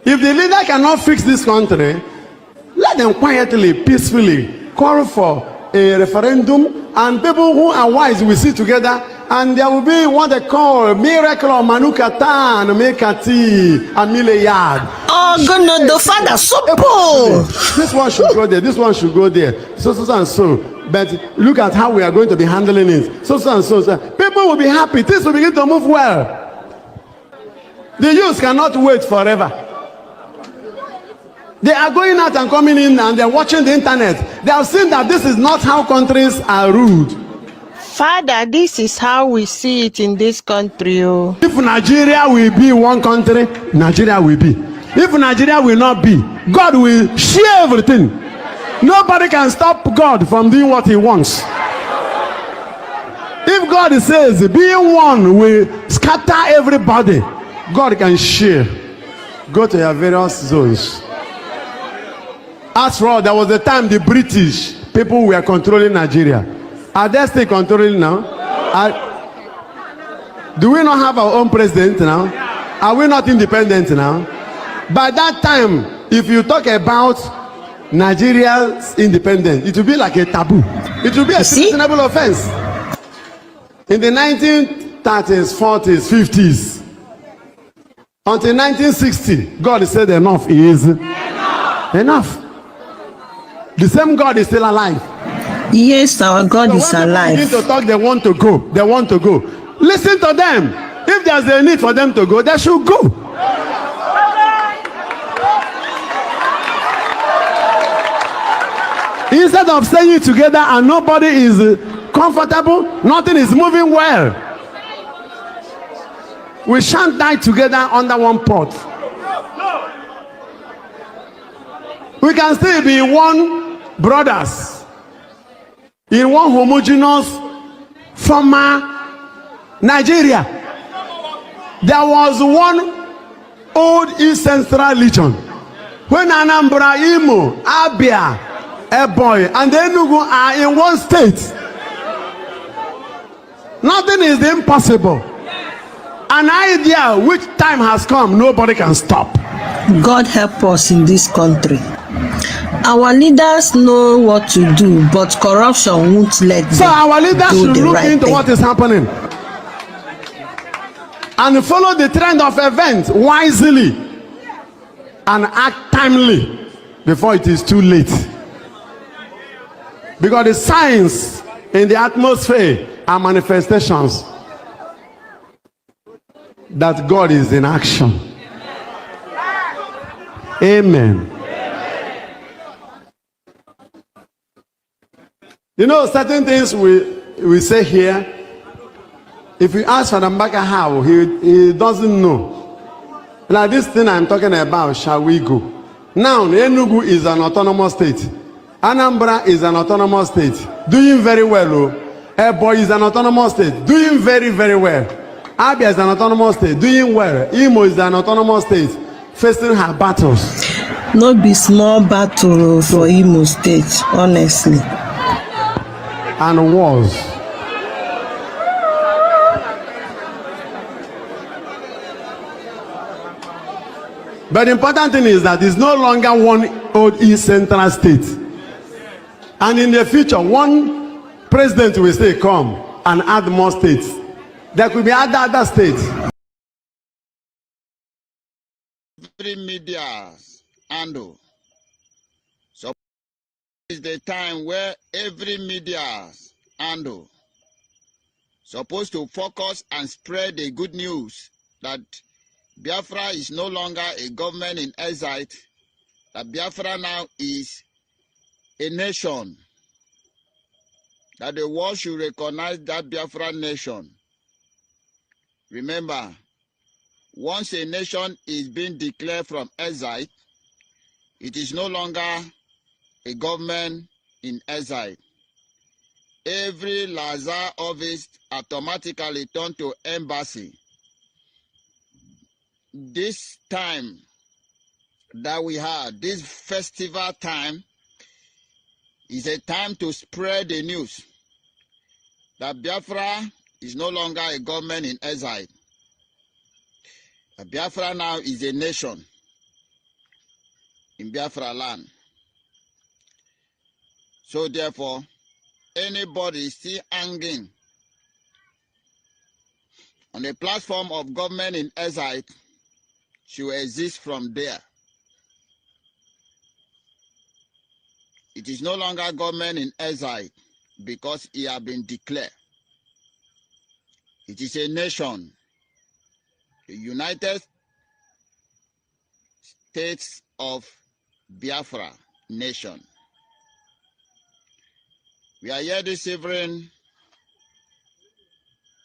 If the leader cannot fix this country, let them quietly, peacefully call for a referendum, and people who are wise will sit together, and there will be what they call miracle or manukatan, mekati, a milliard. Oh, goodness, the father, so this one should go there, this one should go there, so and so. But look at how we are going to be handling it. So and so. People will be happy. Things will begin to move well. The youth cannot wait forever. They are going out and coming in, and they're watching the internet. They have seen that this is not how countries are ruled. Father, this is how we see it in this country. Oh. If Nigeria will be one country, Nigeria will be. If Nigeria will not be, God will share everything. Nobody can stop God from doing what he wants. If God says being one will scatter everybody, God can share. Go to your various zones. After all, there was a time the British people were controlling Nigeria. Are they still controlling now? Do we not have our own president now? Are we not independent now? By that time, if you talk about Nigeria's independence, it will be like a taboo. It will be a treasonable offense. In the 1930s, 40s, 50s, until 1960, God said enough is enough. The same God is still alive. Yes, our God is alive. Begin to talk, they want to go. They want to go. Listen to them. If there's a need for them to go, they should go. Instead of staying together and nobody is comfortable, nothing is moving well. We shan't die together under one pot. We can still be one brothers in one homogeneous former Nigeria. There was one old East Central region when Anambra, Imo, Abia, Ebonyi, and Enugu are in one state. Nothing is impossible. An idea which time has come, nobody can stop. God help us in this country. Our leaders know what to do, but corruption won't let them. So our leaders do should the look right into thing. what is happening and follow the trend of events wisely and act timely before it is too late. Because the signs in the atmosphere are manifestations that God is in action. Amen. You know, certain things we say here, if you ask Father Mbaka how, he doesn't know. Like this thing I'm talking about, shall we go? Now, Enugu is an autonomous state. Anambra is an autonomous state. Doing very well. Ebonyi is an autonomous state. Doing very, very well. Abia is an autonomous state. Doing well. Imo is an autonomous state. Facing her battles. No be small battle for Imo State, honestly. And wars. But the important thing is that it's no longer one old East Central state. And in the future, one president will say, come and add more states. There could be other states. Every media handle. So it's the time where every media handle supposed to focus and spread the good news that Biafra is no longer a government in exile, that Biafra now is a nation, that the world should recognize that Biafra nation. Remember, once a nation is being declared from exile, it is no longer a government in exile. Every Lazar office automatically turned to embassy. This time that we had, this festival time, is a time to spread the news that Biafra is no longer a government in exile. Biafra now is a nation. in Biafra land. So therefore, anybody still hanging on the platform of government in exile should exist from there. It is no longer government in exile because it has been declared. It is a nation, the United States of Biafra nation. We are here this evening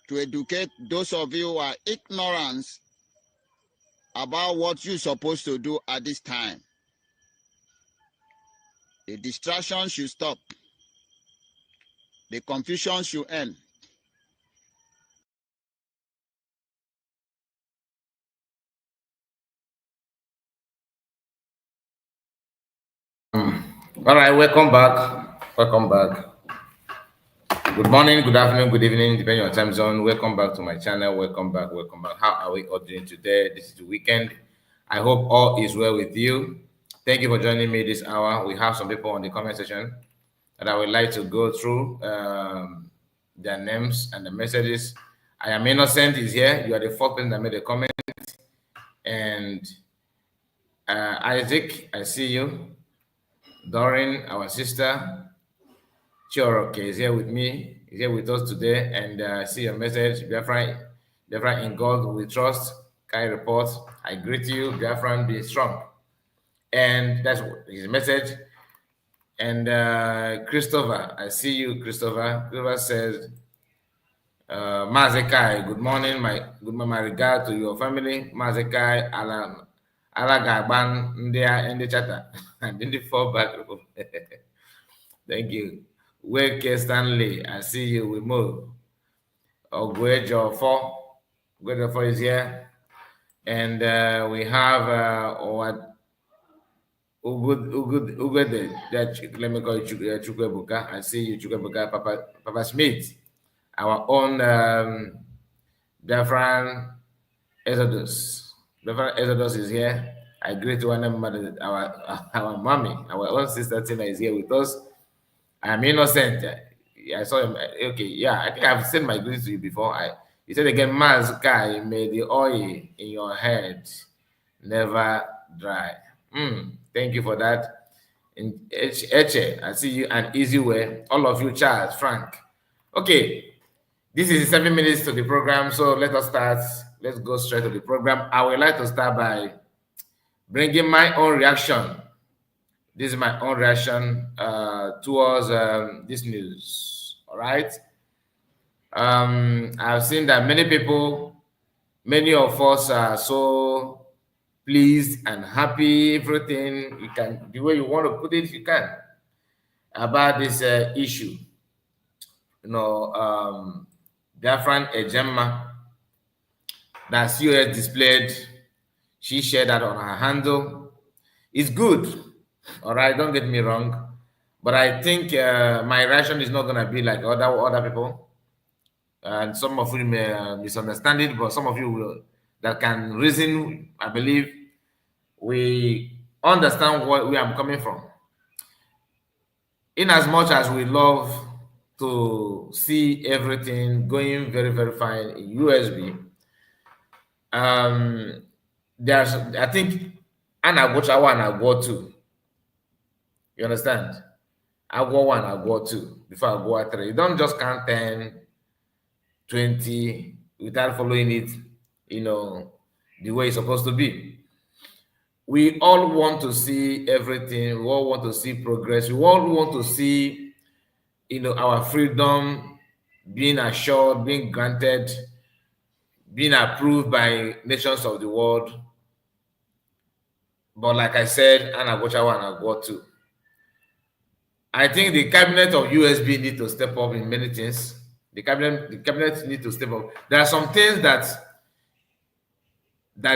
to educate those of you who are ignorant about what you're supposed to do at this time. The distraction should stop. The confusion should end. All right, welcome back. Welcome back. Good morning, good afternoon, good evening, depending on your time zone. Welcome back to my channel. Welcome back. Welcome back. How are we all doing today? This is the weekend. I hope all is well with you. Thank you for joining me this hour. We have some people on the comment section that I would like to go through their names and the messages. I am Innocent is here. You are the fourth person that made a comment. And Isaac, I see you. Doreen, our sister. Chioroke is here with me. He's here with us today. And I see your message. Biafra in God we trust. Kai report. I greet you. Biafra, be strong. And that's his message. And Christopher, I see you, Christopher. Christopher says, Mazekai, good morning. My regard to your family. Mazekai, Alagaban, Ndia, Chata, and in the fall back. Thank you. Wake Stanley, I see you. We move. Ogwejo 4 is here. And we have Ugode, let me call you Chukwebuka. I see you, Chukwebuka, Papa Smith, our own Biafran Exodus. Biafran Exodus is here. I greet one of our mommy, our own sister Tina is here with us. I am Innocent. I saw him. Okay, yeah, I think I've sent my greetings to you before. You said again, Mazkai, may the oil in your head never dry. Thank you for that. In Eche, I see you, an easy way. All of you, Charles, Frank. Okay, this is 7 minutes to the program, so let us start. Let's go straight to the program. I would like to start by bringing my own reaction. This is my own reaction towards this news. All right. I've seen that many of us are so pleased and happy. Everything you can, the way you want to put it, you can about this issue. You know, Biafran Ejemma that COS displayed. She shared that on her handle. It's good. All right, don't get me wrong, but I think my reaction is not going to be like other people, and some of you may misunderstand it, but some of you will that can reason. I believe we understand where I'm coming from. In as much as we love to see everything going very, very fine in USB, there's, I think, Anagochawa and Agwo 2. You understand? Agwo 1, Agwo 2, before Agwo 3. You don't just count 10, 20 without following it, you know, the way it's supposed to be. We all want to see everything. We all want to see progress. We all want to see, you know, our freedom being assured, being granted, being approved by nations of the world. But like I said, Anagochawa and Agwo 2. I think the cabinet of USB need to step up in many things. The cabinet need to step up. There are some things that they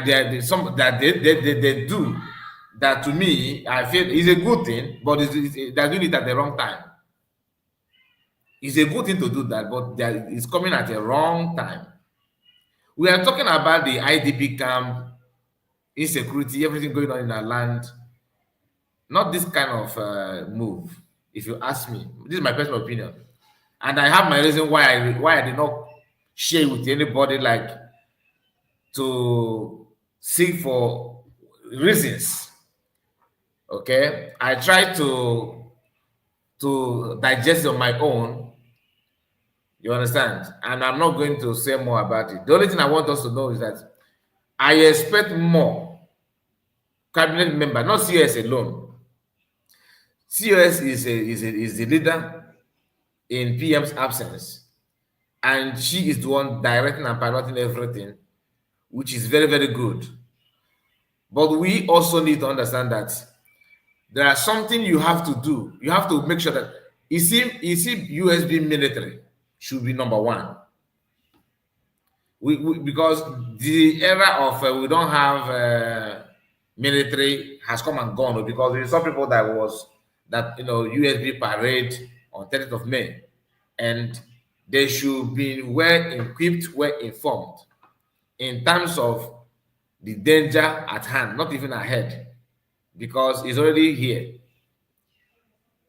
do that to me I feel is a good thing, but they're doing it at the wrong time. It's a good thing to do that, but it's coming at the wrong time. We are talking about the IDP camp, insecurity, everything going on in our land. Not this kind of move. If you ask me, this is my personal opinion, and I have my reason why I did not share with anybody, like to seek for reasons. Okay, I try to digest on my own. You understand? And I'm not going to say more about it. The only thing I want us to know is that I expect more cabinet member, not CS alone. CS is the leader in PM's absence, and she is the one directing and piloting everything, which is very, very good. But we also need to understand that there are something you have to do. You have to make sure that USB military should be number one. Because the era of we don't have military has come and gone, because there are some people that USB parade on 30th of May, and they should be well equipped, well informed in terms of the danger at hand, not even ahead, because it's already here.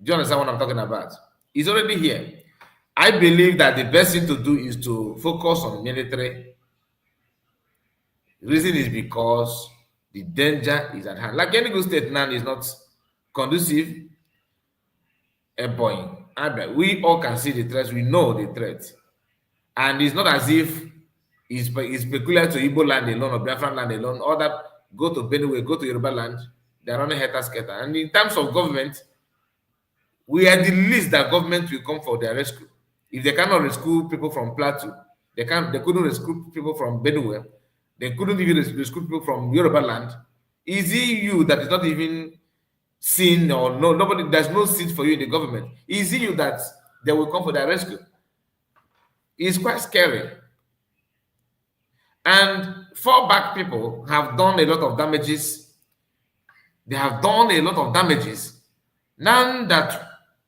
Do you understand what I'm talking about? It's already here. I believe that the best thing to do is to focus on military. The reason is because the danger is at hand. Like any good state now is not conducive. We all can see the threats. We know the threat, and it's not as if it's peculiar to Igbo land alone or Biafra land alone. All that go to Benue, go to Yoruba land, they're running helter-skelter. And in terms of government, we are the least that government will come for their rescue. If they cannot rescue people from Plateau, they couldn't rescue people from Benue, they couldn't even rescue people from Yoruba land. Is it you that is not even seen, or nobody, there's no seat for you in the government? Is it you that they will come for their rescue? It's quite scary. And fallback people have done a lot of damages. They have done a lot of damages. Now that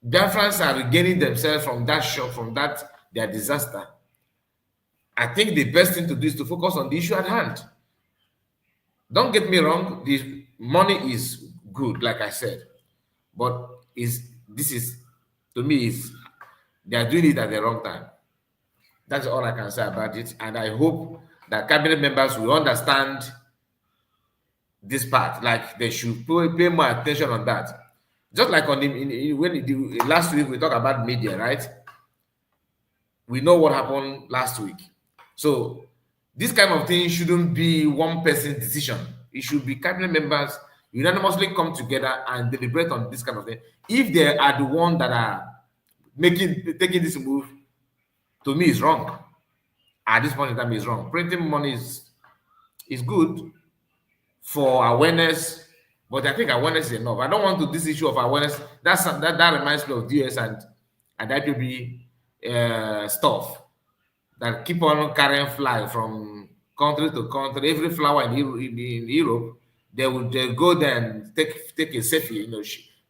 Biafrans are regaining themselves from that shock, from their disaster, I think the best thing to do is to focus on the issue at hand. Don't get me wrong, the money is good, like I said, but to me, they are doing it at the wrong time. That's all I can say about it, and I hope that cabinet members will understand this part. Like, they should pay more attention on that. Just like last week we talked about media, right? We know what happened last week. So this kind of thing shouldn't be one person's decision. It should be cabinet members unanimously come together and deliberate on this kind of thing. If they are the ones that are taking this move, to me, it's wrong. At this point in time, it's wrong. Printing money is good for awareness, but I think awareness is enough. I don't want to this issue of awareness. That reminds me of DS and IPB stuff that keep on carrying fly from country to country. Every flower in Europe, they go there and take a selfie,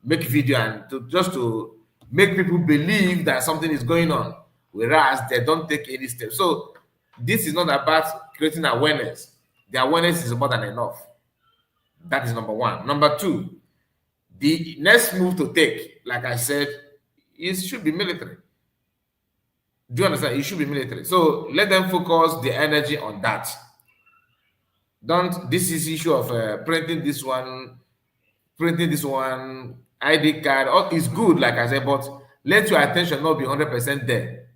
make video, and just to make people believe that something is going on, whereas they don't take any steps. So this is not about creating awareness. The awareness is more than enough. That is number one. Number two, the next move to take, like I said, it should be military. Do you understand? It should be military. So let them focus the energy on that. This is issue of printing this one, ID card. Oh, it's good, like I said, but let your attention not be 100% there.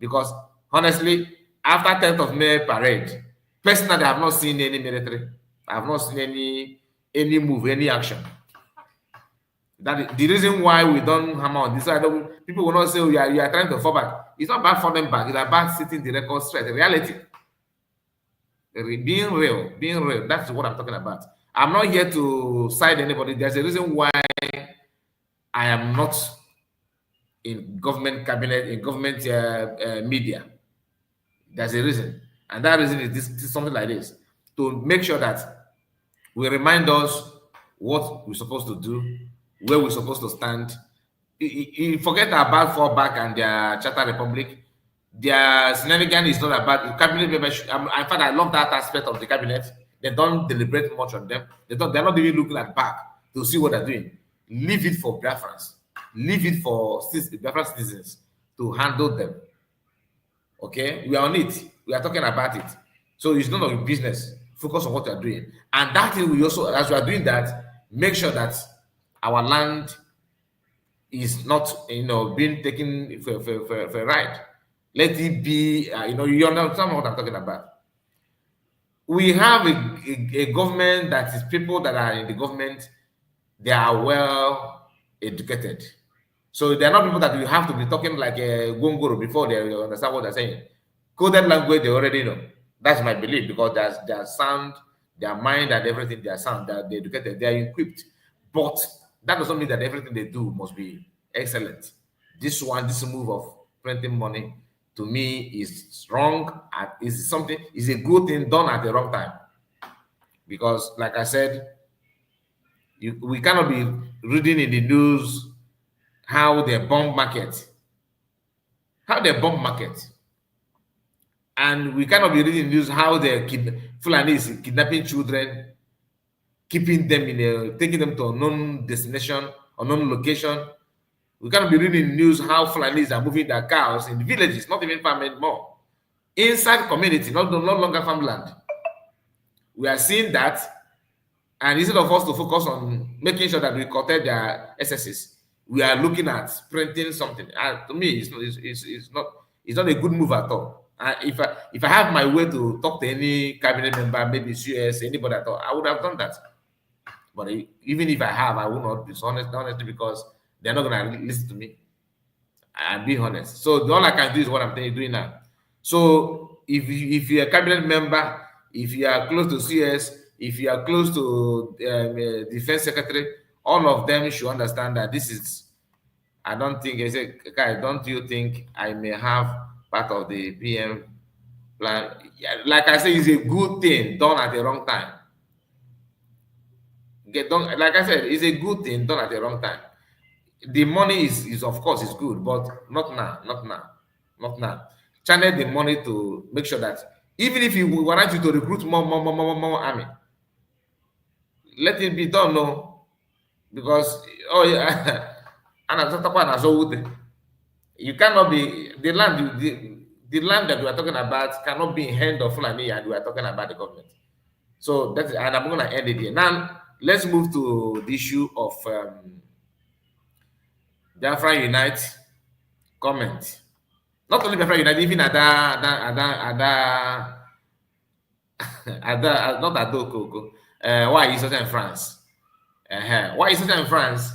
Because honestly, after 10th of May parade, personally, I have not seen any military. I have not seen any move, any action. That the reason why we don't hammer on this side. People will not say, oh, you are trying to fall back. It's not about falling back. It's about sitting the record straight. The reality. Being real. That's what I'm talking about. I'm not here to side anybody. There's a reason why I am not in government cabinet, in government media. There's a reason. And that reason is this something like this. To make sure that we remind us what we're supposed to do, where we're supposed to stand. You forget about fallback and their Charter Republic. Their shenanigan is not about the cabinet members. In fact, I love that aspect of the cabinet. They don't deliberate much on them. They're not even looking at back to see what they're doing. Leave it for Biafrans. Leave it for Biafran citizens to handle them. Okay? We are on it. We are talking about it. So it's none of your business. Focus on what you are doing. And that thing, we also, as we are doing that, make sure that our land is not, being taken for a ride. Let it be, you understand what I'm talking about. We have a government that is people that are in the government, they are well educated. So they're not people that you have to be talking like a gongoro before they understand what they're saying. Coded language, they already know. That's my belief, because their sound, their mind and everything, their sound, they're educated, they're equipped. But that doesn't mean that everything they do must be excellent. This move of printing money, to me, is wrong, and is a good thing done at the wrong time. Because, like I said, we cannot be reading in the news how they bomb market. And we cannot be reading news how they're Fulani kidnapping children, keeping them taking them to unknown destination, unknown location. We cannot be reading news how Fulanis are moving their cows in the villages, not even farm anymore. Inside community, no longer farmland. We are seeing that, and instead of us to focus on making sure that we curtail their excesses, we are looking at printing something. And to me, it's not a good move at all. If I have my way to talk to any cabinet member, maybe CS, anybody at all, I would have done that. But even if I have, I will not be honestly, because they're not going to listen to me. I'm being honest. So all I can do is what I'm doing now. So if you're a cabinet member, if you are close to CS, if you are close to defense secretary, all of them should understand that this is. I don't think, I say, guy, don't you think I may have part of the PM plan? Yeah, like I say, it's a good thing done at the wrong time. Like I said, it's a good thing done at the wrong time. The money is of course is good, but not now. Channel the money to make sure that even if you want you to recruit more army, let it be done, no, because you cannot be the land that we are talking about cannot be in hand of Fulani, and we are talking about the government. So that's, and I'm going to end it here. Now let's move to the issue of Biafra Unite comment. Not only Biafra Unite, even not Adoko. Why is it in France? Why is it in France?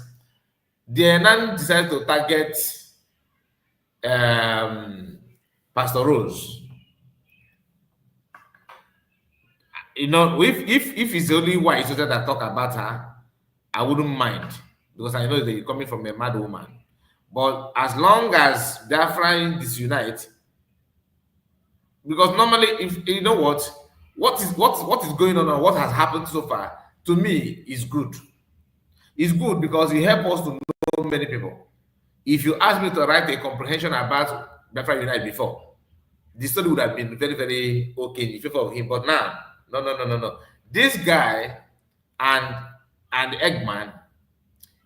They now decided to target Pastor Rose. If it's only why is it that talk about her, I wouldn't mind, because I know that you're coming from a mad woman. But as long as Biafra disunite, because normally, if you know what is going on or what has happened so far, to me is good. It's good because it helps us to know many people. If you ask me to write a comprehension about Biafra Unite before, the story would have been very, very okay in favor of him. But now, no. This guy and Eggman,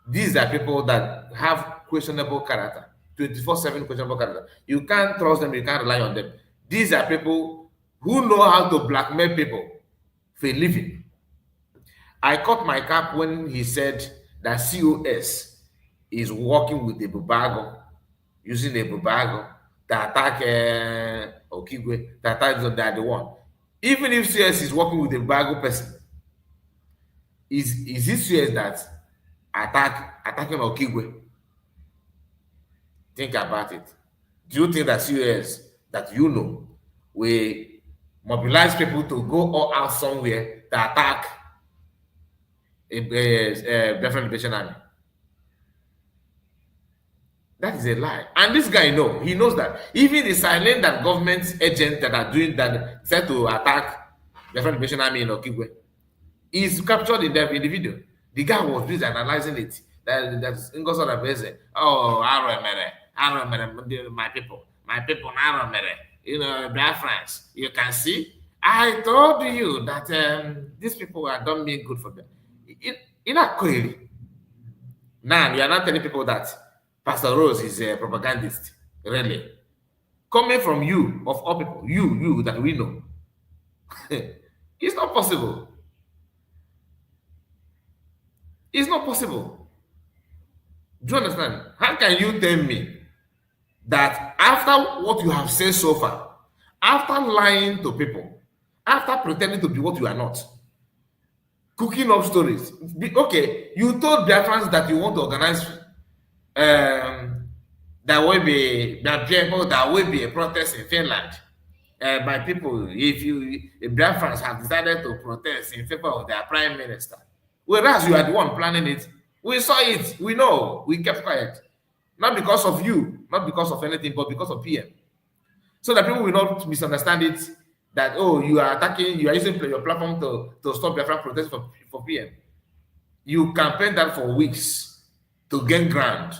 these are people that have questionable character, 24/7 questionable character. You can't trust them, you can't rely on them. These are people who know how to blackmail people for a living. I caught my cap when he said that COS is working with the Bubago, using the Bubago to attack Okigwe, to attack the one. Even if CS is working with the Bubago person, is it CS that attacking Okigwe? Think about it. Do you think that CS that you know will mobilize people to go all out somewhere to attack a different Liberation Army? That is a lie. And this guy he knows that. Even the silent that government agents that are doing that said to attack different Liberation Army in Okigwe is captured in the video. The guy was busy analyzing it. That's Ngoso Rabeze. Oh, my people, Biafrans. You can see. I told you that these people are don't mean good for them. In a query, Now, you are not telling people that Pastor Rose is a propagandist, really. Coming from you, of all people, you that we know. It's not possible. It's not possible. Do you understand? How can you tell me that after what you have said so far, after lying to people, after pretending to be what you are not, cooking up stories, okay, you told Biafrans that you want to organize there will be a protest in Finland. By people, if Biafrans have decided to protest in favor of their prime minister, whereas you are the one planning it, we saw it, we know, we kept quiet, not because of you, not because of anything, but because of PM, so that people will not misunderstand it. That you are attacking, you are using your platform to stop Biafran protest for PM. You campaigned that for weeks to gain ground.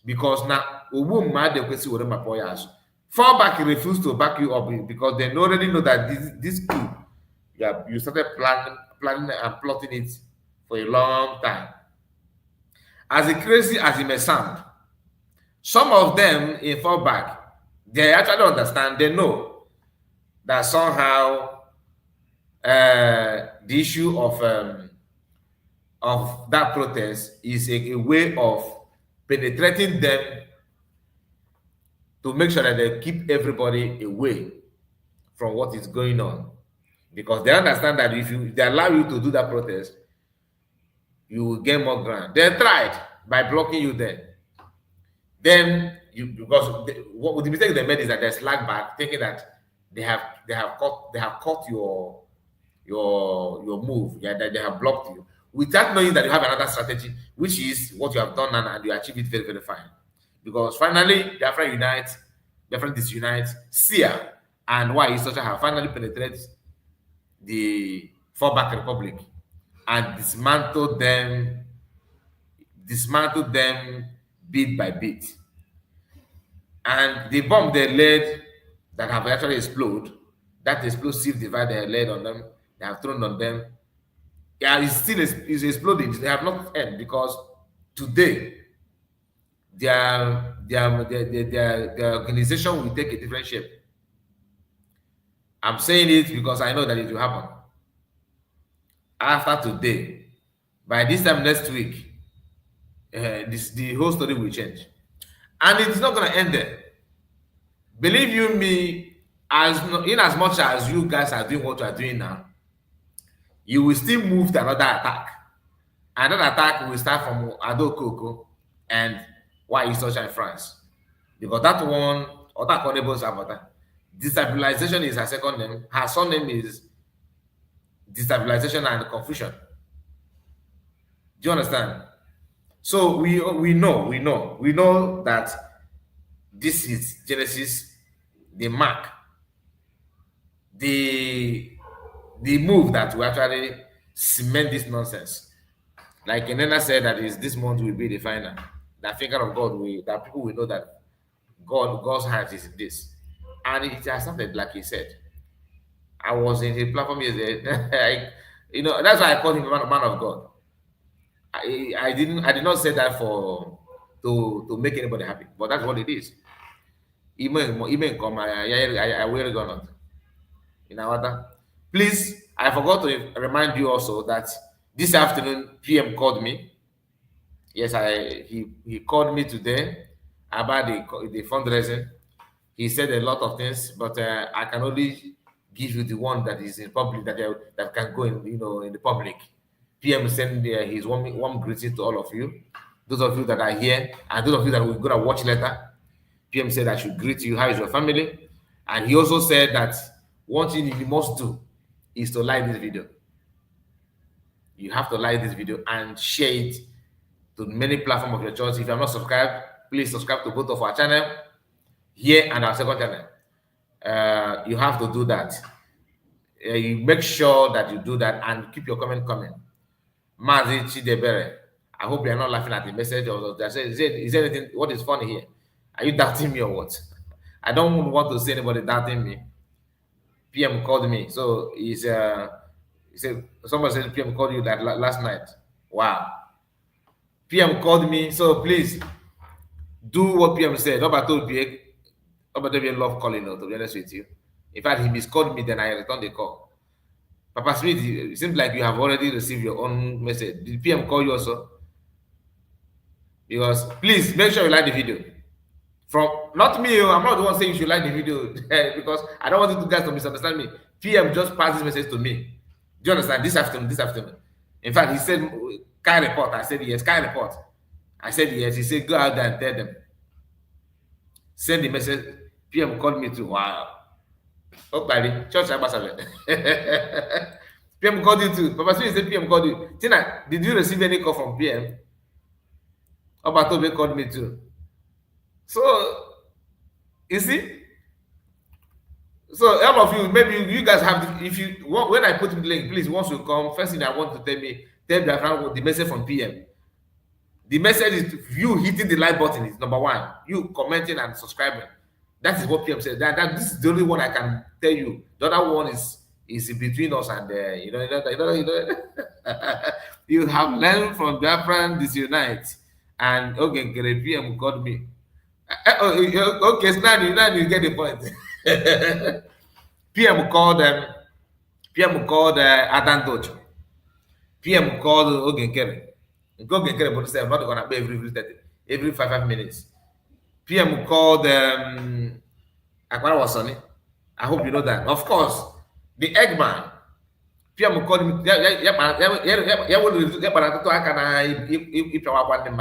Because now, fall back, he refused to back you up because they already know that this coup, you started planning and plotting it for a long time. As crazy as it may sound, some of them in fallback, they actually understand, they know that somehow the issue of that protest is a way of penetrating them to make sure that they keep everybody away from what is going on. Because they understand that if they allow you to do that protest, you will gain more ground. They tried by blocking you there. Then because what the mistake they made is that they slack back, thinking that they have caught your move, that they have blocked you, without knowing that you have another strategy, which is what you have done and you achieve it very, very fine. Because finally, Biafra unites, Biafra disunites, Sia and why East have finally penetrated the fallback republic and dismantled them bit by bit. And the bomb they laid that have actually exploded, that explosive device they laid on them, they have thrown on them, it's still exploding. They have not ended because today their organization will take a different shape. I'm saying it because I know that it will happen. After today, by this time next week, the whole story will change. And it's not going to end there. Believe you me, in as much as you guys are doing what you are doing now, you will still move to another attack. Another attack will start from Adokoko and why is such in France. Because that one, destabilization is her second name. Her surname is destabilization and confusion. Do you understand? So we know that this is Genesis, the mark, the move that will actually cement this nonsense. Like Enena said, that is this month will be the final. That finger of God that people will know that God's hand is in this. And it has started, like he said. I was in his platform yesterday. That's why I called him a man of God. I did not say that to make anybody happy, but that's what it is. Even come, I will go not. In our please, I forgot to remind you also that this afternoon PM called me. Yes, he called me today about the fundraising. He said a lot of things, but I can only give you the one that is in public, that can go in the public. PM send his warm greeting to all of you, those of you that are here, and those of you that will go to watch later. PM said I should greet you. How is your family? And he also said that one thing you must do is to like this video. You have to like this video and share it to many platforms of your choice. If you are not subscribed, please subscribe to both of our channel here and our second channel. You have to do that. You make sure that you do that and keep your comment coming. Mazi Chidebere, I hope you are not laughing at the message or is there anything? What is funny here? Are you doubting me or what? I don't want to see anybody doubting me. PM called me, so he said someone said PM called you that last night. Wow. PM called me, so please do what PM said. Nobody told me. Nobody love calling, to be honest with you. In fact, he miscalled me, then I returned the call. Papa Smith, it seems like you have already received your own message. Did PM call you also? Because please make sure you like the video. From not me, I'm not the one saying you should like the video because I don't want you guys to misunderstand me. PM just passed this message to me. Do you understand? This afternoon. In fact, he said, "Can report?" I said, "Yes." Can report? I said, "Yes." He said, "Go out there and tell them." Send the message. PM called me too. Wow. Oh, buddy, church ambassador. PM called you too. Papa Smith said PM called you. Tina, did you receive any call from PM? Obatobe called me too. So, you see? So, all of you, maybe you guys have, if you want, when I put the link, please, once you come, first thing I want to tell Biafra the message from PM. The message is you hitting the like button is number one. You commenting and subscribing. That is what PM said. That this is the only one I can tell you. The other one is between us and you have learned from Biafra disunite and okay, PM called me. Okay, so now you get the point. PM called Adan Dojo. PM called Ogenkere. Ogenkere but say I'm not gonna pay every 5 minutes. PM called Akwara Wasani. I hope you know that. Of course, the Eggman. PM called me.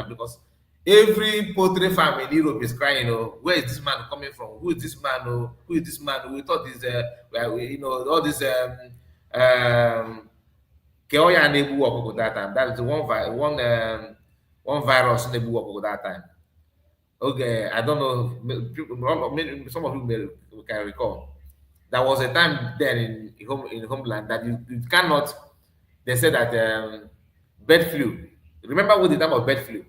Because every poultry farm in Europe is crying. Oh, where is this man coming from? Who is this man? Oh, who is this man? We thought is all this Keoya Nebu work that time. That is the one virus Nebu work that time. Okay, I don't know. Some of you can recall. There was a time then in homeland that you cannot. They said that bird flu. Remember what the time of bird flu?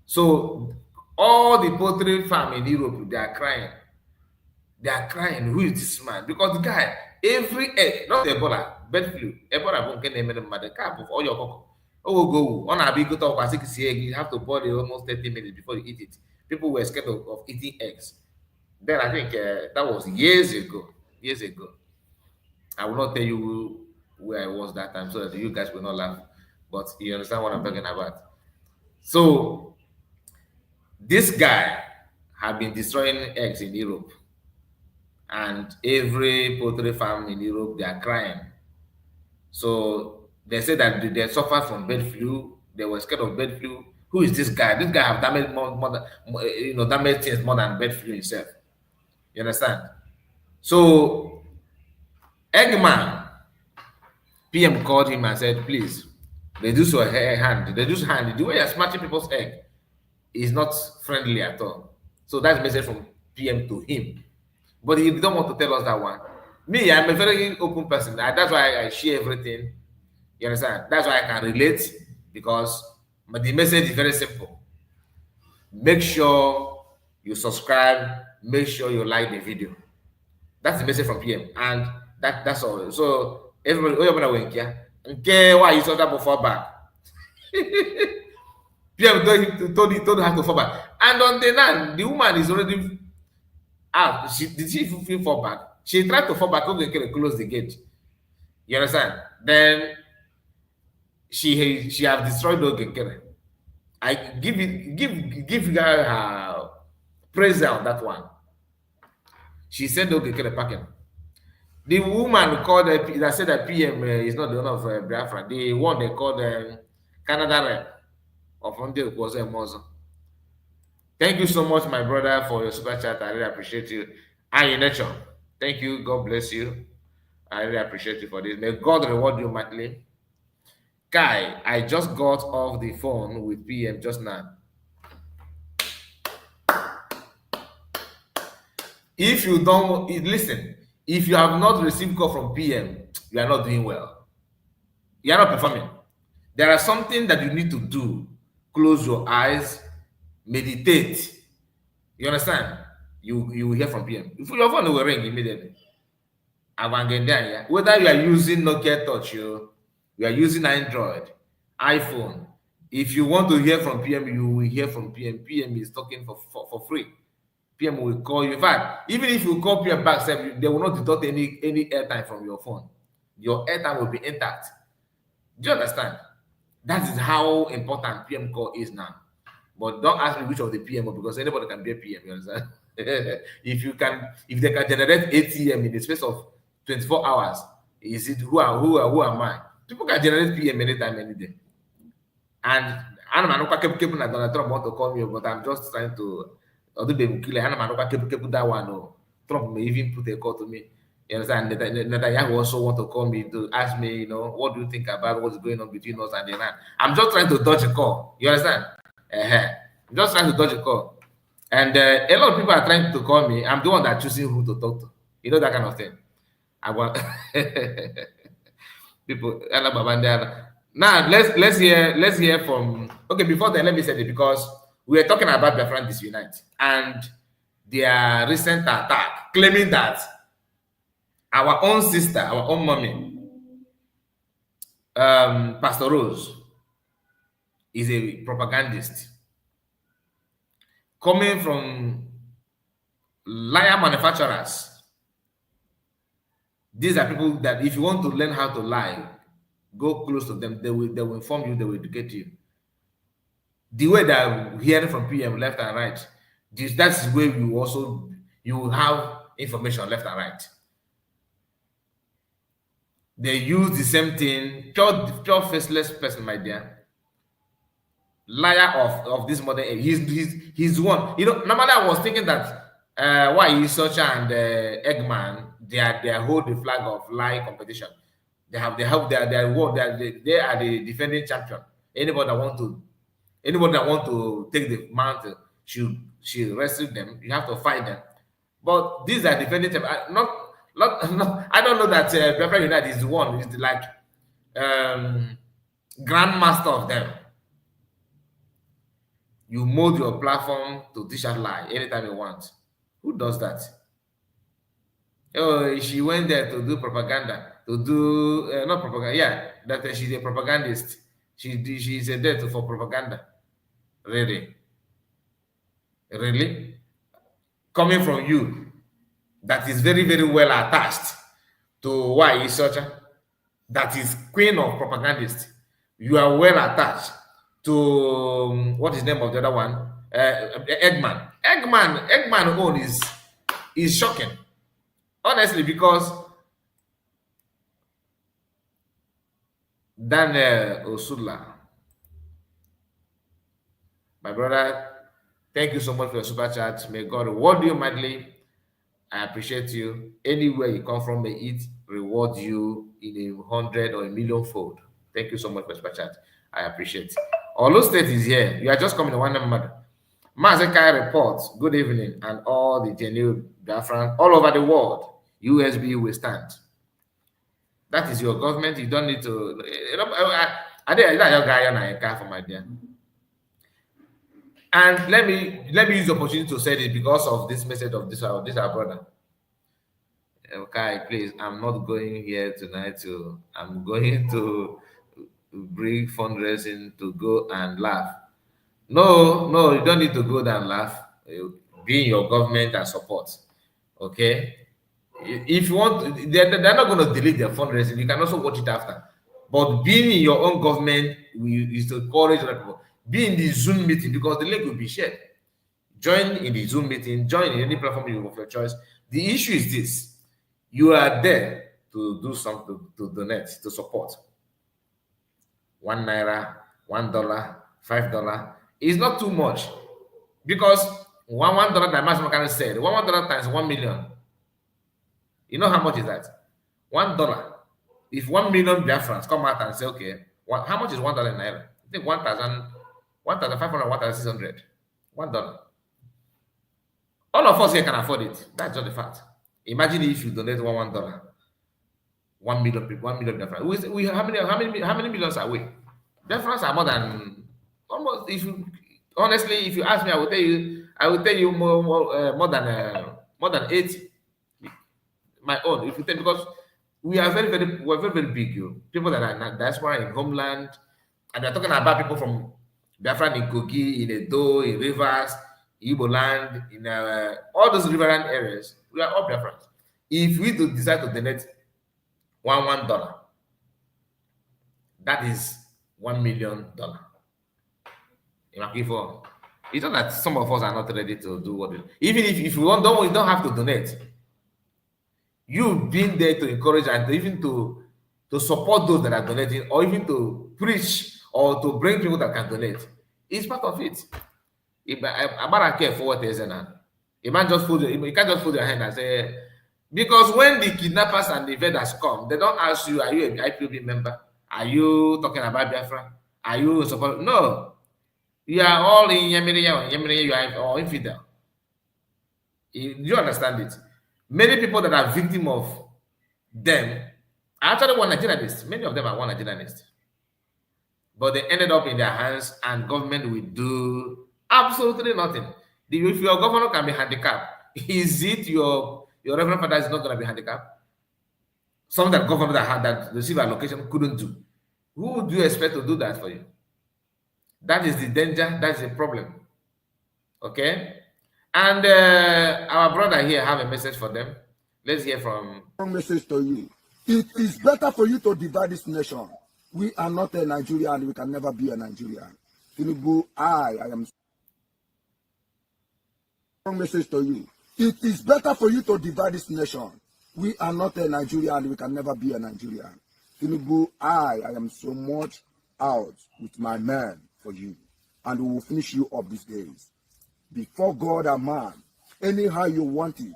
So all the poultry farm in Europe, they are crying. They are crying. Who is this man? Because the guy, every egg, not Ebola, bird flu. Ebola won't get the cap of all your cocoa. Oh, go on a big talk. I think you have to boil it almost 30 minutes before you eat it. People were scared of eating eggs. Then I think that was years ago. Years ago. I will not tell you where I was that time so that you guys will not laugh. But you understand what I'm talking about. So this guy had been destroying eggs in Europe. And every poultry farm in Europe, they are crying. So they said that they suffered from bird flu. They were scared of bird flu. Who is this guy? This guy have damaged damaged things more than bird flu itself. You understand? So Eggman, PM called him and said, please, reduce your hand. Reduce hand. The way you're smashing people's egg is not friendly at all. So that's a message from PM to him. But he don't want to tell us that one. Me, I'm a very open person. That's why I share everything. You understand? That's why I can relate because the message is very simple. Make sure you subscribe. Make sure you like the video. That's the message from PM, and that's all. So everybody, why you saw that before back? PM told him how to fall back, and on the land, the woman is already out. Did she feel fall back? She tried to fall back. Okay, close the gate. You understand? Then she have destroyed Ogenkere. I give her praise on that one. She said Ogenkere packing. The woman called that said that PM is not the owner of Biafra. The one they called Canada rep of Fundraising was a Muslim. Thank you so much, my brother, for your super chat. I really appreciate you. And your nature. Thank you. God bless you. I really appreciate you for this. May God reward you mightily. Guy, I just got off the phone with PM just now. If you don't listen, if you have not received call from PM, you are not doing well. You are not performing. There are something that you need to do. Close your eyes, meditate. You understand? You will hear from PM. If your phone will ring immediately. Whether you are using Nokia Touch, you are using Android, iPhone, If you want to hear from PM, you will hear from PM. PM is talking for free. PM will call you. In fact, even if you call PM back, they will not deduct any airtime from your phone. Your airtime will be intact. Do you understand? That is how important PM call is now. But don't ask me which of the PM, because anybody can be a PM. You understand? if they can generate ATM in the space of 24 hours, is it who am I? People can generate PM anytime, any day. And I'm not capable that Donald Trump want to call me, but I'm just trying to. Although they will kill, I'm not capable that one. No, Trump may even put a call to me. You understand? Netanyahu also want to call me to ask me, what do you think about what's going on between us and Iran? I'm just trying to dodge a call. You understand? I'm just trying to dodge a call. And a lot of people are trying to call me. I'm the one that choosing who to talk to. You know, that kind of thing. I want people. Now let's hear from. Okay, before then, let me say it, because we are talking about Biafra Disunite and their recent attack, claiming that our own sister, our own mommy, Pastor Rose, is a propagandist coming from liar manufacturers. These are people that if you want to learn how to lie, go close to them. They will inform you, they will educate you. The way that I'm hearing from PM left and right, that's where you will have information left and right. They use the same thing, pure faceless person, my dear. Liar of this modern age. He's one. Normally I was thinking that why Isocha and Eggman, they hold the flag of lie competition. They are the defending champion. Anybody that want to take the mountain, she wrestle them. You have to fight them. But these are defending champions. I don't know that Biafra United is the one. Is like grandmaster of them. You mold your platform to dish out lie anytime you want. Who does that? Oh, she went there to do propaganda, not propaganda. Yeah, that she's a propagandist. She's a there for propaganda. Really? Coming from you, that is very, very well attached to why Isocha, that is queen of propagandists. You are well attached to what is the name of the other one? Eggman. Eggman own is shocking. Honestly, because Daniel Osula, my brother, thank you so much for your super chat. May God reward you mightily. I appreciate you. Anywhere you come from, may it reward you in 100 or 1,000,000 fold. Thank you so much for super chat. I appreciate it. Olo State is here. You are just coming to one number. Mazekai reports, good evening, and all the genuine Biafran all over the world. USB will stand. That is your government. You don't need to. I did your guy on a car for my dear. And let me use the opportunity to say this because of this message of this our brother. Okay, please. I'm not going here tonight I'm going to bring fundraising to go and laugh. No, you don't need to go there and laugh. Be in your government and support. Okay. If you want, they're not going to delete their fundraising. You can also watch it after. But being in your own government is to encourage other people. Be in the Zoom meeting because the link will be shared. Join in the Zoom meeting. Join in any platform of your choice. The issue is this: you are there to do something, to donate, to support. ₦1, $1, $5 is not too much because $1 that Master said $1 times 1 million. You know how much is that? $1. If 1 million Biafrans come out and say, okay, how much is $1 in Naira? I think 1,500, 1,600. $1. All of us here can afford it. That's just the fact. Imagine if you donate $1. 1 million people, 1 million Biafrans. We how many millions are we? Biafrans are more than almost. If you ask me, I will tell you more than 80. My own, if you think, because we are we're very, very big. People that are in diaspora, in homeland, and they're talking about people from Biafra in Kogi, in Edo, in Rivers, Igbo land, in all those riverine areas, we are all Biafrans. If we do decide to donate $1, that is $1 million. It's not that some of us are not ready to do what we do. Even if you want, you don't have to donate. You've been there to encourage and even to support those that are donating, or even to preach or to bring people that can donate. It's part of it. I'm not care for what is now. You can't just fold your hand and say, because when the kidnappers and the vendors come, they don't ask you, are you an IPOB member? Are you talking about Biafra? Are you support? No. You are all in Yemiri, you are all infidel. Do you understand it? Many people that are victim of them are actually one Nigerianists. Many of them are one Nigerianists. But they ended up in their hands, and government will do absolutely nothing. If your governor can be handicapped, is it your reverend father is not going to be handicapped? Some that governor that had that receive allocation couldn't do. Who do you expect to do that for you? That is the danger. That's the problem. Okay? And our brother here have a message for them. Let's hear from. Message to you. It is better for you to divide this nation. We are not a Nigerian and we can never be a Nigerian. Tinubu, I am. Message to you. It is better for you to divide this nation. We are not a Nigerian and we can never be a Nigerian. Tinubu, I am so much out with my men for you. And we will finish you up these days. Before God and man, anyhow you want it.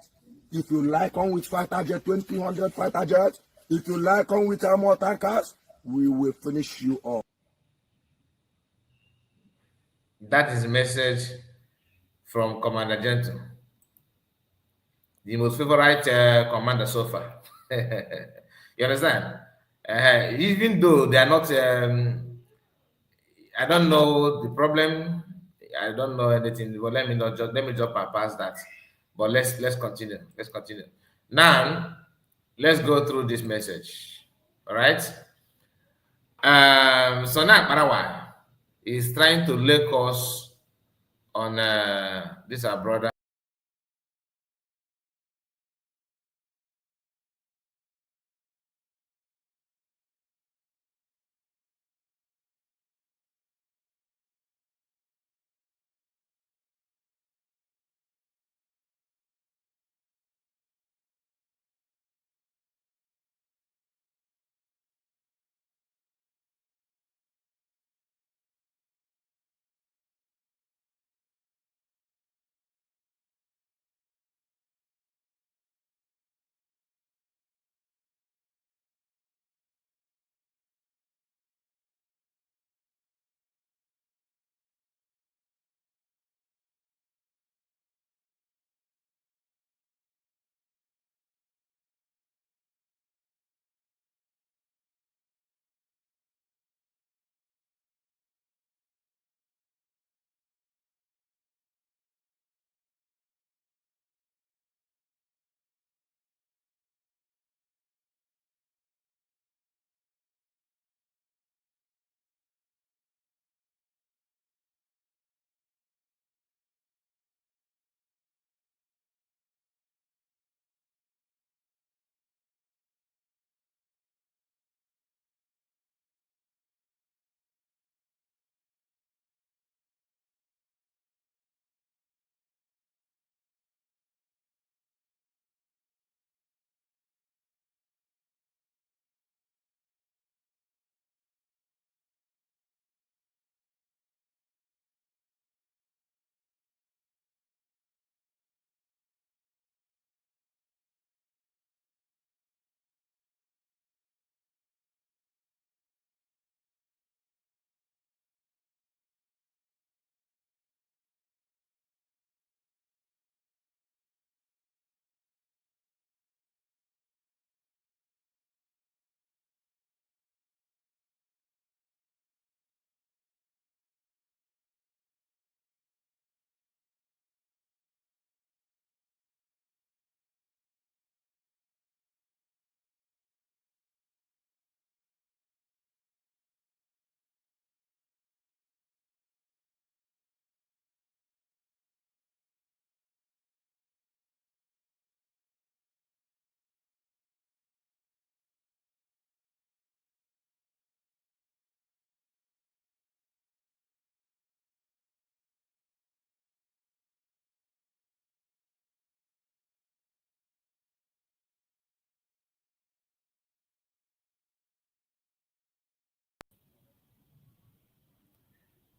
If you like on with fighter jet, 200 fighter jets, if you like on with armor tankers, we will finish you off. That is a message from Commander Gentle, the most favorite commander so far. You understand? Even though they are not, I don't know the problem. I don't know anything. But let me just past that. But let's continue. Let's continue. Now, let's go through this message. All right. So now Paraguay is trying to link us on this our brother.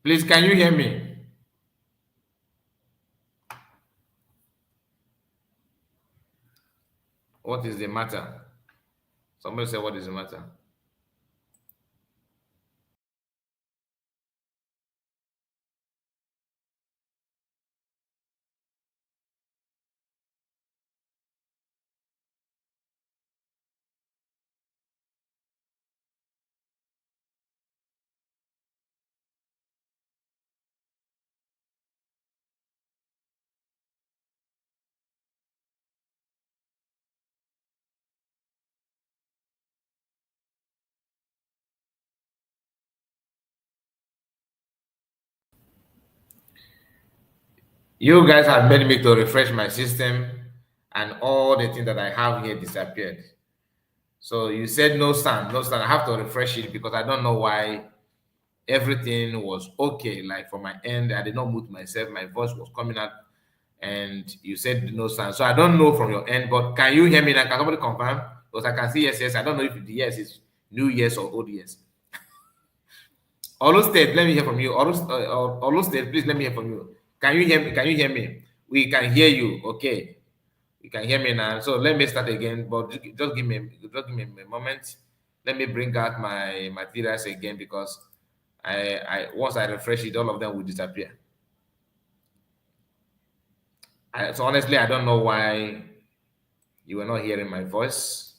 Please, can you hear me? What is the matter? Somebody say, what is the matter? You guys have made me to refresh my system, and all the things that I have here disappeared. So you said no sound, no sound. I have to refresh it because I don't know why everything was okay. Like from my end, I did not mute myself. My voice was coming out, and you said no sound. So I don't know from your end, but can you hear me now? Can somebody confirm? Because I can see yes, yes. I don't know if the yes is new yes or old yes. Olu State, let me hear from you. Olu State, please let me hear from you. Can you hear me? Can you hear me? We can hear you. Okay, you can hear me now. So let me start again. But just give me a moment. Let me bring out my materials again because I once I refresh it, all of them will disappear. So honestly, I don't know why you were not hearing my voice.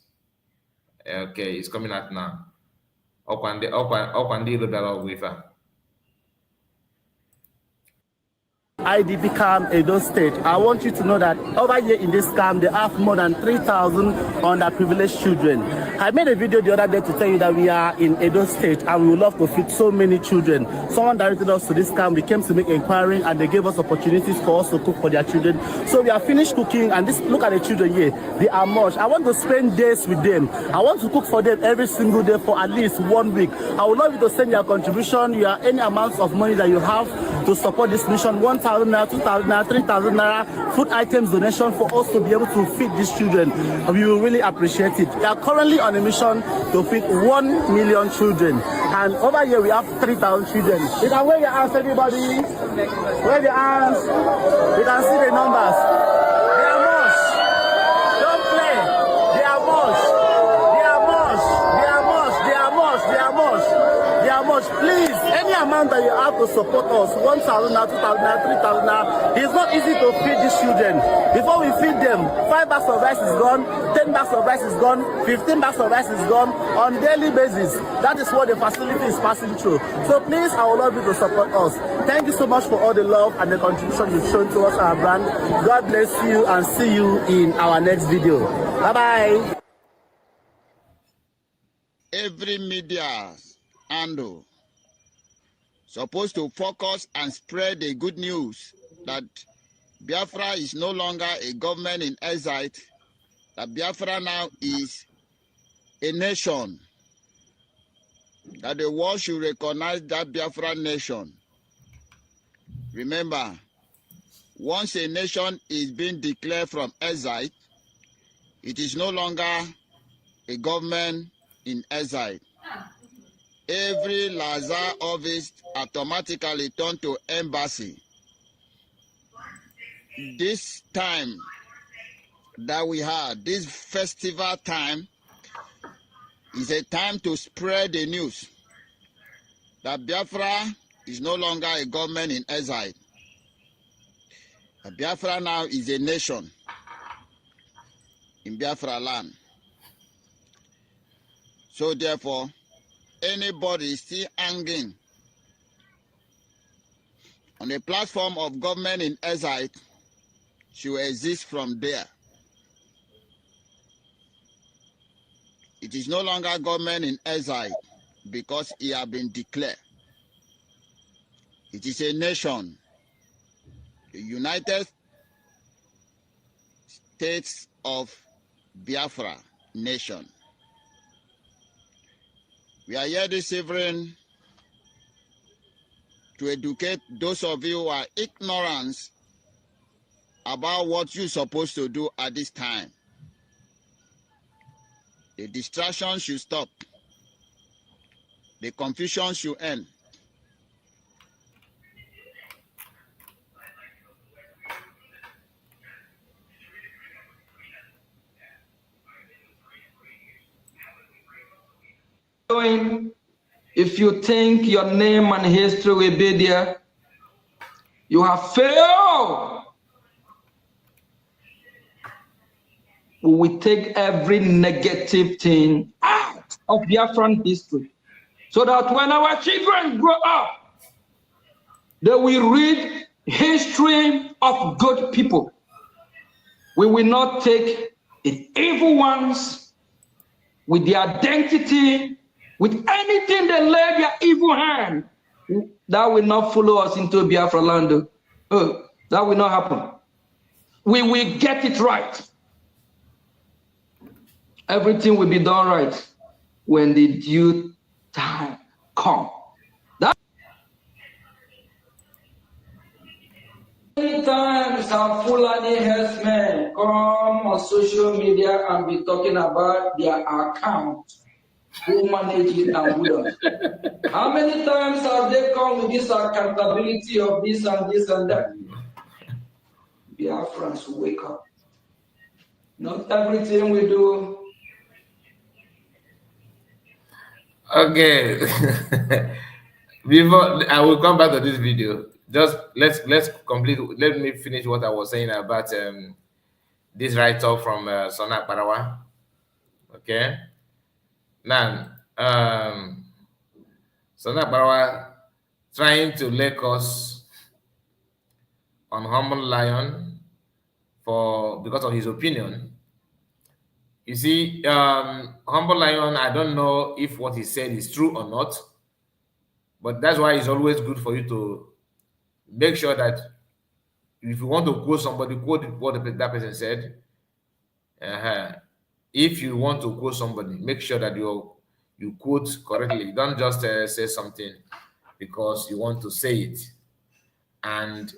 Okay, it's coming out now. Okwandi Lodaro Wifa. IDP camp Edo State. I want you to know that over here in this camp, they have more than 3,000 underprivileged children. I made a video the other day to tell you that we are in Edo State and we would love to feed so many children. Someone directed us to this camp. We came to make inquiry and they gave us opportunities for us to cook for their children. So we are finished cooking and this, look at the children here. They are much. I want to spend days with them. I want to cook for them every single day for at least 1 week. I would love you to send your contribution, any amounts of money that you have to support this mission. 1,000 naira, 2,000 naira, 3,000 naira, food items donation for us to be able to feed these children. We will really appreciate it. We are currently on a mission to feed 1 million children. And over here we have 3,000 children. You can wave your hands, everybody. Wave your hands. You can see the numbers. They are much. Don't play. They are much. They are much. They are much. They are much. They are much. They are much. Please, any amount that you have to support us, 1,000 naira, 2,000 naira, 3,000 naira, it's not easy to feed these children. Before we feed them, 5 bags of rice is gone, 10 bags of rice is gone, 15 bags of rice is gone on daily basis. That is what the facility is passing through. So please, I would love you to support us. Thank you so much for all the love and the contribution you've shown towards our brand. God bless you and see you in our next video. Bye-bye. Every media handle supposed to focus and spread the good news that Biafra is no longer a government in exile, that Biafra now is a nation, that the world should recognize that Biafra nation. Remember, once a nation is being declared from exile, it is no longer a government in exile. Every Lazar office automatically turned to embassy. This time that we had, this festival time, is a time to spread the news that Biafra is no longer a government in exile. Biafra now is a nation in Biafra land. So therefore, anybody still hanging on a platform of government in exile should exist from there. It is no longer government in exile because it has been declared. It is a nation, the United States of Biafra nation. We are here this evening to educate those of you who are ignorant about what you're supposed to do at this time. The distraction should stop. The confusion should end. if you think your name and history will be there, you have failed. We will take every negative thing out of Biafran history so that when our children grow up, they will read history of good people. We will not take the evil ones with their identity, with anything they lay their evil hand. That will not follow us into Biafra land. That will not happen. We will get it right. Everything will be done right when the due time comes. Many times our Fulani herdsmen come on social media and be talking about their account, who manage it and who does. How many times have they come with this accountability of this and this and that? Biafrans, wake up. Not everything we do. Okay. Before I will come back to this video, just let's complete. Let me finish what I was saying about this write-up from Sona Parawa. Okay. Now, Sona Parawa trying to lake us on Humble Lion because of his opinion. You see, Humble Lion, I don't know if what he said is true or not, but that's why it's always good for you to make sure that if you want to quote somebody, quote what that person said. If you want to quote somebody, make sure that you quote correctly. Don't just say something because you want to say it. And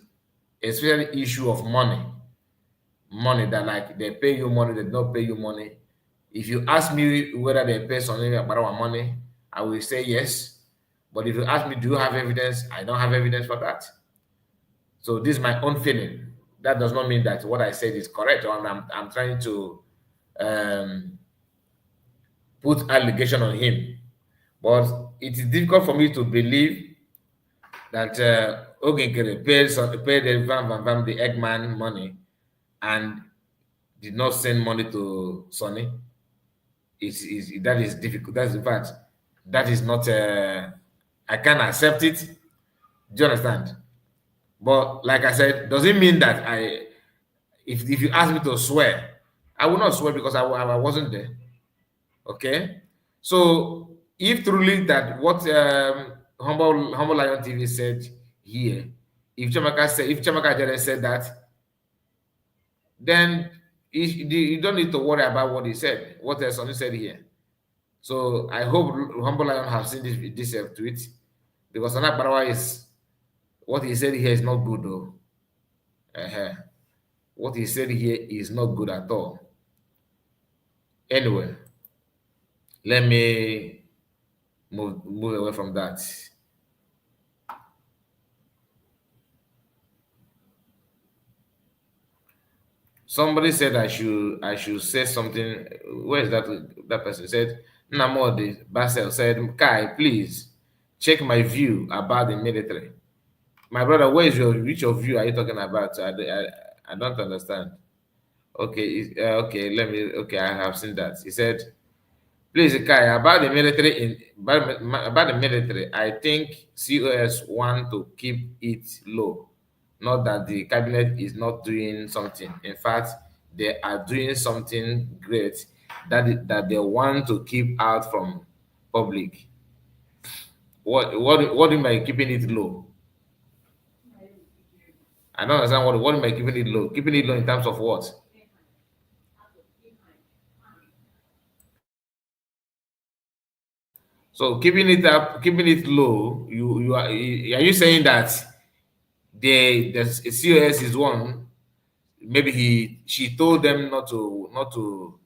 especially issue of money that like they pay you money, they don't pay you money. If you ask me whether they pay something about our money, I will say yes. But if you ask me, do you have evidence? I don't have evidence for that. So this is my own feeling. That does not mean that what I said is correct, or I'm trying to put allegation on him. But it is difficult for me to believe that Oginkere paid the Eggman money and did not send money to Sonny. That is difficult. That's in fact, that is not. I can't accept it. Do you understand? But like I said, does it mean that if you ask me to swear, I will not swear because I wasn't there. Okay, so if truly that what Humble Lion TV said here, if Chiamaka Jere said that, then you don't need to worry about what he said, what Sonny said here. So I hope Humble Lion have seen this tweet, because Sana Parawa is what he said here is not good though. What he said here is not good at all. Anyway, let me move away from that. Somebody said I should say something. Where is that person said? Namodi Basel said, Kai, please check my view about the military. My brother, which of view are you talking about? I don't understand. Okay, okay, I have seen that. He said, please, Kai, about the military, I think COS want to keep it low. Not that the cabinet is not doing something. In fact, they are doing something great that they want to keep out from public. What do you mean by keeping it low? I don't understand what do you mean keeping it low? Keeping it low in terms of what? So keeping it low. Are you saying that the COS is one? Maybe she told them not to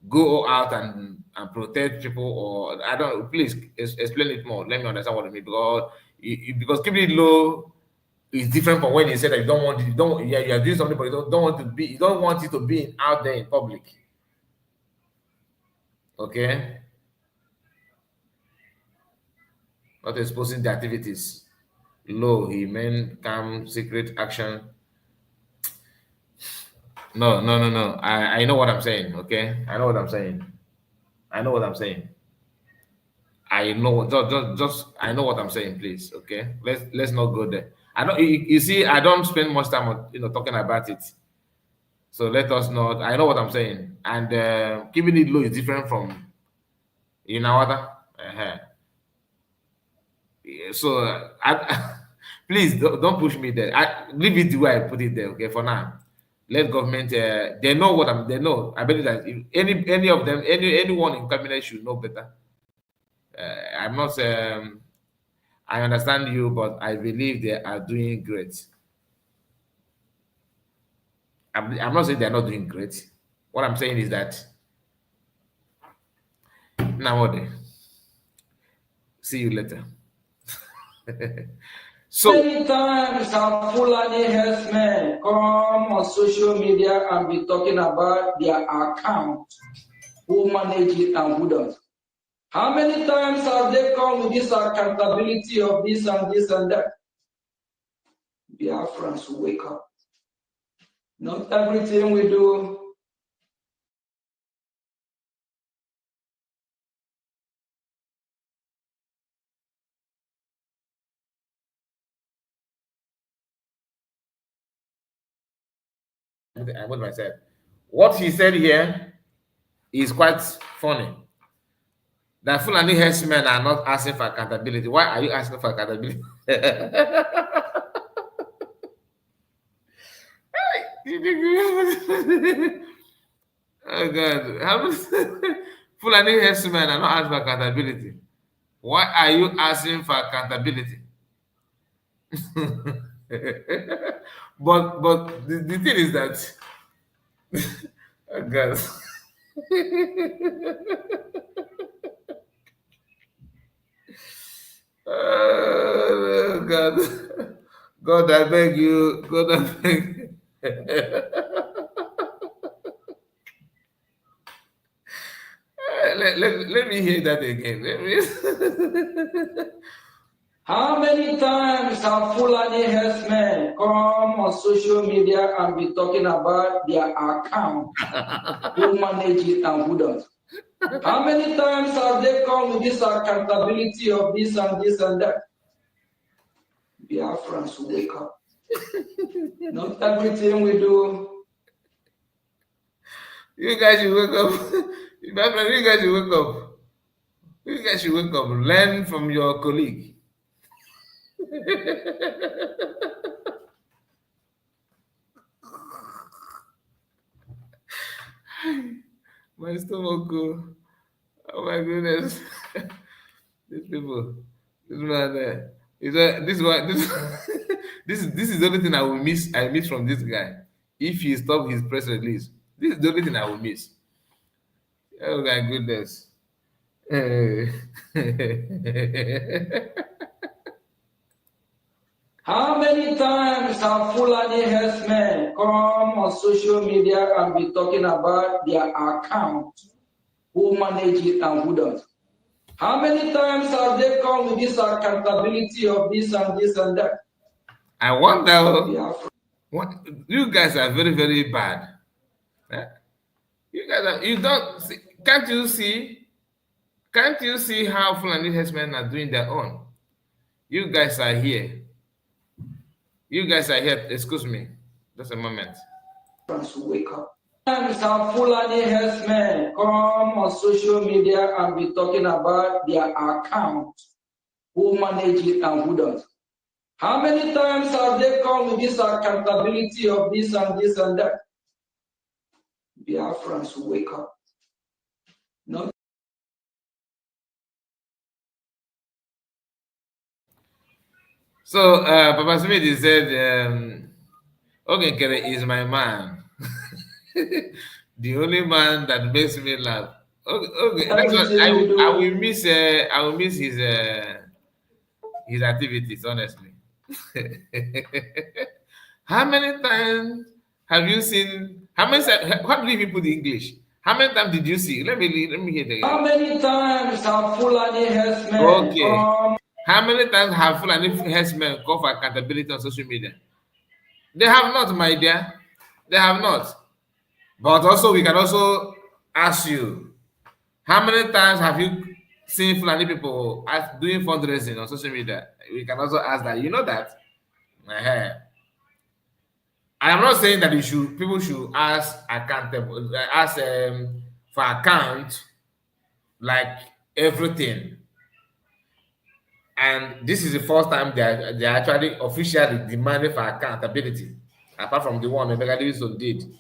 go out and protect people, or I don't know. Please explain it more. Let me understand what you mean, because keeping it low is different from when you said that you are doing something, but you don't want it to be out there in public. Okay. not exposing the activities. Low, he meant calm, secret action. No. I know what I'm saying, okay? I know what I'm saying. I know what I'm saying. I know just I know what I'm saying, please. Okay. Let's not go there. I don't you see, I don't spend much time on talking about it. So let us not. I know what I'm saying. And keeping it low is different from what? So please don't push me there. Leave it the way I put it there. Okay, for now, let government. They know what I'm. They know. I believe that if any of them, anyone in cabinet should know better. I'm not. I understand you, but I believe they are doing great. I'm not saying they're not doing great. What I'm saying is that now see you later. So many times have Fulani herdsmen come on social media and be talking about their account, who manage it and who does. How many times have they come with this accountability of this and this and that? Biafrans, wake up. Not everything we do. I put myself. What he said here is quite funny. That Fulani herdsmen are not asking for accountability. Why are you asking for accountability? Oh God. Fulani herdsmen are not asking for accountability. Why are you asking for accountability? but the thing is that oh God. Oh God. God, I beg you. God, I beg you. Let me hear that again. How many times have Fulani herdsmen come on social media and be talking about their account, who manage it and who does? How many times have they come with this accountability of this and this and that? Biafrans, wake up. Not everything we do. You guys should wake up. You guys should wake up. You guys should wake up. Learn from your colleague. My stomach go. Oh my goodness. These people. This man there. This is the only thing I will miss. I miss from this guy. If he stop his press release, this is the only thing I will miss. Oh my goodness. How many times have Fulani herdsmen come on social media and be talking about their account, who manage it and who does? How many times have they come with this accountability of this and this and that? I wonder. What you guys are very, very bad. You guys are, you don't see, can't you see? Can't you see how Fulani herdsmen are doing their own? You guys are here. You guys are here. Excuse me. Just a moment. Wake up. Times have Fulani herdsmen come on social media and be talking about their account, who manage it and who does? How many times have they come with this accountability of this and this and that? Biafrans, wake up. No. So Papa Smith he said, Ogenkere is my man. The only man that makes me laugh. Okay, that's what I will miss. I will miss his activities. Honestly, how many times have you seen? How many? What do you put in English? How many times did you see? Let me hear that. How many times have Fulani herdsmen? Okay. How many times have Fulani herdsmen called for accountability on social media? They have not, my dear. They have not. But also, we can also ask you, how many times have you seen Fulani people doing fundraising on social media? We can also ask that. You know that? I am not saying that people should ask accountable, ask for account like everything. And this is the first time they are actually officially demanding for accountability, apart from the one Megadiviso did.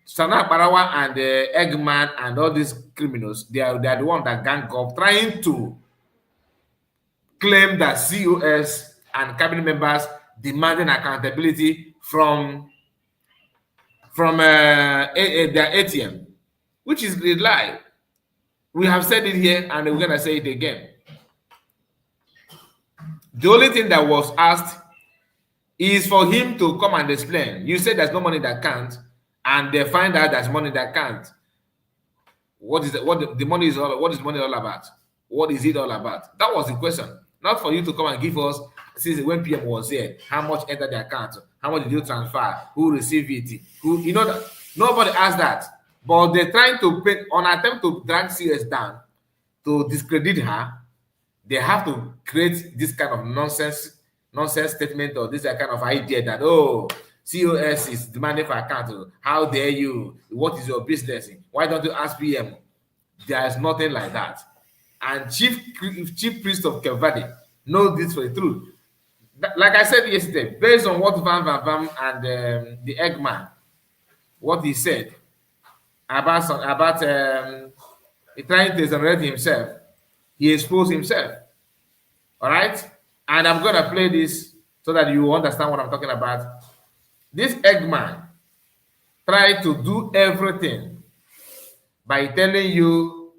Sana Barawa and Eggman and all these criminals, they are the one that gang up trying to claim that COS and cabinet members demanding accountability from their ATM, which is a lie. We have said it here and we're gonna say it again. The only thing that was asked is for him to come and explain. You said there's no money in the account, and they find out there's money in the account. What is the money is all? What is money all about? What is it all about? That was the question. Not for you to come and give us, since when PM was here, how much entered the account, how much did you transfer, who received it, who, you know, that nobody asked that. But they're trying to on attempt to drag CS down, to discredit her. They have to create this kind of nonsense statement, or this kind of idea that, oh, COS is demanding for account. How dare you? What is your business? Why don't you ask PM? There is nothing like that. And chief priest of Kevadi knows this for the truth. Like I said yesterday, based on what Van and the Eggman, what he said about trying to exonerate himself, he exposed himself. All right? And I'm going to play this so that you understand what I'm talking about. This Eggman tried to do everything by telling you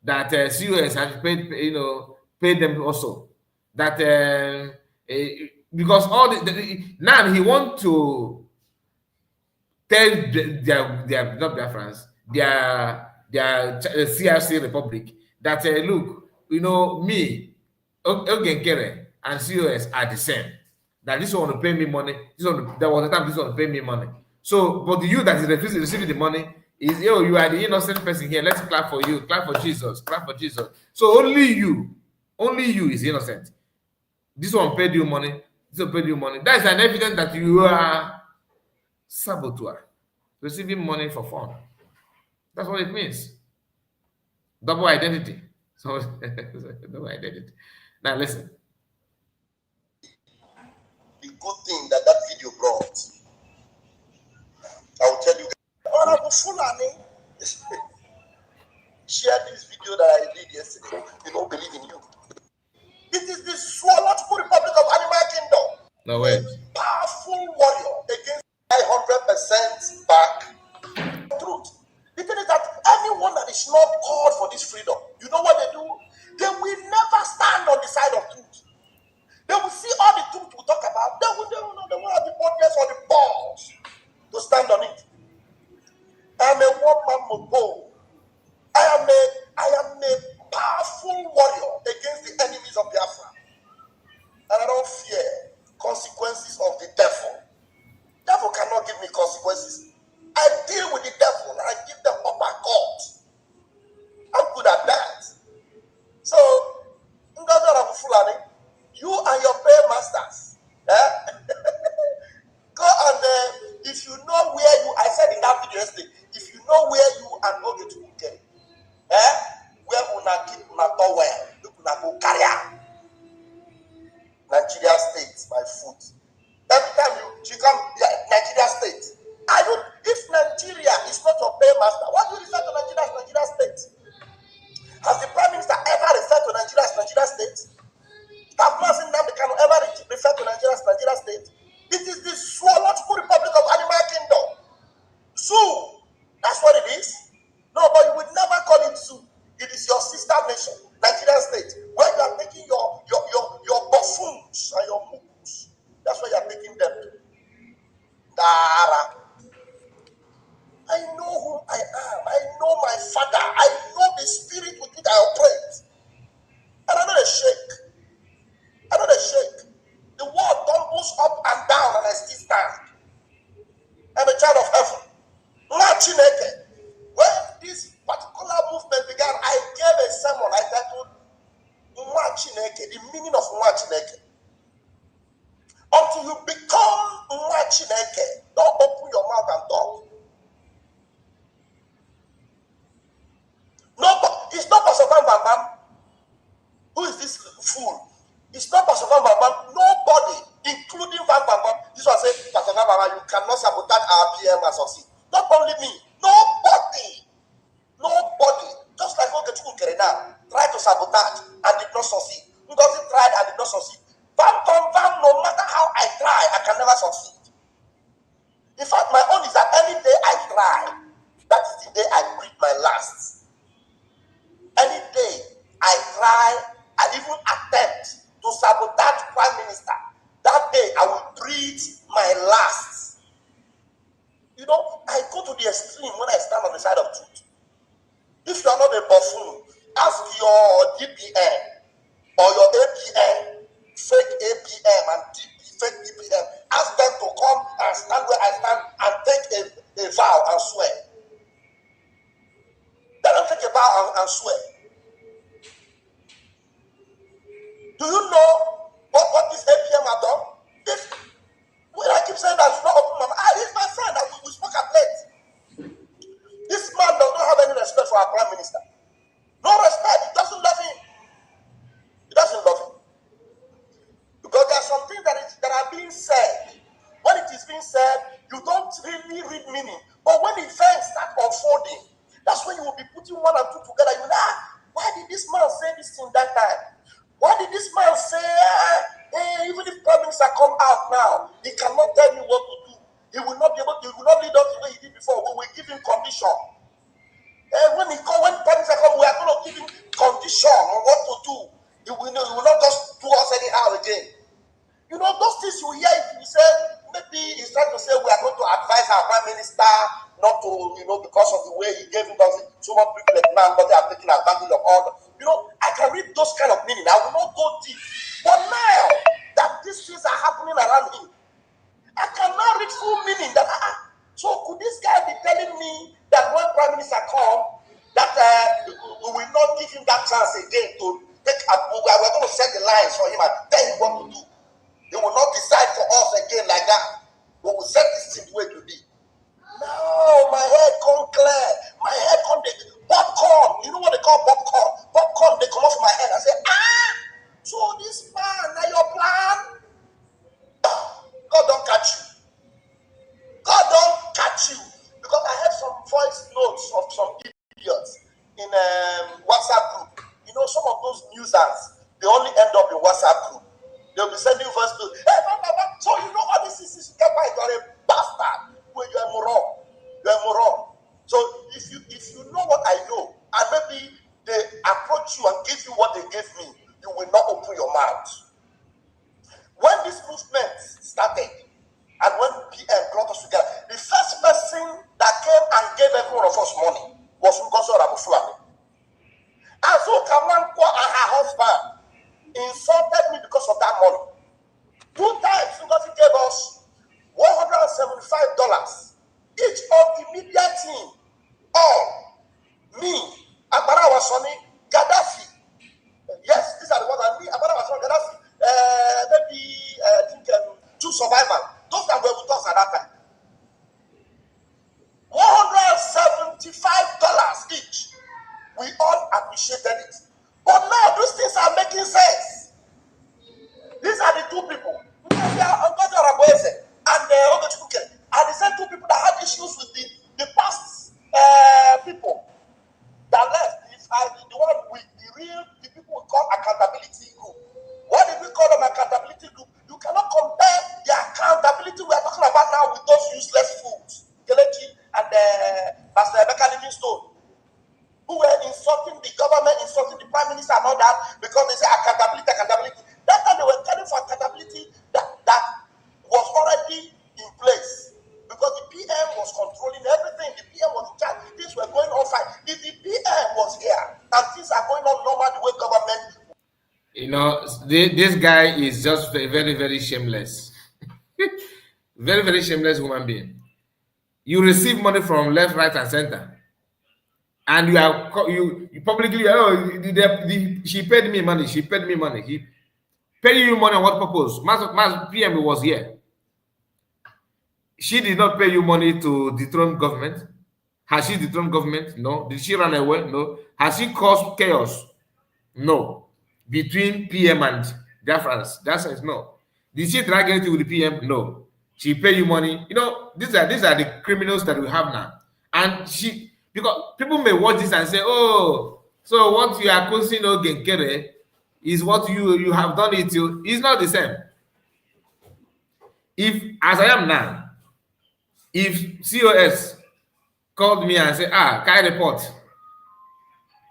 that COS has paid them also. That because all now he want to tell their not Biafrans, their CRC Republic that look, me, Ogenkere and COS are the same. That this one will pay me money. There was a time this one will pay me money. So, but you that is refusing to receive the money is, you are the innocent person here. Let's clap for you. Clap for Jesus. Clap for Jesus. So only you is innocent. This one paid you money. This one paid you money. That is an evidence that you are saboteur, receiving money for fun. That's what it means. Double identity. So double identity. Now listen. The good thing that video brought, I will tell you, Honorable Fulani shared this video that I did yesterday. They don't believe in you. It is the Swallowful Republic of Animal Kingdom. No way. A powerful warrior against 100% back truth. The thing is that anyone that is not called for this freedom, you know what they do? They will never stand on the side of truth. They will see all the truth we talk about. They will have the boldness or the balls to stand on it. I am a one-man mobo. I am a powerful warrior against the enemies of Biafra. And I don't fear consequences of the devil. Devil cannot give me consequences. I deal with the devil and I give them upper court. I'm good at that. So, Fulani, you and your paymasters, go and if you know where you, I said in that video yesterday, if you know where you and go to UK, where una keep una towel, look una go carry out. Nigeria State, my foot. Every time you come, Nigeria State. If Nigeria is not your paymaster, what do you refer to Nigeria as Nigeria State? Has the Prime Minister ever referred to Nigeria as Nigeria State? Have not seen them ever refer to Nigeria as Nigeria State? It is the Swallowful Republic of Animal Kingdom. Zoo. That's what it is. No, but you would never call it zoo. It is your sister nation, Nigeria State, where you are taking your buffoons and your mukus. That's where you are taking them to. Dara. I know who I am. I know my father. I know the spirit with which I operate. And I'm not a shake. until you become Chineke, don't open your mouth and talk. No, it's not Pastor Van Bam. Who is this fool? It's not Pastor Van Bam. Nobody, including Van Bam. This one say, Pastor Van Bam, you cannot sabotage our PM and succeed. Not only me, nobody. Just like Ogetukwu Kerena tried to sabotage and did not succeed. Who doesn't try and did not succeed? Van, no matter how I try, I can never succeed. In fact, my own is that any day I try, that is the day I breathe my last. Any day I try and even attempt to sabotage Prime Minister, that day I will breathe my last. You know, I go to the extreme when I stand on the side of truth. If you are not a buffoon, ask your DPM or your APM, fake APM and fake DPM, ask them to come and stand where I stand and take a vow and swear. They don't take a vow and swear. Do you know what this APM have done? When I keep saying that I should not open my mouth, he's my friend, we spoke at length. This man does not have any respect for our Prime Minister. No respect. He doesn't love him. He doesn't love him. Because there are some things that are being said. When it is being said, you don't really read meaning. But when events start unfolding, that's when you will be putting one and two together. You know, why did this man say this thing that time? Why did this man say, even if Prime Minister come out now, he cannot tell me what to do. He will not be able to, he will not lead us the way he did before. We will give him condition. When Prime Minister come, we are going to give him condition on what to do. He will not just do us anyhow again. You know, those things you hear, if you say, maybe he's trying to say we are going to advise our Prime Minister not to, because of the way he gave him so much privilege now, but they are taking advantage of all. I can read those kind of meaning. I will not go deep. But now that these things are happening around him, I can now read full meaning that, so could this guy be telling me that when Prime Minister come, that we will not give him that chance again to take we're going to set the lines for him and tell him what to do. He will not decide for us again like that. We will set this thing the way to be. No, my head come clear. My head come popcorn. You know what they call popcorn? Popcorn, they come off my head. I say, so this man, now your plan? God don't catch you. God don't catch you. Because I have some voice notes of some idiots in WhatsApp group. Some of those newsers, they only end up in WhatsApp group. They'll be sending voice notes. Hey, so all this is you're a bastard. Well, you're a moron. You're a moron. So if you know what I know, and maybe they approach you and give you what they gave me, you will not open your mouth. When this movement started, and when PM brought us together, the first person that came and gave every one of us money was Ngozi Rabufulani. And so Kamankwa and her husband insulted me because of that money. 2 times Ngozi gave us $175. Each of the media team, all, me, Agbara Wasoni, Gaddafi. Yes, these are the ones that me, Agbara Wasoni, Gaddafi, maybe I think 2 survivors. Those that were with us at that time. $175 each. We all appreciated it. But now those things are making sense. These are the 2 people. And Ogetukwu are the same 2 people that had issues with the past people that left. The one with the people we call accountability group. Why did we call them accountability group? You cannot compare the accountability we are talking about now with those useless fools, Kelechi and Pastor Emeka Livingstone, who were insulting the government, insulting the Prime Minister and all that because they say accountability. That time they were telling for accountability that was already in place because the PM was controlling everything. The PM was in charge. Things were going on fine. If the PM was here and things are going on normal the way government. This guy is just a very, very shameless. Very, very shameless human being. You receive money from left, right, and center. And you publicly, she paid me money. Paying you money on what purpose? Mas PM was here. She did not pay you money to dethrone government. Has she dethroned government? No. Did she run away? No. Has she caused chaos? No. Between PM and Biafrans? That says no. Did she drag anything with the PM? No. She pay you money. You know, these are the criminals that we have now. And because people may watch this and say, oh, so what you are accusing Ogenkere is what you have done it to. It's not the same. If, as I am now, if COS called me and said, Kai report,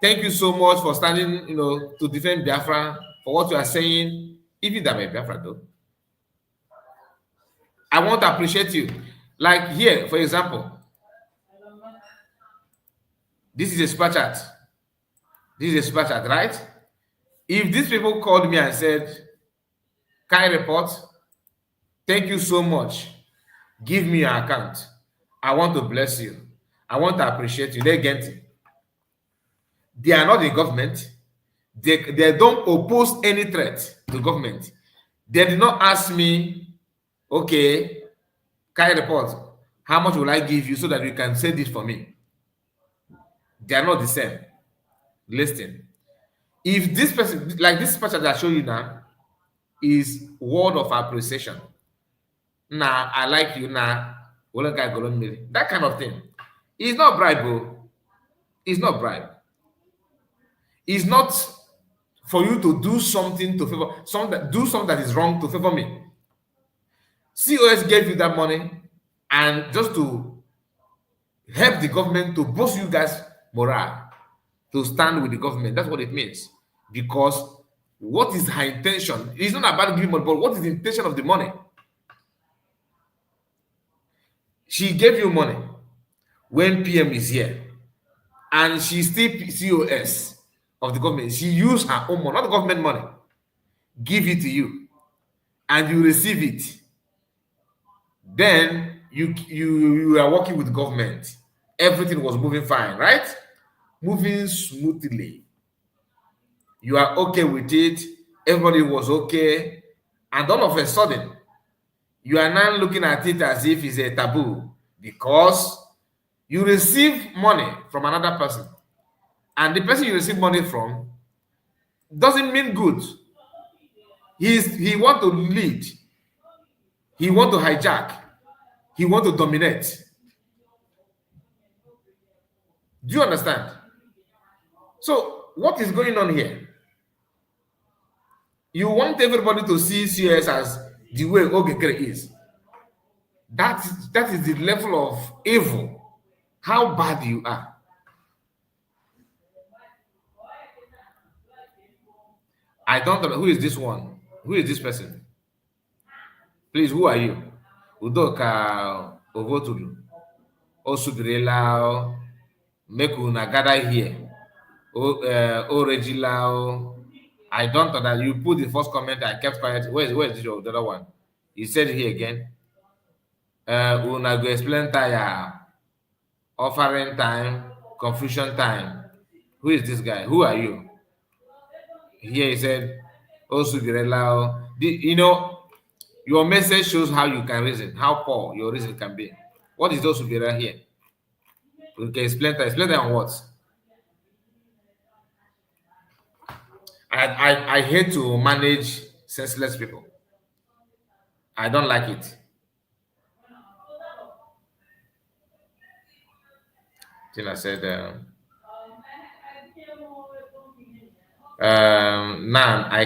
thank you so much for standing, to defend Biafra, for what you are saying, even that may Biafra though. I want to appreciate you. Like here, for example, this is a super chat. This is a super chat, right? If these people called me and said, Kai report, thank you so much. Give me your account. I want to bless you. I want to appreciate you. They get it. They are not the government. They don't oppose any threat to government. They did not ask me, okay, Kai report, how much will I give you so that you can say this for me? They are not the same. Listen. If this person, like this person that I show you now, is word of appreciation. Nah, I like you now. That kind of thing. It's not bribe, bro. It's not bribe. It's not for you to do something to favor do something that is wrong to favor me. COS gave you that money and just to help the government to boost you guys' morale, to stand with the government. That's what it means. Because what is her intention? It's not about giving money, but what is the intention of the money? She gave you money when PM is here, and she's still COS of the government. She used her own money, not the government money, give it to you, and you receive it. Then you are working with the government. Everything was moving fine, right? Moving smoothly. You are okay with it. Everybody was okay. And all of a sudden, you are now looking at it as if it's a taboo because you receive money from another person. And the person you receive money from doesn't mean good. He want to lead. He want to hijack. He want to dominate. Do you understand? So what is going on here? You want everybody to see CS as the way Ogekere is. That is the level of evil. How bad you are. I don't know who is this one. Who is this person? Please, who are you? Udoka Ovotulu. Osubirela. Mekuna gather here. Regilao. I don't know that you put the first comment. I kept quiet. Where is the other one? You said it here again. Una go explain tire. Offering time, confusion time. Who is this guy? Who are you? Here he said, Osubirela. Your message shows how you can reason, how poor your reason can be. What is Osubirela here? You can explain that. Explain that on what? I hate to manage senseless people. I don't like it. Tina said, now I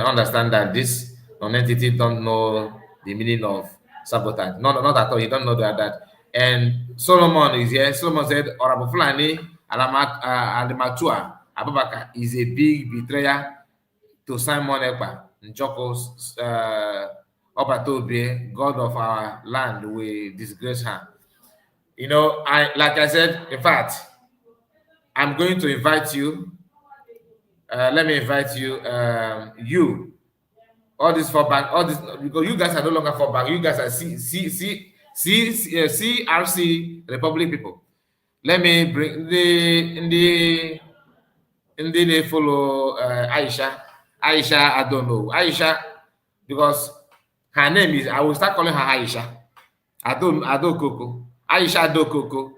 understand that this non-entity don't know the meaning of sabotage. Not at all. You don't know that. And Solomon is here. Solomon said, Orabu Fulani Alimatua Abubakar is a big betrayer to Simon Ekpa, Njoko's Obatobe, God of our land, we disgrace her. Like I said, in fact, I'm going to invite you. Let me invite you. All this for back, all this, because you guys are no longer for back. You guys are CRC Republic people. Let me bring they follow Aisha Aisha, I don't know. Aisha, because her name is, I will start calling her Aisha. Ado Koko. Aisha Ado Koko.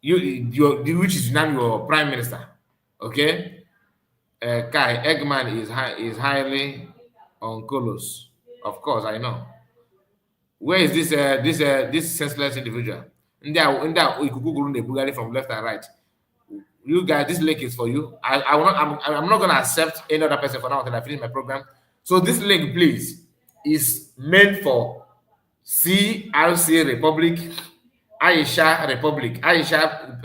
Which is now your prime minister. Okay? Kai Eggman is highly on Kolos. Of course, I know. Where is this senseless individual? In there, Ikuku from left and right. You guys, this link is for you. I'm not gonna accept any other person for now until I finish my program. So this link, please, is meant for CRC Republic, Aisha Republic, Aisha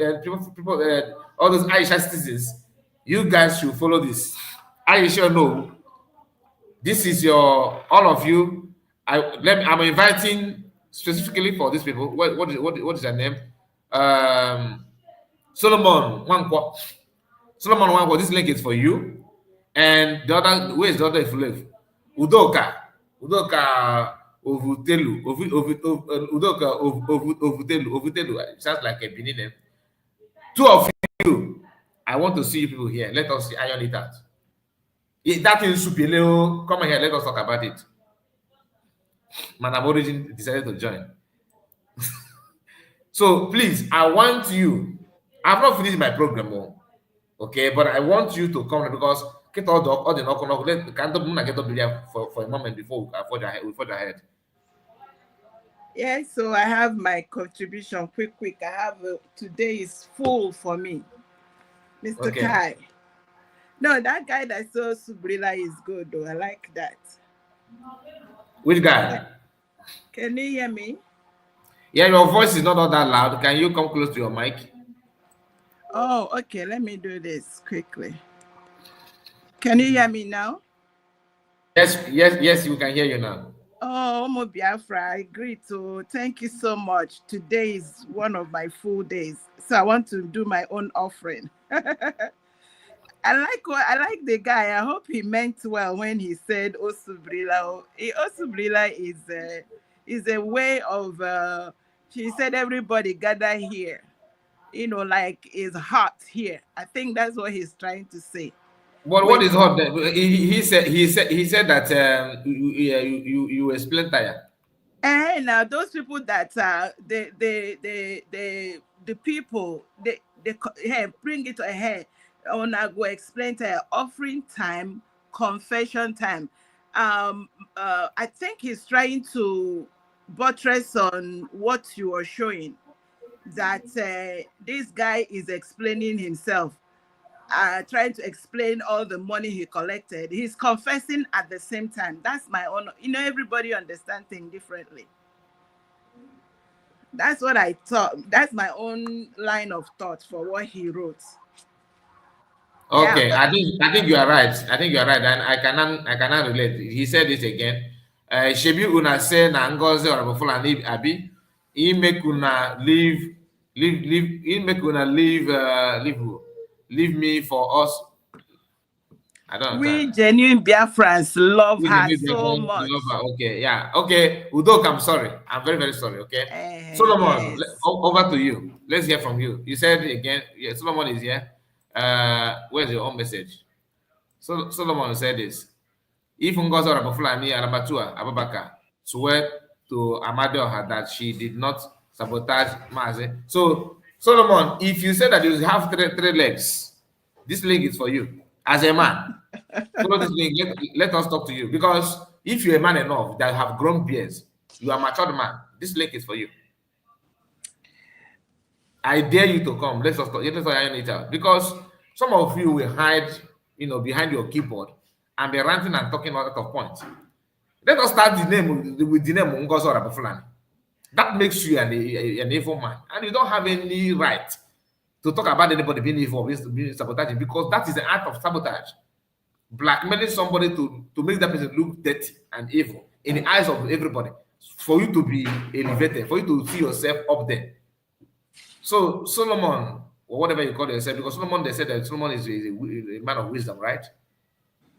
people, all those Aisha citizens. You guys should follow this. Aisha, no, this is your all of you. I'm inviting specifically for these people. What is their name? Solomon Wankwo. Solomon Wankwo, this link is for you. And the other, where is the other if you live? Udoka Ovutelu. Udoka Ovutelu. It sounds like a Benin name. Two of you, I want to see you people here. Let us iron it out. That is Supileo. Come here, let us talk about it. Madam Origin decided to join. So please, I want you. I've not finished my program, okay, but I want you to come because get all the knock. Let get up there for a moment before we forge ahead. Yes, so I have my contribution. Quick. I have today is full for me, Mr. Okay. Kai. No, that guy that saw Subrila is good though. I like that. Which guy? Can you hear me? Yeah, your voice is not all that loud. Can you come close to your mic? Oh, okay. Let me do this quickly. Can you hear me now? Yes, we can hear you now. Oh, Omo Biafra, I agree. So thank you so much. Today is one of my full days. So I want to do my own offering. I like the guy. I hope he meant well when he said Osubrila. Osubrila is a way of she said everybody gather here. You know, like it's hot here. I think that's what he's trying to say. But what is hot? He said that you explain tire. And now those people that the people they bring it ahead. I go explain to offering time, confession time. I think he's trying to buttress on what you are showing, that this guy is explaining himself, trying to explain all the money he collected. He's confessing at the same time. That's my own. You know, everybody understands things differently. That's what I thought. That's my own line of thought for what he wrote. Okay, yeah, I think you are right. I think you are right, and I cannot relate. He said it again. Shebi una say na ngozi or before abi. He make una leave. He make una leave me for us. I don't know. We genuine Biafrans love her so much. Love her. Okay, yeah. Okay, Udok, I'm sorry. I'm very, very sorry. Okay. Solomon, yes. Over to you. Let's hear from you. You said again, yeah, Solomon is here. Where's your own message? So Solomon said this. If Ngozi Fulani Arabatua Abubakar swear to Amadioha that she did not sabotage Mazi. So Solomon, if you said that you have three legs, this leg is for you. As a man, follow this link. Let us talk to you. Because if you're a man enough that have grown beards, you are a matured man, this link is for you. I dare you to come. Let's talk. Let us iron it out. Because some of you will hide, behind your keyboard and be ranting and talking out of points. Let us start with the name Ngozi Fulani. That makes you an evil man, and you don't have any right to talk about anybody being evil, being sabotaging, because that is the act of sabotage. Blackmailing somebody to make that person look dirty and evil in the eyes of everybody, for you to be elevated, for you to see yourself up there. So Solomon, or whatever you call yourself, because Solomon, they said that Solomon is a man of wisdom, right?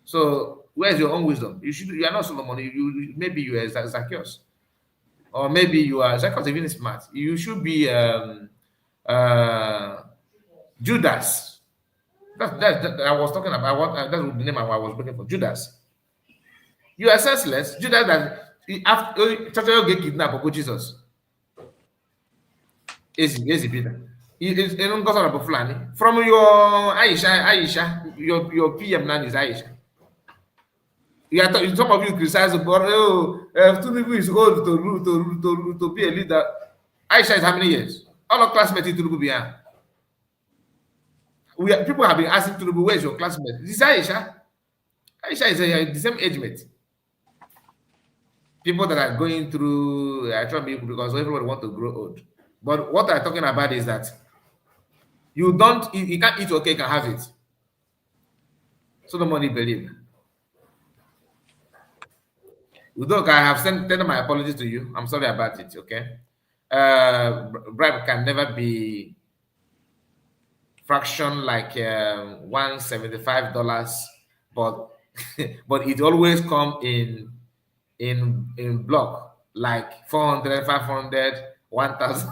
So where's your own wisdom? You are not Solomon. Maybe you are Zacchaeus, or maybe you are Zacchaeus, even smart. You should be Judas. I was talking about. That's the name I was looking for. Judas. You are senseless. Judas that after get kidnapped or Jesus. Easy, Peter. It don't go on Fulani. From your Aisha, your PM nan is Aisha. Some of you criticize about Tinubu is old to be a leader. Aisha is how many years? All of classmates in Tinubu behind. People have been asking Tinubu, where's your classmate? This is Aisha. Aisha is the same age mate. People that are going through actually because everybody want to grow old. But what I'm talking about is that you can't eat your cake and have it. So nobody believe. Udok, I have sent my apologies to you. I'm sorry about it, okay? Bribe can never be fraction like $175, but but it always come in block like 400, 500, 1,000.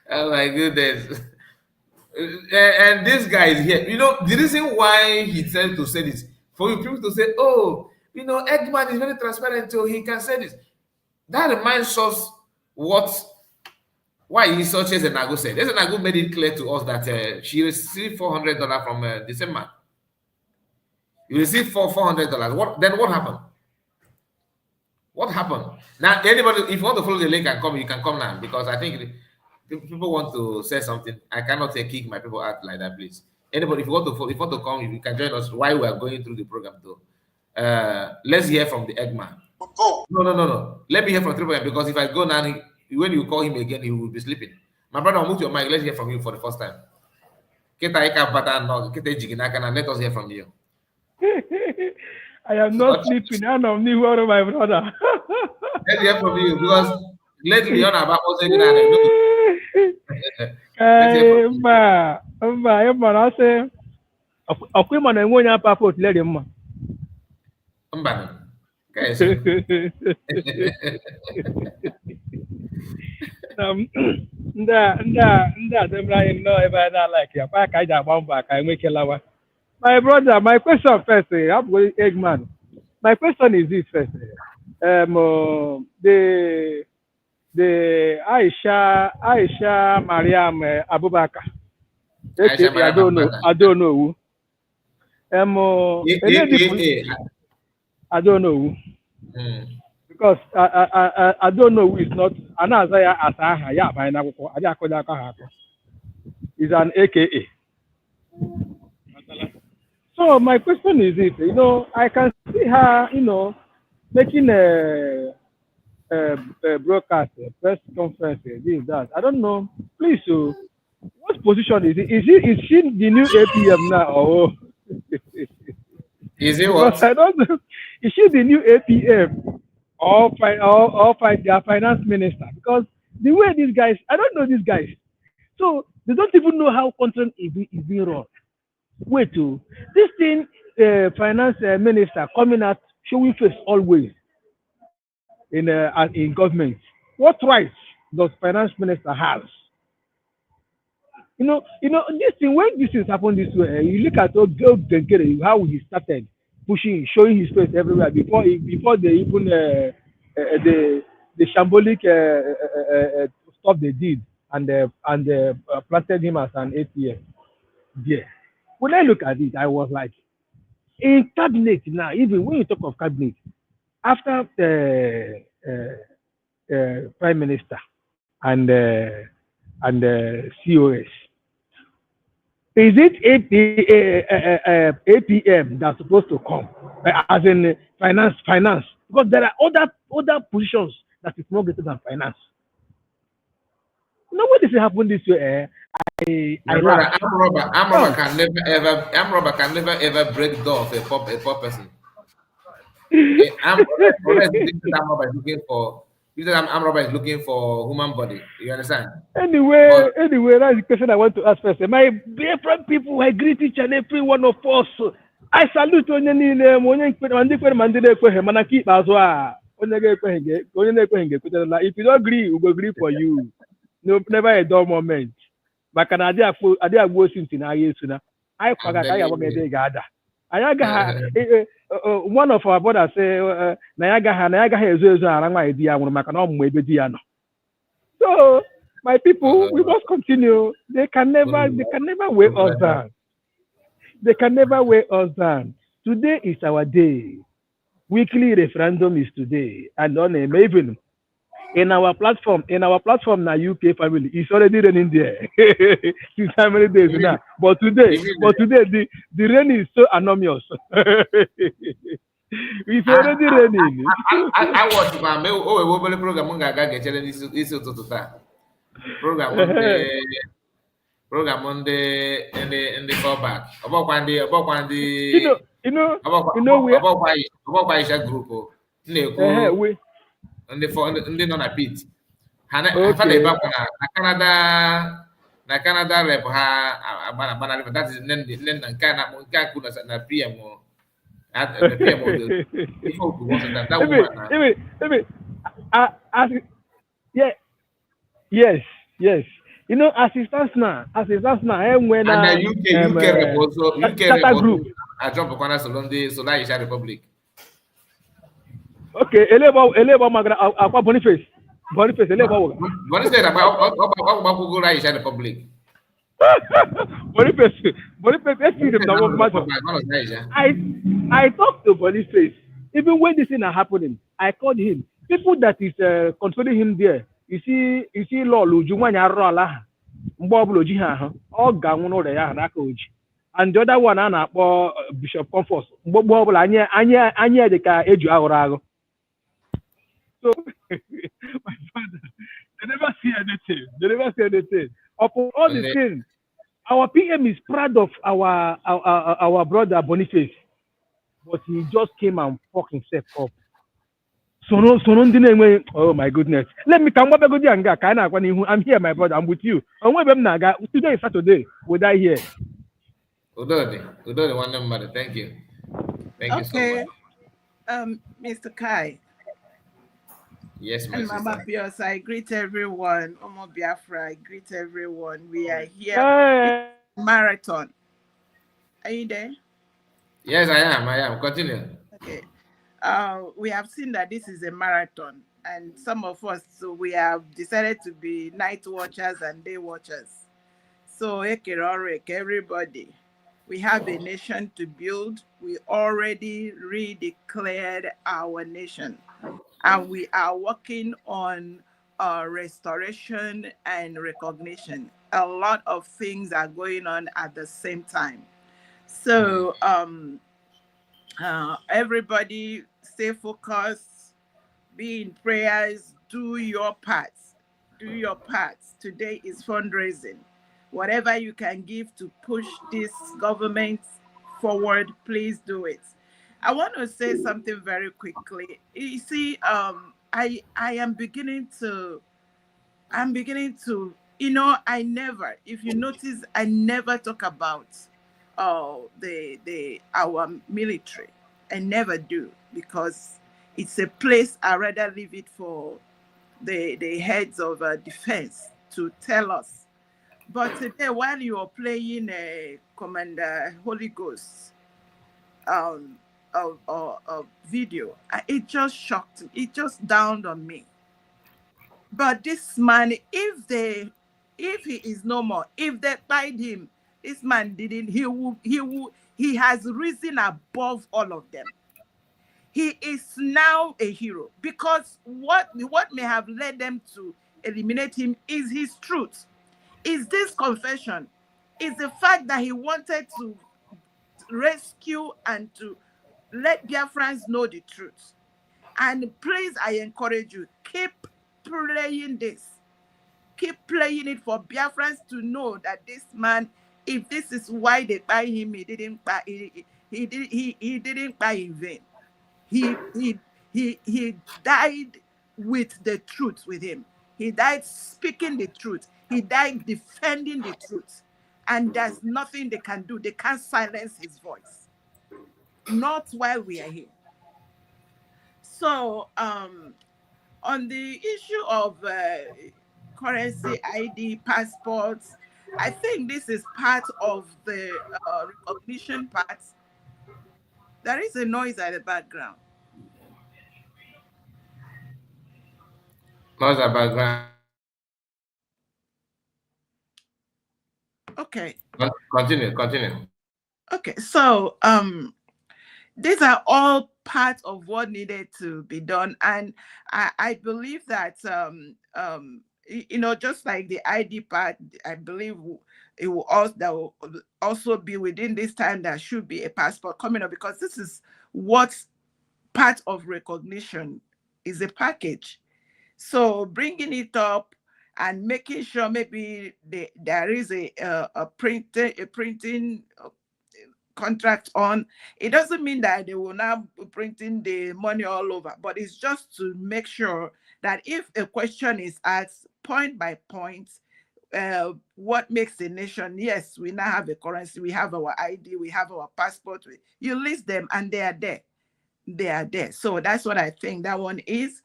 Oh my goodness. And this guy is here. You know, the reason why he said to say this, for you people to say, oh, you know, Ejemma is very transparent, so he can say this. That reminds us why he such as Ezenago said. Ezenago made it clear to us that she received $400 from the same man. You received $400. What happened? What happened? Now, anybody, if you want to follow the link and come, you can come now because I think people want to say something. I cannot kick my people out like that, please. Anybody, if you want to come, you can join us while we are going through the program though. Let's hear from the Eggman. No. Let me hear from Triple M because if I go now, when you call him again, he will be sleeping. My brother, mute your mic. Let's hear from you for the first time. Let us hear from you. I am not sleeping. I am new one of my brother. Let's hear from you because lately on about also I say, a woman and one up for let him. My brother, my question first, I'm going Eggman. My question is this first. The Aisha Mariam Abubakar. I don't know. I don't know. Because I don't know who is not. Is an AKA. So my question is this, you know, I can see her, you know, making a broadcast, a press conference, this, that. I don't know. Please, so what position is it? Is she the new APM now? Or is it what? I don't know. Is she the new APM or their finance minister? Because the way these guys, I don't know these guys. So they don't even know how content is being run. Wait, this thing, finance minister coming out showing face always in government. What rights does finance minister have? You know, this thing, when this thing happen this way, you look at how he started pushing, showing his face everywhere before they even the shambolic stuff they did and planted him as an ATM. Yeah. When I look at it, I was like, in cabinet now, even when you talk of cabinet, after the prime minister and COS, is it APM that's supposed to come as in finance? Because there are other positions that is more greater than finance. You know what is happening this way? Amroba can never ever break door of a poor person. Amroba is looking for human body. You understand? Anyway, that's the question I want to ask first. My Biafra people, I greet each and every one of us. I salute onye niile onye kwere ma ndị na-ekweghị mana nke ikpeazụ a onye na-ekweghị ga-ekwetara. If you don't agree, we will agree for you. No, never a dull moment. Maka na adị agbu osi ntị n'ahịa esu na. I I'm forgot I telling have you. a gada. One of our brothers say, Nayaga is around my idea when I can almost be Diana. So, my people, we must continue. They can never weigh us down. They can never weigh us down. Today is our day. Weekly referendum is today, and on a even in our platform now UK family, it's already raining there. Since how many days Even, now? even But today the rain is so anonymous. It's already raining. I watch ma me o we obere program m ga-aga ga-echere n'isi ụtụtụ taa. Program ndị program ndị fallback. Ọbọkwa ndị you know, you know, you know we ọbọkwa Aisha group o. M na-ekwu we ndị nọ na pit. Ha fa na-ebe okay. akwa na Canada rep ha agbanarị, but that is nne na nke a na-akpọ nke a kwuru na PM o. The PM o. Ife okwu ọsọ that woman na. Even, as yeah, yes. You know, assistance now, and when And the UK rep also, Tata group. I jump upon Sola Aisha Republic. Okay, elebo magana akwa Boniface, elebo. What is that about Google Aisha Republic? Boniface, let's see them now. I talked to Boniface. Even when this thing are happening, I called him. People that is controlling him there. You see, Lord, Ujumanya Rola, Mboblo Jiha, all Gamuno, they are Nakoji. And the other one, Anna, Bishop Comfort, Bobo, Anya, the car, Eju Aurago. So, my father, they never see anything. Upon all the things, our PM is proud of our brother Boniface, but he just came and fucked himself up. Oh my goodness. Let me come back. I'm here, my brother. I'm with you. Today is Saturday. Would I hear? Udode, one number. Thank you. Thank you so much. Mr. Kai. Yes, my And sister. Mama Pios, I greet everyone. Omo Biafra, I greet everyone. We are here. Hey. Marathon. Are you there? Yes, I am. Continue. Okay. We have seen that this is a marathon, and some of us, so we have decided to be night watchers and day watchers. So, everybody, we have a nation to build. We already redeclared our nation, and we are working on restoration and recognition. A lot of things are going on at the same time. So, everybody stay focused, be in prayers, do your parts. Today is fundraising. Whatever you can give to push this government forward, please do it. I want to say something very quickly. You see, I'm beginning to, if you notice, I never talk about our military. I never do, because it's a place I rather leave it for the heads of defense to tell us. But today, while you are playing Commander Holy Ghost video, it just shocked me. It just dawned on me. But this man, if he is no more, if they find him, this man didn't. He has risen above all of them. He is now a hero, because what may have led them to eliminate him is his truth. Is this confession? Is the fact that he wanted to rescue and to let Biafrans know the truth. And please, I encourage you, keep playing this. Keep playing it for Biafrans to know that this man, if this is why they buy him, he didn't buy in vain. He died with the truth with him. He died speaking the truth. He died defending the truth. And there's nothing they can do. They can't silence his voice. Not while we are here. So, on the issue of currency ID, passports, I think this is part of the recognition part. There is a noise at the background. Noise at background. Okay. Continue. Okay. So these are all part of what needed to be done, and I believe that just like the ID part, I believe it will also that will also be within this time. There should be a passport coming up, because this is what part of recognition is, a package. So bringing it up and making sure maybe there is a printing contract on. It doesn't mean that they will now be printing the money all over, but it's just to make sure that if a question is asked point by point, what makes a nation? Yes, we now have a currency, we have our ID, we have our passport. You list them and they are there. They are there. So that's what I think that one is.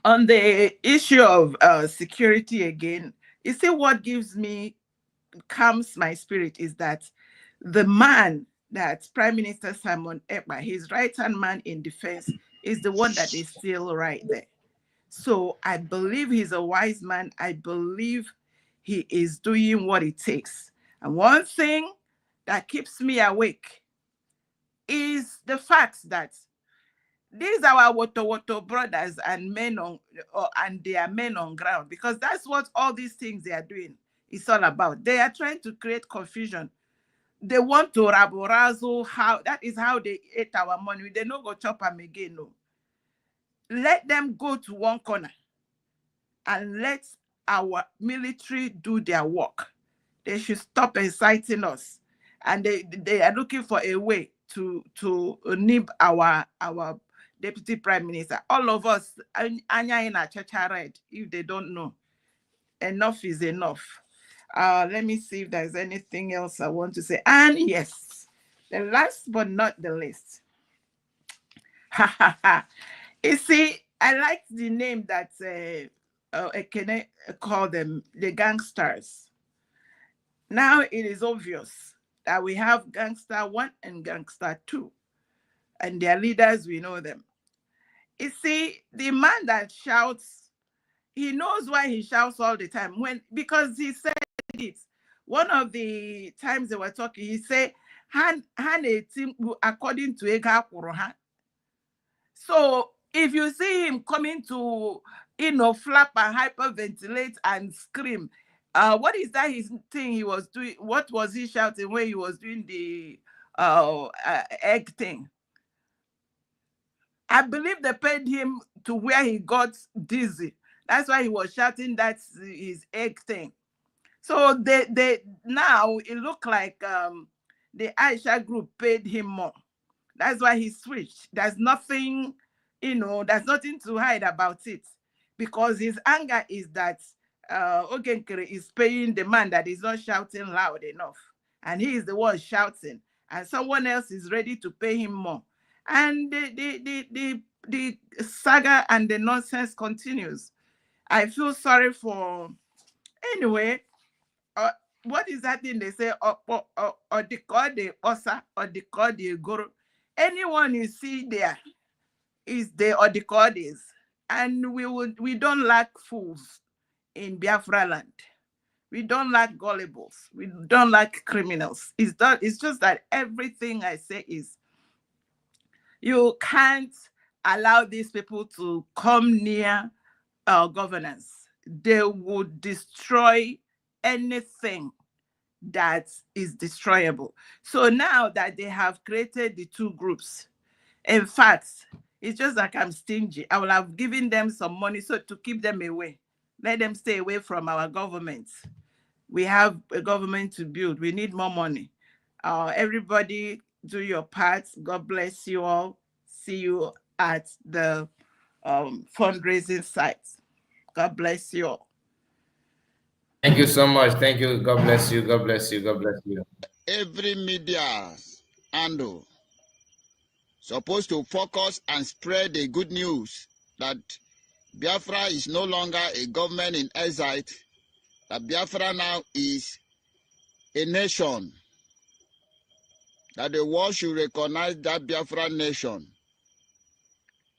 On the issue of security again, you see, what calms my spirit is that the man that Prime Minister Simon Ekpa, his right-hand man in defense, is the one that is still right there. So I believe he's a wise man. I believe he is doing what it takes. And one thing that keeps me awake is the fact that these are our Woto brothers and men and they are men on ground, because that's what all these things they are doing is all about. They are trying to create confusion. They want to razzle how that is how they ate our money. They no go chop them again. No. Let them go to one corner and let our military do their work. They should stop inciting us. And they are looking for a way to nib our deputy prime minister. All of us, anya in a church red, if they don't know. Enough is enough. Let me see if there's anything else I want to say. And yes, the last but not the least. You see, I like the name that Ekene called them, the gangsters. Now it is obvious that we have Gangster 1 and Gangster 2, and their leaders, we know them. You see, the man that shouts, he knows why he shouts all the time, because he said it. One of the times they were talking, he said, according to Ega Kuroha. So if you see him coming to, flap and hyperventilate and scream, what is that his thing he was doing? What was he shouting when he was doing the egg thing? I believe they paid him to where he got dizzy. That's why he was shouting that's his egg thing. So they now it looked like the Aisha group paid him more. That's why he switched. There's nothing, there's nothing to hide about it, because his anger is that Ogenkere is paying the man that is not shouting loud enough, and he is the one shouting, and someone else is ready to pay him more, and the saga and the nonsense continues. I feel sorry for. Anyway, what is that thing they say? Or the call the osa or the call the guru. Anyone you see there is the Odikodis, and we don't lack fools in Biafra land. We don't lack gullibles. We don't lack criminals. It's just that everything I say is you can't allow these people to come near our governance. They would destroy anything that is destroyable. So now that they have created the two groups, in fact, it's just like I'm stingy. I will have given them some money so to keep them away. Let them stay away from our government. We have a government to build. We need more money. Everybody do your part. God bless you all. See you at the fundraising site. God bless you all. Thank you so much. Thank you. God bless you. God bless you. God bless you. Every media handle supposed to focus and spread the good news that Biafra is no longer a government in exile, that Biafra now is a nation, that the world should recognize that Biafra nation.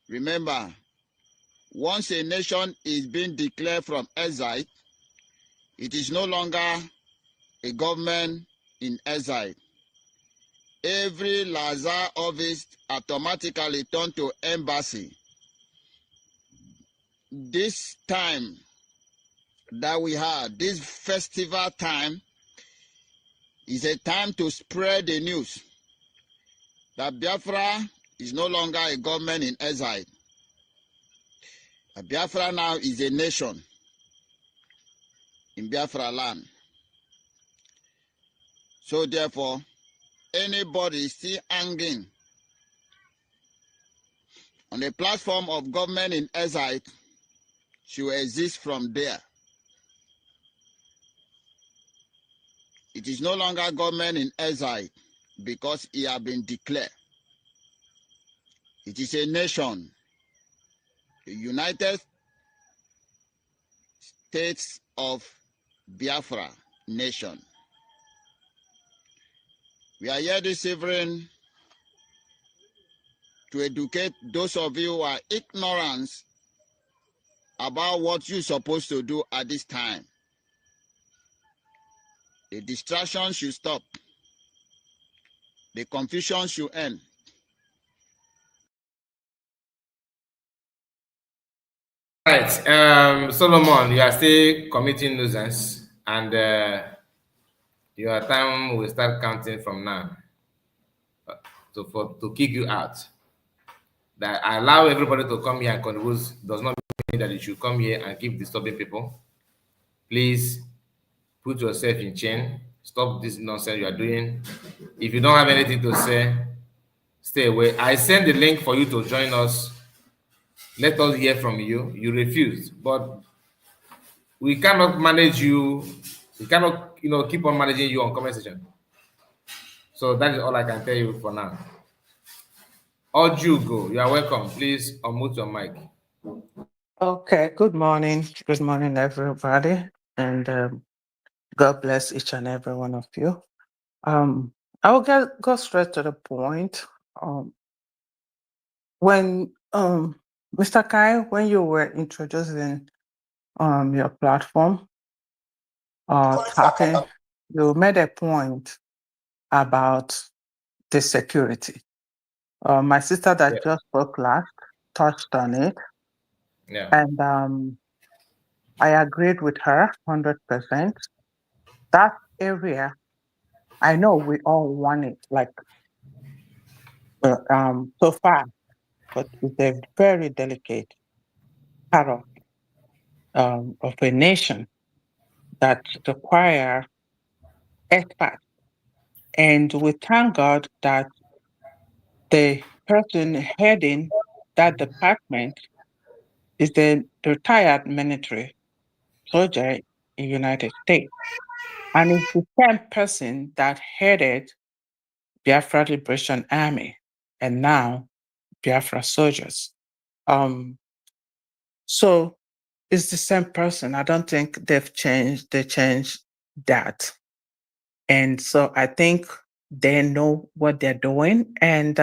Remember, once a nation is being declared from exile, it is no longer a government in exile. Every Lazar office automatically turned to embassy. This time that we had, this festival time, is a time to spread the news that Biafra is no longer a government in exile. Biafra now is a nation in Biafra land. So therefore, anybody still hanging on the platform of government in exile should exist from there. It is no longer government in exile because it has been declared. It is a nation, the United States of Biafra nation. We are here this evening to educate those of you who are ignorant about what you're supposed to do at this time. The distraction should stop. The confusion should end. Right, Solomon, you are still committing nuisance, and your time will start counting from now to kick you out. That I allow everybody to come here and contribute does not mean that you should come here and keep disturbing people. Please put yourself in chain. Stop this nonsense you are doing. If you don't have anything to say, stay away. I send the link for you to join us. Let us hear from you. You refused, but we cannot manage you. We cannot, keep on managing you on comment section. So that is all I can tell you for now. Ojugo, you are welcome. Please unmute your mic. Okay, good morning. Good morning, everybody. And God bless each and every one of you. I will go straight to the point. When Mr. Kai, when you were introducing your platform, talking, you made a point about the security. My sister that just spoke last touched on it. Yeah. And I agreed with her 100%. That area, I know we all want it, like so far, but it's a very delicate part of a nation that require experts. And we thank God that the person heading that department is the retired military soldier in the United States. And it's the same person that headed Biafra Liberation Army and now Biafra soldiers. So it's the same person. I don't think they've changed. They changed that. And so I think they know what they're doing. And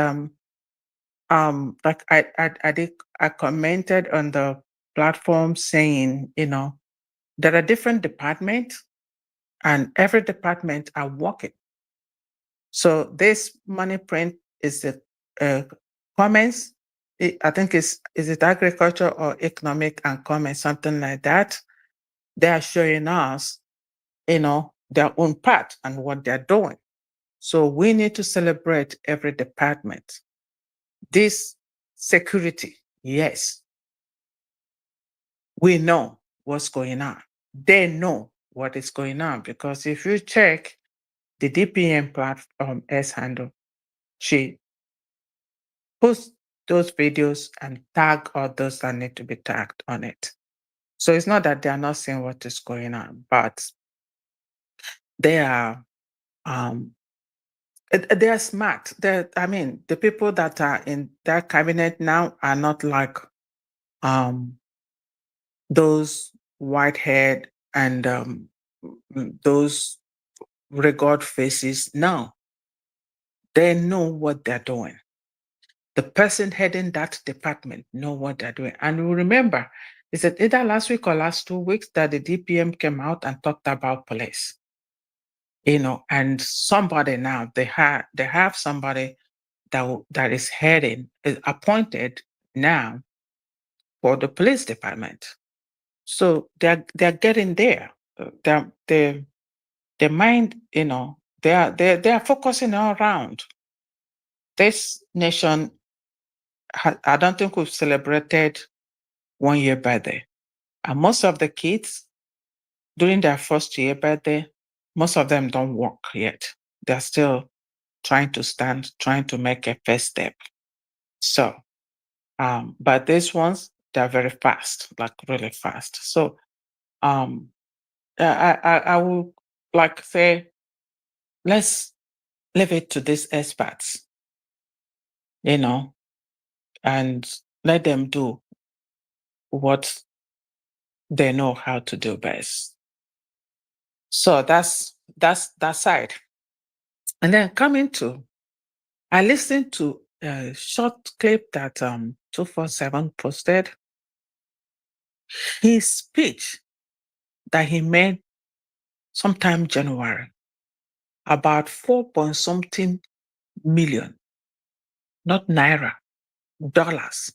like I commented on the platform saying, there are different departments and every department are working. So this money print is the comments. I think is it agriculture or economic and commerce, something like that. They are showing us, their own part and what they're doing. So we need to celebrate every department. This security, yes, we know what's going on. They know what is going on because if you check the DPM platform S handle, she posts those videos and tag others that need to be tagged on it. So it's not that they are not seeing what is going on, but they are smart. The people that are in that cabinet now are not like those white-haired and those regard faces now. They know what they're doing. The person heading that department know what they're doing. And we remember, is it either last week or last 2 weeks that the DPM came out and talked about police? And somebody now they have somebody that is is appointed now for the police department. So they're getting there. Their mind, they're focusing all around. This nation, I don't think we've celebrated 1 year birthday. And most of the kids during their first year birthday, most of them don't walk yet. They're still trying to stand, trying to make a first step. So, but these ones, they're very fast, like really fast. So, I would like say, let's leave it to these experts, and let them do what they know how to do best. So that's that side. And then coming to, I listened to a short clip that 247 posted. His speech that he made sometime January, about 4 point something million, not naira, dollars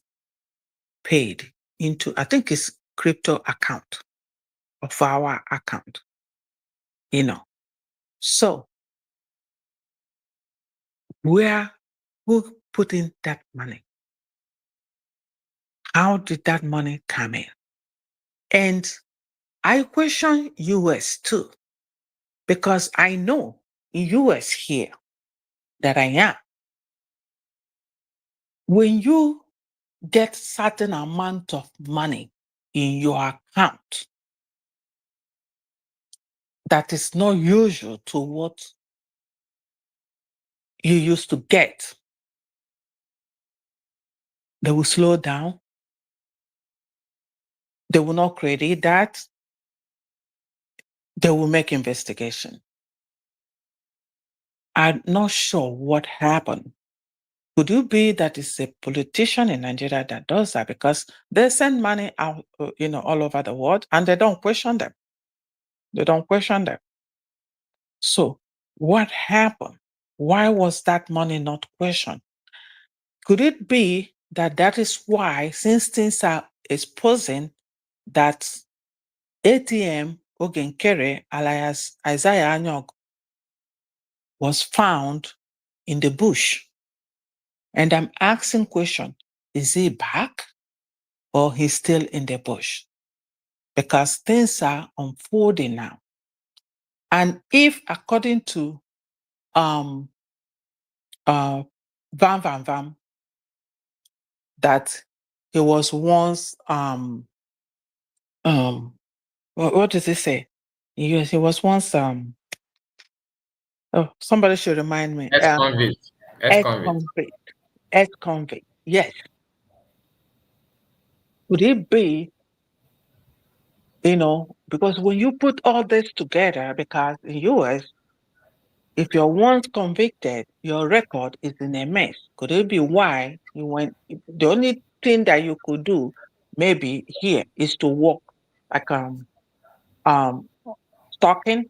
paid into, I think it's crypto account of our account, So who put in that money? How did that money come in? And I question US too, because I know in US here that I am, when you get certain amount of money in your account that is not usual to what you used to get, they will slow down. They will not credit that. They will make investigation. I'm not sure what happened. Could it be that it's a politician in Nigeria that does that? Because they send money out, all over the world, and they don't question them. They don't question them. So what happened? Why was that money not questioned? Could it be that that is why, since things are exposing that ATM Ogenkere alias Isaiah Anyog was found in the bush? And I'm asking question, is he back or he's still in the bush? Because things are unfolding now. And if according to Van Van Van, that he was once what does it say? Yes, he was once somebody should remind me. Ex-convict. Ex-convict. Ex-convict. Ex-convict. Yes. Could it be, because when you put all this together, because in US, if you're once convicted, your record is in a mess. Could it be why you went? The only thing that you could do, maybe here, is to work like stocking,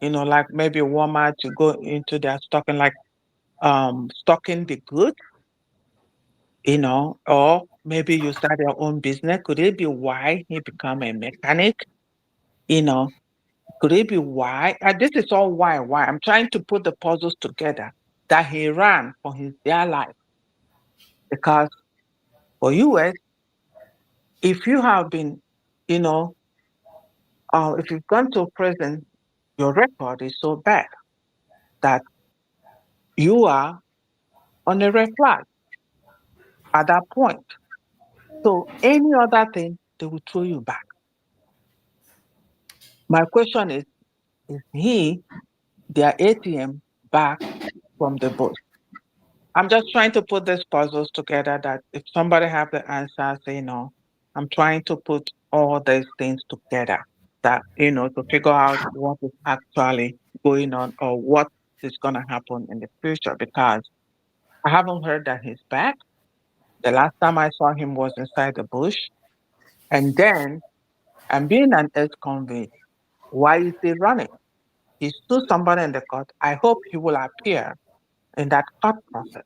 like maybe Walmart to go into their stocking, like stocking the goods, or maybe you start your own business. Could it be why he become a mechanic? Could it be why? This is all why. I'm trying to put the puzzles together that he ran for his dear life. Because for US, if you have been, if you've gone to prison, your record is so bad that you are on a red flag at that point. So any other thing, they will throw you back. My question is he their ATM back from the bush? I'm just trying to put these puzzles together that if somebody have the answer, say no. I'm trying to put all these things together. that, to figure out what is actually going on or what is going to happen in the future, because I haven't heard that he's back. The last time I saw him was inside the bush. And then, and being an ex-convict, why is he running? He sued somebody in the court. I hope he will appear in that court process,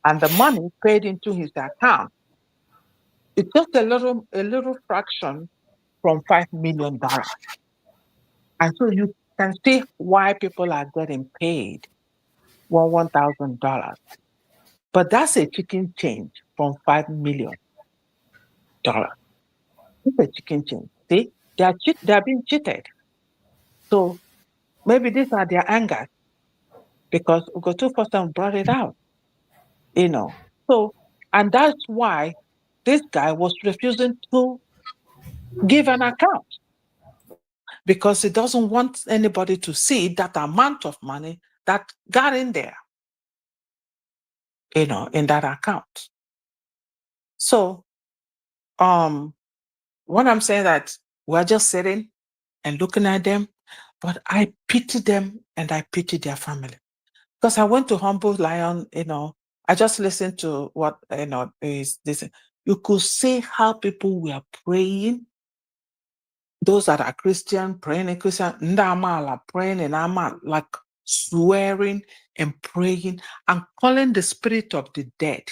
and the money paid into his account. It's just a little fraction from $5 million. And so you can see why people are getting paid $1,000. But that's a chicken change from $5 million. It's a chicken change. See, they are being cheated. So maybe these are their angers because Ugotu brought it out, So, and that's why this guy was refusing to give an account, because he doesn't want anybody to see that amount of money that got in there, in that account. So, when I'm saying that we're just sitting and looking at them, but I pity them and I pity their family. Because I went to Humble Lion, I just listened to what, is this. You could see how people were praying. Those that are Christian, praying in Christian, Ndamala, praying in Amal, like swearing and praying and calling the spirit of the dead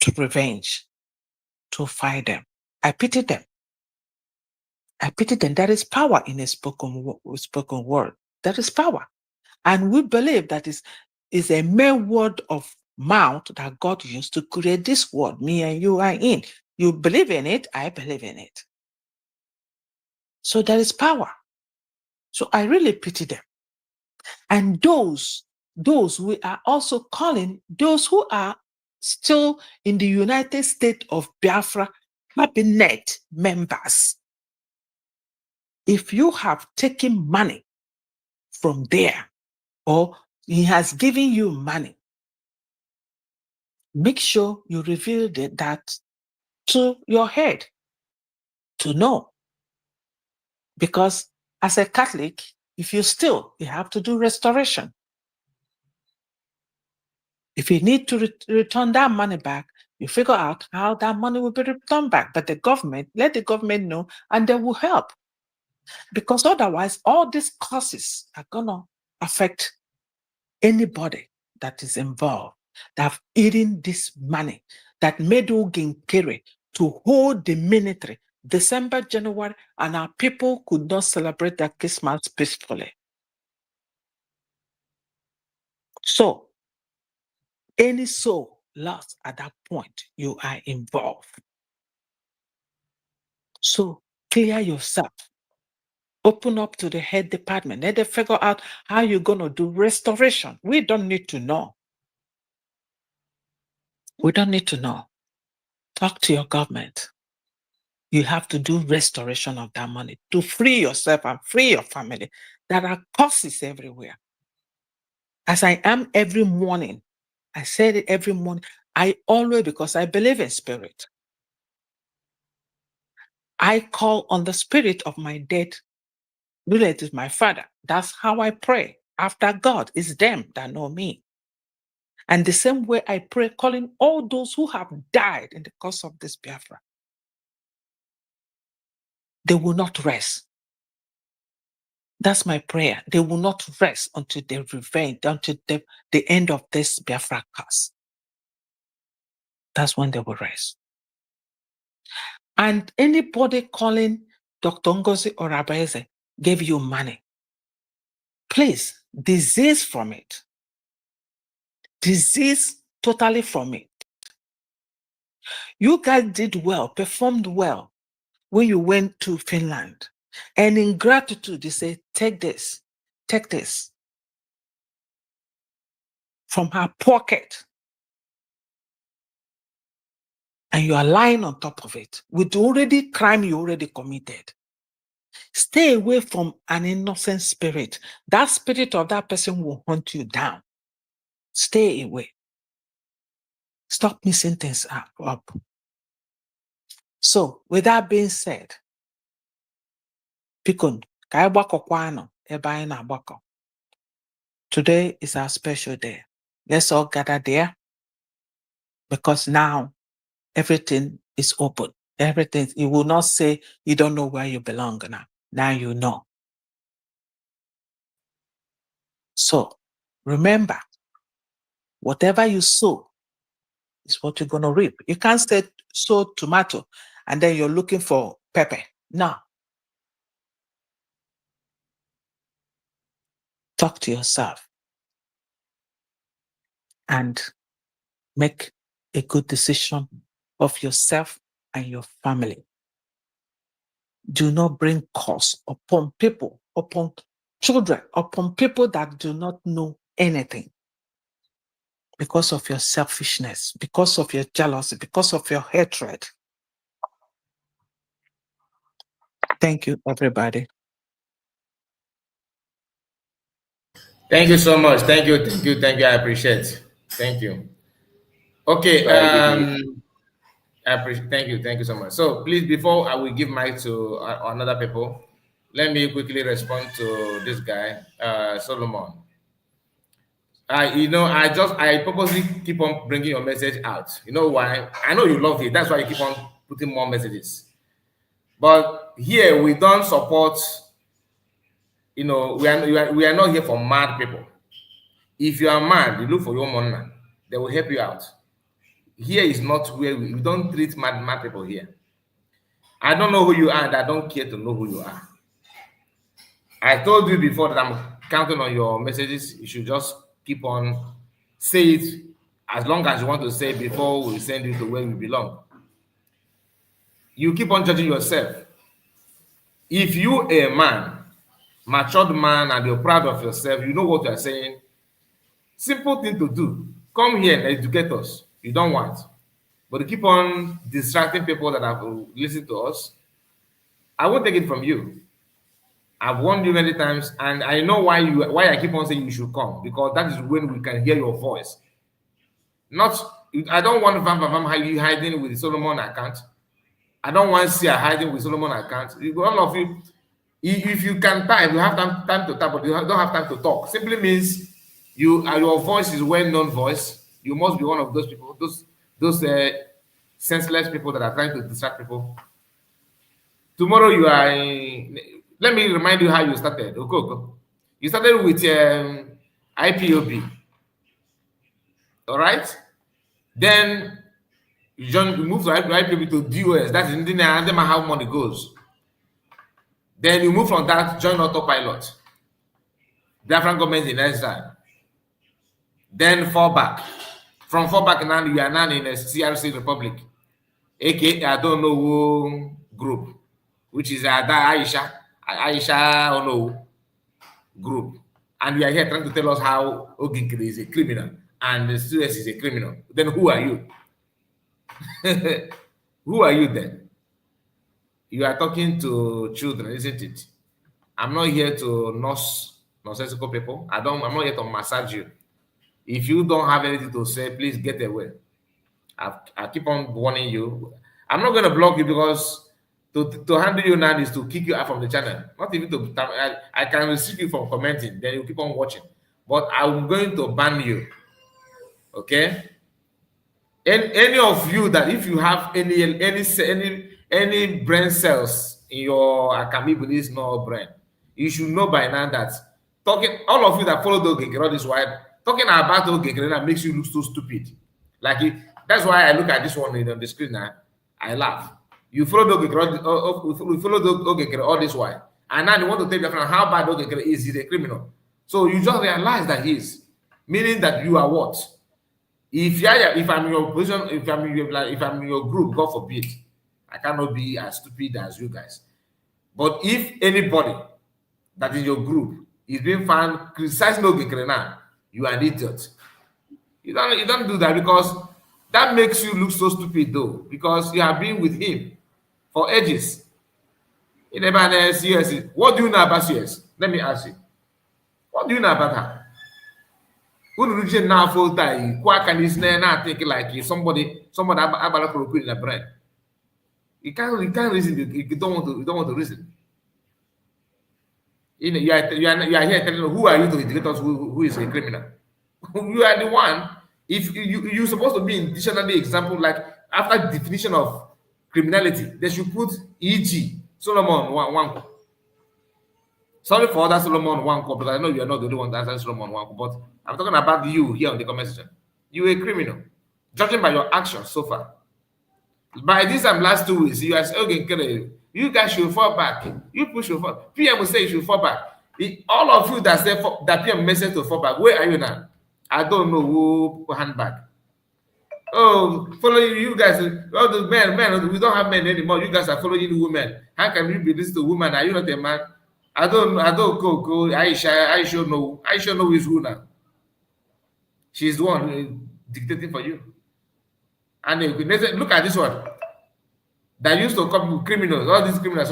to revenge, to fight them. I pity them. I pity them. There is power in a spoken word. There is power. And we believe that is a mere word of mouth that God used to create this world. Me and you are in. You believe in it, I believe in it. So there is power. So I really pity them. And those we are also calling those who are still in the United States of Biafra cabinet members. If you have taken money from there, or he has given you money, make sure you reveal that to your head to know. Because as a Catholic, if you steal, you have to do restoration. If you need to return that money back, you figure out how that money will be returned back. But let the government know, and they will help. Because otherwise, all these causes are going to affect anybody that is involved, that have eaten this money, that made Uginkere to hold the military December, January, and our people could not celebrate their Christmas peacefully. So, any soul lost at that point, you are involved. So, clear yourself. Open up to the head department. Let them figure out how you're going to do restoration. We don't need to know. We don't need to know. Talk to your government. You have to do restoration of that money to free yourself and free your family. There are causes everywhere. As I am every morning, I said it every morning, I always, because I believe in spirit, I call on the spirit of my dead relative, my father. That's how I pray. After God, it's them that know me. And the same way I pray, calling all those who have died in the course of this Biafra. They will not rest. That's my prayer. They will not rest until they revenge, until the end of this Biafra curse. That's when they will rest. And anybody calling Dr. Ngozi or Rabeze gave you money, please, disease from it. Disease totally from it. You guys did well, performed well when you went to Finland. And in gratitude, they say, take this from her pocket. And you are lying on top of it with already crime you already committed. Stay away from an innocent spirit. That spirit of that person will hunt you down. Stay away. Stop messing things up. So, with that being said, Pikun, today is our special day. Let's all gather there because now everything is open. Everything, you will not say you don't know where you belong now. Now you know. So remember, whatever you sow is what you're going to reap. You can't say sow tomato and then you're looking for pepper. No. Talk to yourself and make a good decision of yourself and your family. Do not bring curse upon people, upon children, upon people that do not know anything because of your selfishness, because of your jealousy, because of your hatred. Thank you, everybody. Thank you so much. Thank you. I appreciate. Thank you. Okay. I appreciate. Thank you so much. So please, before I will give mic to another people, let me quickly respond to this guy, Solomon. I purposely keep on bringing your message out. You know why? I know you love it. That's why you keep on putting more messages. But here we don't support. We are not here for mad people. If you are mad, you look for your money. They will help you out. Here is not where we don't treat mad people here. I don't know who you are, and I don't care to know who you are. I told you before that I'm counting on your messages. You should just keep on say it as long as you want to say it before we send you to where you belong. You keep on judging yourself. If you a man, matured man, and you're proud of yourself, you know what you're saying. Simple thing to do. Come here and educate us. You don't want. But you keep on distracting people that have listened to us. I won't take it from you. I've warned you many times, and I know why I keep on saying you should come, because that is when we can hear your voice. I don't want you hiding with the Solomon account. I don't want to see her hiding with Solomon account. All of you, if you can type, you have time to type, but you don't have time to talk. Simply means your voice is well-known voice. You must be one of those people, those senseless people that are trying to distract people. Tomorrow you are let me remind you how you started. Okay. You started with IPOB. All right? Then you move to IPOB to DOS. That's how money goes. Then you move from that, join autopilot. Biafran government in exile. Then fall back. From fall back now, you are now in a CRC Republic. aka I don't know who group, which is Aisha Ono group. And you are here trying to tell us how Oginkiri is a criminal and the CS is a criminal. Then who are you? Who are you then? You are talking to children, isn't it? I'm not here to nonsensical people. I'm not here to massage you. If you don't have anything to say, please get away. I keep on warning you. I'm not going to block you because to handle you now is to kick you out from the channel. Not even to. I can restrict you from commenting. Then you keep on watching. But I'm going to ban you. Okay? Any of you that if you have any brain cells in your Akami no brain, you should know by now that all of you that follow the Ogekere this while talking about Ogekere that makes you look so stupid. That's why I look at this one on the screen now. I laugh. You follow the Ogekere all this while, and now you want to take from how bad Ogekere is. He's a criminal. So you just realize that he is, meaning that you are what? If I'm in your position, if I'm in your group, God forbid, I cannot be as stupid as you guys. But if anybody that is your group is being found criticizing Ogekere now, you are an idiot. You don't do that because that makes you look so stupid though, because you have been with him for ages. You never know CS. What do you know about CS? Let me ask you. What do you know about her? Who now full time? Quack and his name now think like somebody in the brain. You can't reason. You don't want to reason. You know, you are here telling them, who are you to educate us who is a criminal? You are the one. If you're supposed to be in dictionary example, like after definition of criminality, they should put e.g. Solomon one. Sorry for other Solomon one because I know you are not the only one that answers Solomon one, but I'm talking about you here on the comment section. You a criminal, judging by your actions so far. By this time last 2 weeks, you are saying, okay, you guys should fall back. You push your fall. PM will say you should fall back. All of you that say that PM message to fall back, where are you now? I don't know who hand back. Oh, following you guys, all the men, we don't have men anymore. You guys are following women. How can you be listening to women? Are you not a man? I don't go. Aisha know who is who now. She's the one dictating for you. And look at this one. That used to come with criminals, all these criminals,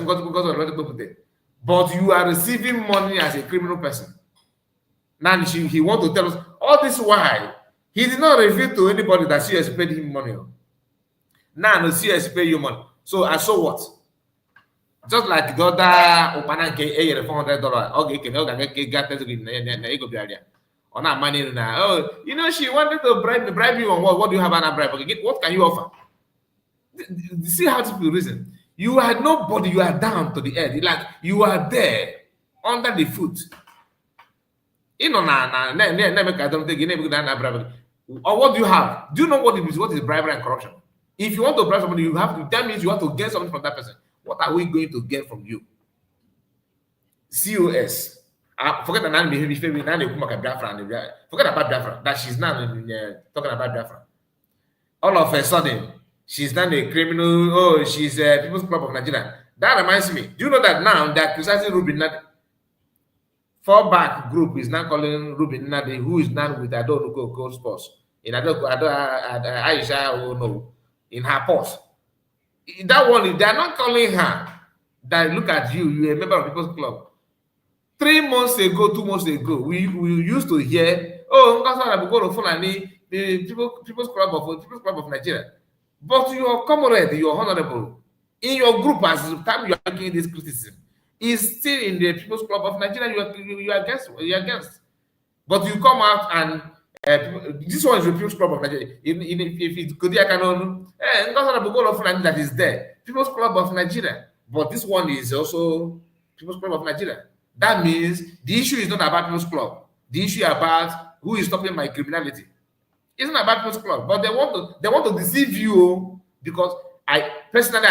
but you are receiving money as a criminal person. Now he want to tell us all this why he did not reveal to anybody that CS paid him money. Now the CS pay you money. So I saw what? Just like the other Opananke $400. Okay, can get on that money now. Oh, you know, she wanted to bribe you on what? What do you have on a bribe? Okay, what can you offer? See how people reason. You are nobody, you are down to the earth. Like you are there under the foot. You know, I don't think or what do you have? Do you know what is bribery and corruption? If you want to bribe somebody, you have to, that means you have to get something from that person. What are we going to get from you? COS. Forget the name Biafra. Forget about Biafra. That she's now talking about Biafra. All of a sudden, she's not a criminal. Oh, she's a People's Club of Nigeria. That reminds me. Do you know that now that criticizing Ruben Nadi? Fallback group is now calling Ruben Nadi, who is now with Adonoko Sports. In Aisha, oh no, in her post. That one, they are not calling her. That look at you, you're a member of People's Club. 3 months ago, 2 months ago, we used to hear, oh, the People's Club of Nigeria. But your comrade, your honorable, in your group, as the time you are making this criticism, is still in the People's Club of Nigeria. You are against. But you come out and this one is the People's Club of Nigeria. If it's Kodia Canon, that is there, People's Club of Nigeria. But this one is also People's Club of Nigeria. That means the issue is not about People's Club. The issue is about who is stopping my criminality. It's not about People's Club, but they want to deceive you because I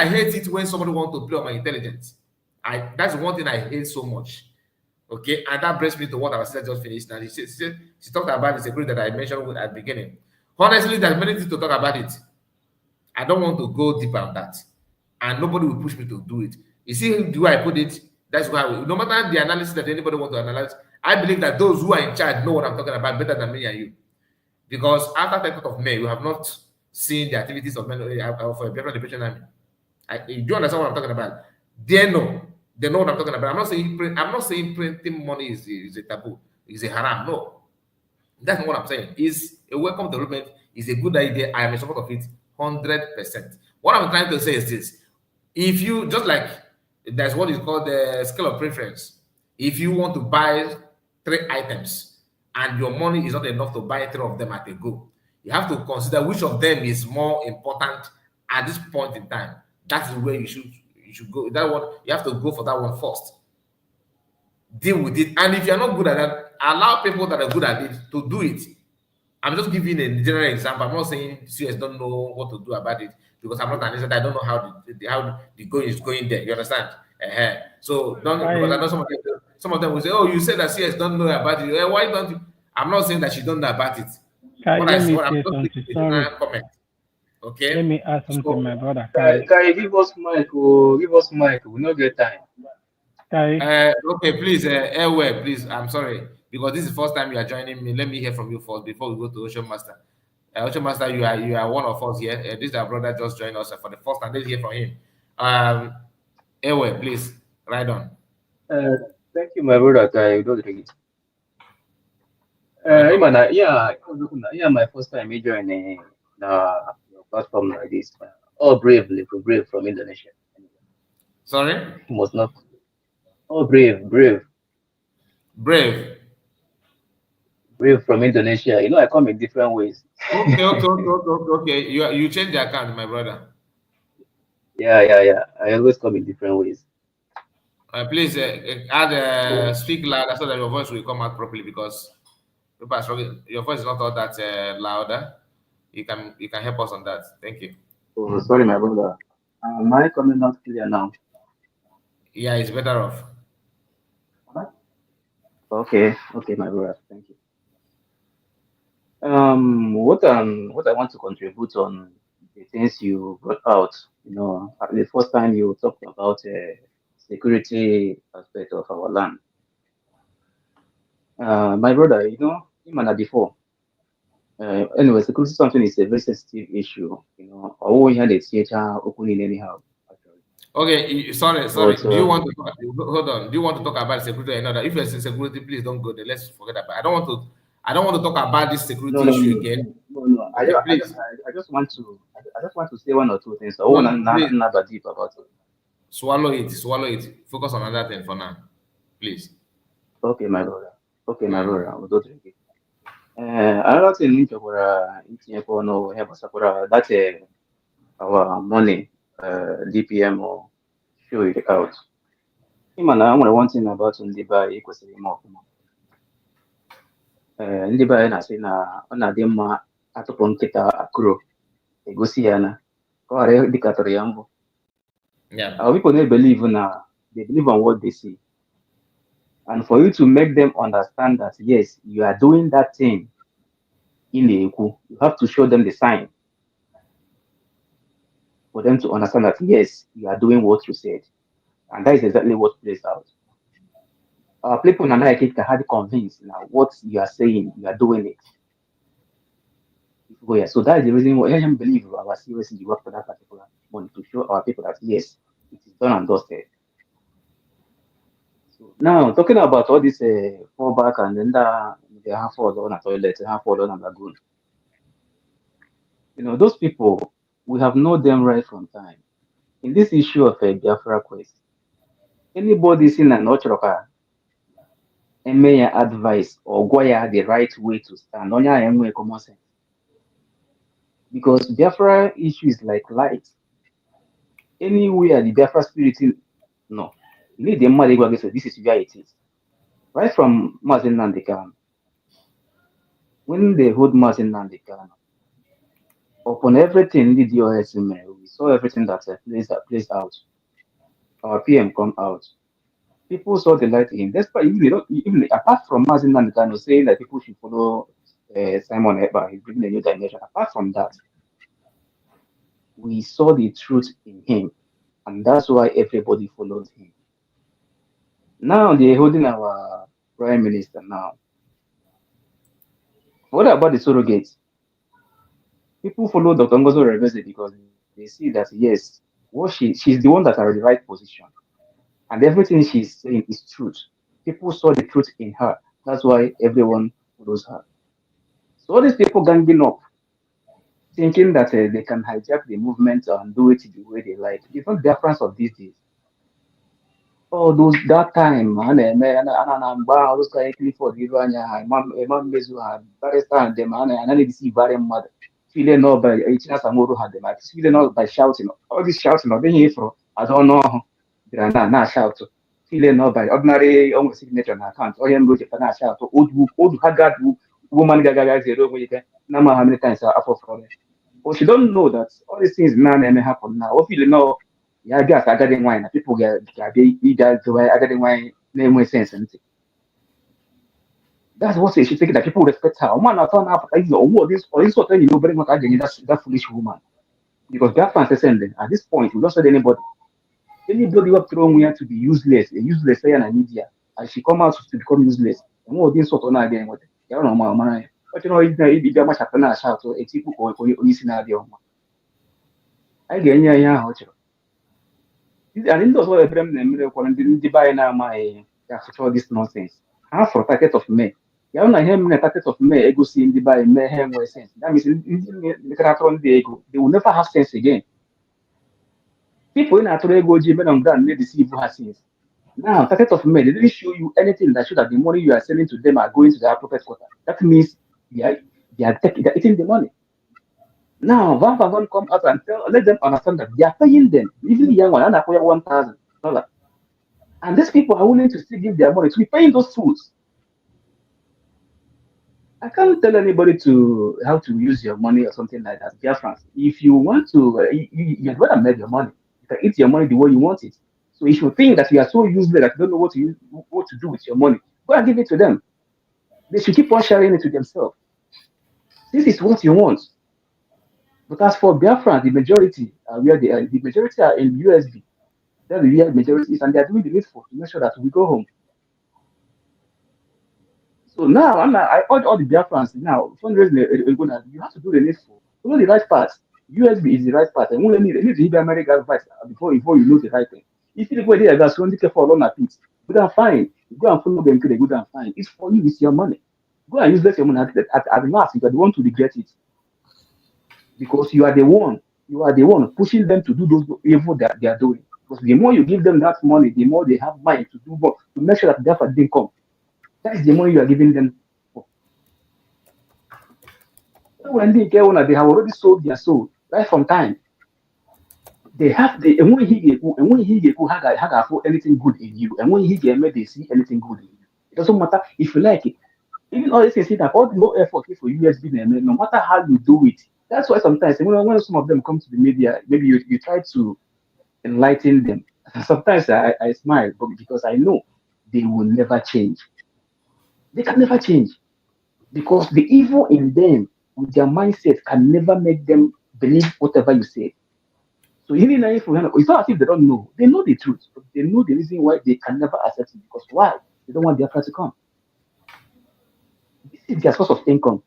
hate it when somebody wants to play on my intelligence. That's one thing I hate so much. Okay, and that brings me to what our sister just finished. Now she talked about the security that I mentioned at the beginning. Honestly, there's many things to talk about it. I don't want to go deeper on that, and nobody will push me to do it. You see, the way I put it, that's why no matter the analysis that anybody wants to analyze, I believe that those who are in charge know what I'm talking about better than me and you. Because after 10th of May, we have not seen the activities of for a Biafra Liberation Army. Do you understand what I'm talking about? They know what I'm talking about. I'm not saying printing money is a taboo, is a haram. No, that's not what I'm saying. It's a welcome development. It's a good idea. I am in support of it 100%. What I'm trying to say is this: if you just like that's what is called the scale of preference. If you want to buy 3 items and your money is not enough to buy 3 of them at a go, you have to consider which of them is more important at this point in time. That is where you should go. That one, you have to go for that one first. Deal with it. And if you're not good at that, allow people that are good at it to do it. I'm just giving a general example. I'm not saying CS don't know what to do about it because I'm not an inside. I don't know how the going is going there. You understand? So don't because I know some of them will say, "Oh, you said that CS don't know about it. Why don't you?" I'm not saying that she don't know about it. Comment. Okay. Let me ask something, my brother. Kai, give us mic. Oh, give us mic. We not get time. Okay, please, Airway, please. I'm sorry because this is the first time you are joining me. Let me hear from you first before we go to Ocean Master. Ocean Master, you are one of us here. This is our brother just joined us for the first time. Let's hear from him. Airway, please, right on. Thank you, my brother. Kai, you don't drink it. Yeah, my first time joining the platform like this. Oh, brave from Indonesia. Sorry? He must not. Oh, brave Brave. from Indonesia. You know, I come in different ways. Okay. You change the account, my brother. Yeah. I always come in different ways. Please add speak louder so that your voice will come out properly because people are struggling. Your voice is not all that louder. You can help us on that. Thank you. Oh, sorry, my brother. Am I coming out clear now? Yeah, it's better off. Okay, my brother. Thank you. What I want to contribute on the things you brought out. You know, the first time you talked about security aspect of our land. My brother, you know, him and I before. Anyway, security something is a very sensitive issue. You know, I won't hear the theater opening anyhow. Actually, Okay, sorry. but Do you want to hold on? Do you want to talk about security or another? If you're saying security, please don't go there. Let's forget about. I don't want to talk about this no, security no, no, issue no, again. no, no, no. Okay, please. I just want to, I just want to say one or two things. I want No, to please not deep about it. swallow it. Swallow it. Focus on another thing for now, please. Okay, my brother. Okay, my Mm. brother. I will do it. Another thing itinye ọnụ ihe gbasakwa that our money DPM or show it out. Ịma na nwere one thing about ndị be anyị kwesịrị ime ọfụma. Ndị be anyị na-asị na ọ na-adị mma atụpụ nkịta akụrụ egosi ya na ka ọ ghara dịkatụrụ ya mbụ. Yeah. Our people they believe on what they see. And for you to make them understand that yes, you are doing that thing in the Eku, you have to show them the sign for them to understand that yes, you are doing what you said. And that is exactly what plays out. People are like it can hardly convince now what you are saying, you are doing it. Oh, yeah. So that is the reason why I believe our seriously work for that particular money to show our people that yes, it is done and dusted. So now talking about all this fallback and then they have fallen on a toilet, they have fallen on a lagoon. You know, those people, we have known them right from time. In this issue of a Biafra quest, anybody seen an Ochroka and may advise or Goya the right way to stand on your common sense. Because Biafra issue is like light. Anywhere the Biafra spirit, no. You need the money to say this is where it is. Right from Mazin Nandekan, when they hold Mazin Nandekan, upon everything the DOS, we saw everything that plays out. Our PM come out. People saw the light in him. Despite even apart from Mazin Nandekan saying that people should follow Simon Eba, he's bringing a new dimension. Apart from that, we saw the truth in him, and that's why everybody followed him. Now they're holding our prime minister now. What about the surrogates? People follow Dr. Ngozo Reveze because they see that yes, she's the one that are in the right position, and everything she's saying is truth. People saw the truth in her. That's why everyone follows her. So all these people ganging up, thinking that they can hijack the movement and do it the way they like. It's not the difference of these days. Oh, those that time, na-agba those guys Clifford iru anya ha Imam Mezu ha barrister and them and they see very mad feeling not by Ichina Samoro had them feeling not by shouting all this shouting or being here for I don't know na shout feeling not by ordinary almost signature na account or him go to na shout old haggard woman gaga zero when you can number how many times are for but she don't know that all these things now may happen now. Or feel no, yeah, gas I got in wine. People get you guys the way I got in wine name with sense and that's what she think that people respect her. Man, I turn up or this sort of you know very much again that foolish woman. Because that fans sending at this point we don't send anybody. Anybody who thrown here to be useless, a useless player in media, and she come out to become useless. And what this sort of again with it. You don't know man. But you know, it's much happening shout so it's people or you see now I get yeah, and in those what them the buy now my for this nonsense. Half for 30th of May. You know him 30th of May, ego see in the buy may have sense. That means in the they will never have sense again. People in Atore Goji, men on ground, made the evil has sins. Now, target of men, they didn't show you anything that should have the money you are selling to them are going to their prophet quarter. That means they're eating the money. Now, one come out and let them understand that they are paying them. Even the young one, and acquire $1,000. And these people are willing to still give their money to be paying those fools. I can't tell anybody to how to use your money or something like that. Dear friends, if you want to, you're going to make your money. You can eat your money the way you want it. So if you think that you are so useless that you don't know what to do with your money, go and give it to them. They should keep on sharing it to themselves. This is what you want. But as for Biafra, the majority where they are, the majority are in USB. That's the real majority is, and they are doing the needful to make sure that we go home. So now I urge all the Biafrans now, fundraising, you have to do the needful. Follow the right path. USB is the right path. And only need to hear American advice before you know the right thing. If you go there, that's only careful along at it. Good and fine. You go and follow them to the good and fine. It's for you, it's your money. Go and use that your money at last. You are the one to regret it. Because you are the one pushing them to do those evil that they are doing. Because the more you give them that money, the more they have mind to do more, to make sure that therefore didn't come. That is the money you are giving them for. When they get one, they have already sold their soul right from time. They have the and when he get have anything good in you, and when he get made they see anything good in you. It doesn't matter if you like it. Even all this is that all the no effort for USB, no matter how you do it. That's why sometimes when some of them come to the media, maybe you try to enlighten them. Sometimes I smile because I know they will never change. They can never change because the evil in them with their mindset can never make them believe whatever you say. So even if it's not as if they don't know. They know the truth, but they know the reason why they can never accept it because why? They don't want their to come. This is their source of income.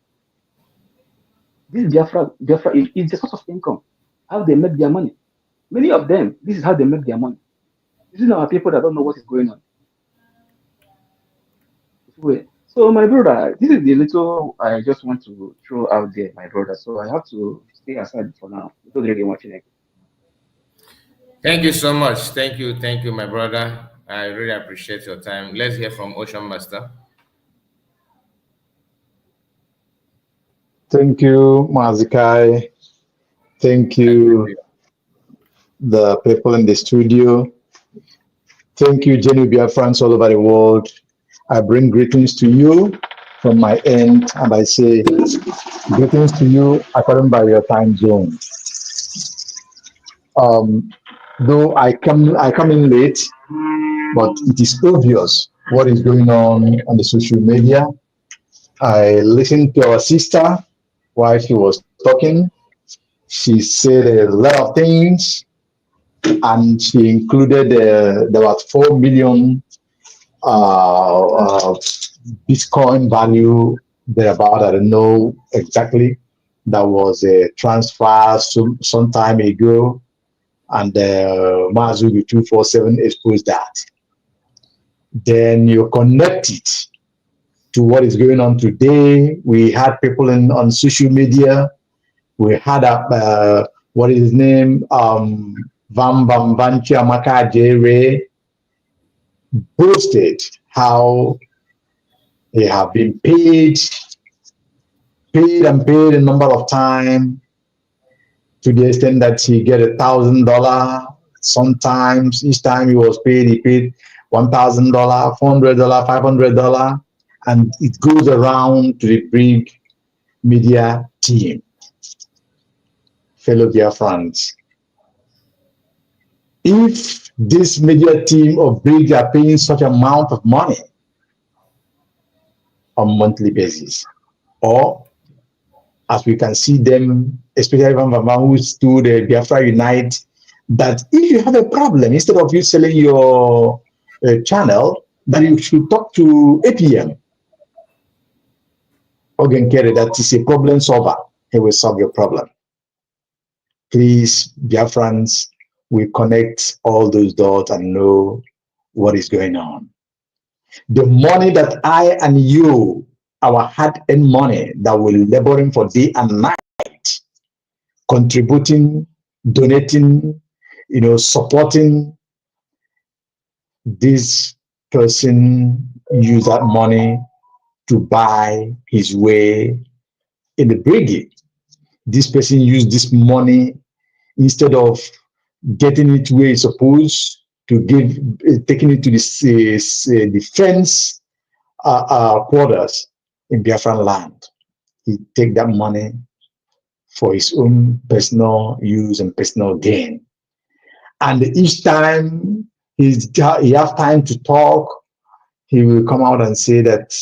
This Biafra is the source of income. How they make their money. Many of them, this is how they make their money. This is our people that don't know what is going on. So my brother, this is the little I just want to throw out there, my brother. So I have to stay aside for now. Don't really watching it. Thank you so much. Thank you, my brother. I really appreciate your time. Let's hear from Ocean Master. Thank you, Mazikai. Thank you, the people in the studio. Thank you, Jenny Biafrans all over the world. I bring greetings to you from my end, and I say greetings to you according by your time zone. Though I come in late, but it is obvious what is going on the social media. I listened to our sister while she was talking. She said a lot of things, and she included there was 4 million Bitcoin value thereabout. I don't know exactly. That was a transfer some time ago, and Mazugi 247 exposed that. Then you connect it to what is going on today. We had people on social media. We had what is his name? Vam Vanchi Amaka Jere boasted how they have been paid a number of times to the extent that he get $1,000. Sometimes each time he was paid, he paid $1,000, $400, $500, and it goes around to the big media team. Fellow dear friends, if this media team of big are paying such amount of money on monthly basis, or as we can see them, especially Van who stood Biafra Unite, that if you have a problem, instead of you selling your channel, that you should talk to APM. Ogenkere, that is a problem solver. He will solve your problem. Please, Biafrans, we connect all those dots and know what is going on. The money that I and you, our hard-earned money that we're laboring for day and night, contributing, donating, supporting this person use that money to buy his way in the brigade. This person used this money instead of getting it where it's supposed to give, taking it to the defense quarters in Biafran land. He take that money for his own personal use and personal gain. And each time he has time to talk, he will come out and say that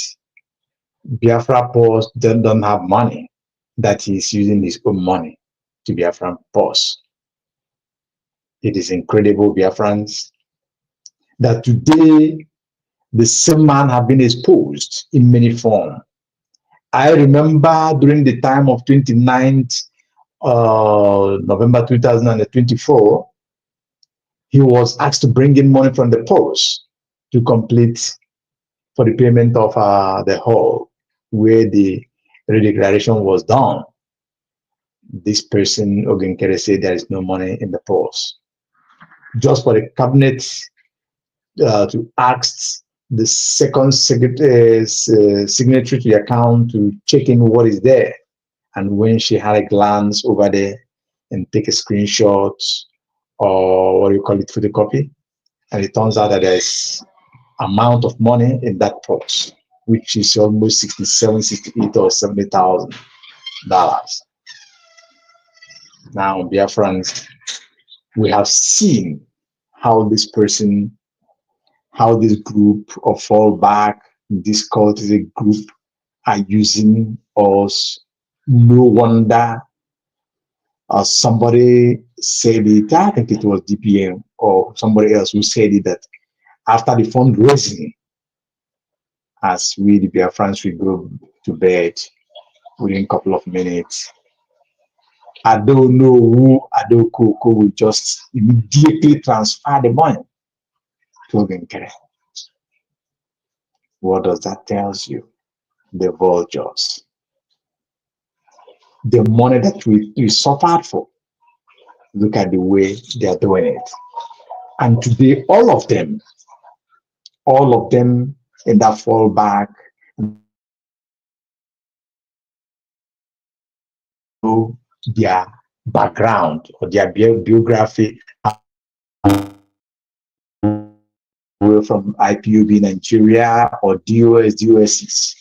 Biafra Post don't have money, that he's using his own money to Biafran Post. It is incredible, Biafrans, that today the same man have been exposed in many forms. I remember during the time of 29th November 2024, he was asked to bring in money from the post to complete for the payment of the hall where the redeclaration was done. This person, Ogenkere, said there is no money in the post. Just for the cabinet to ask the second signatory to the account to check in what is there. And when she had a glance over there and take a screenshot or what do you call it, photocopy, and it turns out that there's amount of money in that purse, which is almost 67, 68 or $70,000. Now, dear friends, we have seen how this person, how this group of fallback, this cultistic group are using us. No wonder somebody said it, I think it was DPM or somebody else who said it, that after the fundraising, as we, the Biafrans, we go to bed within a couple of minutes, I don't know who Adokoko will just immediately transfer the money to Ogenkere. What does that tell you? The vultures. The money that we suffered for. Look at the way they are doing it. And today, all of them in that fallback, know their background or their biography from IPOB Nigeria or DOSs.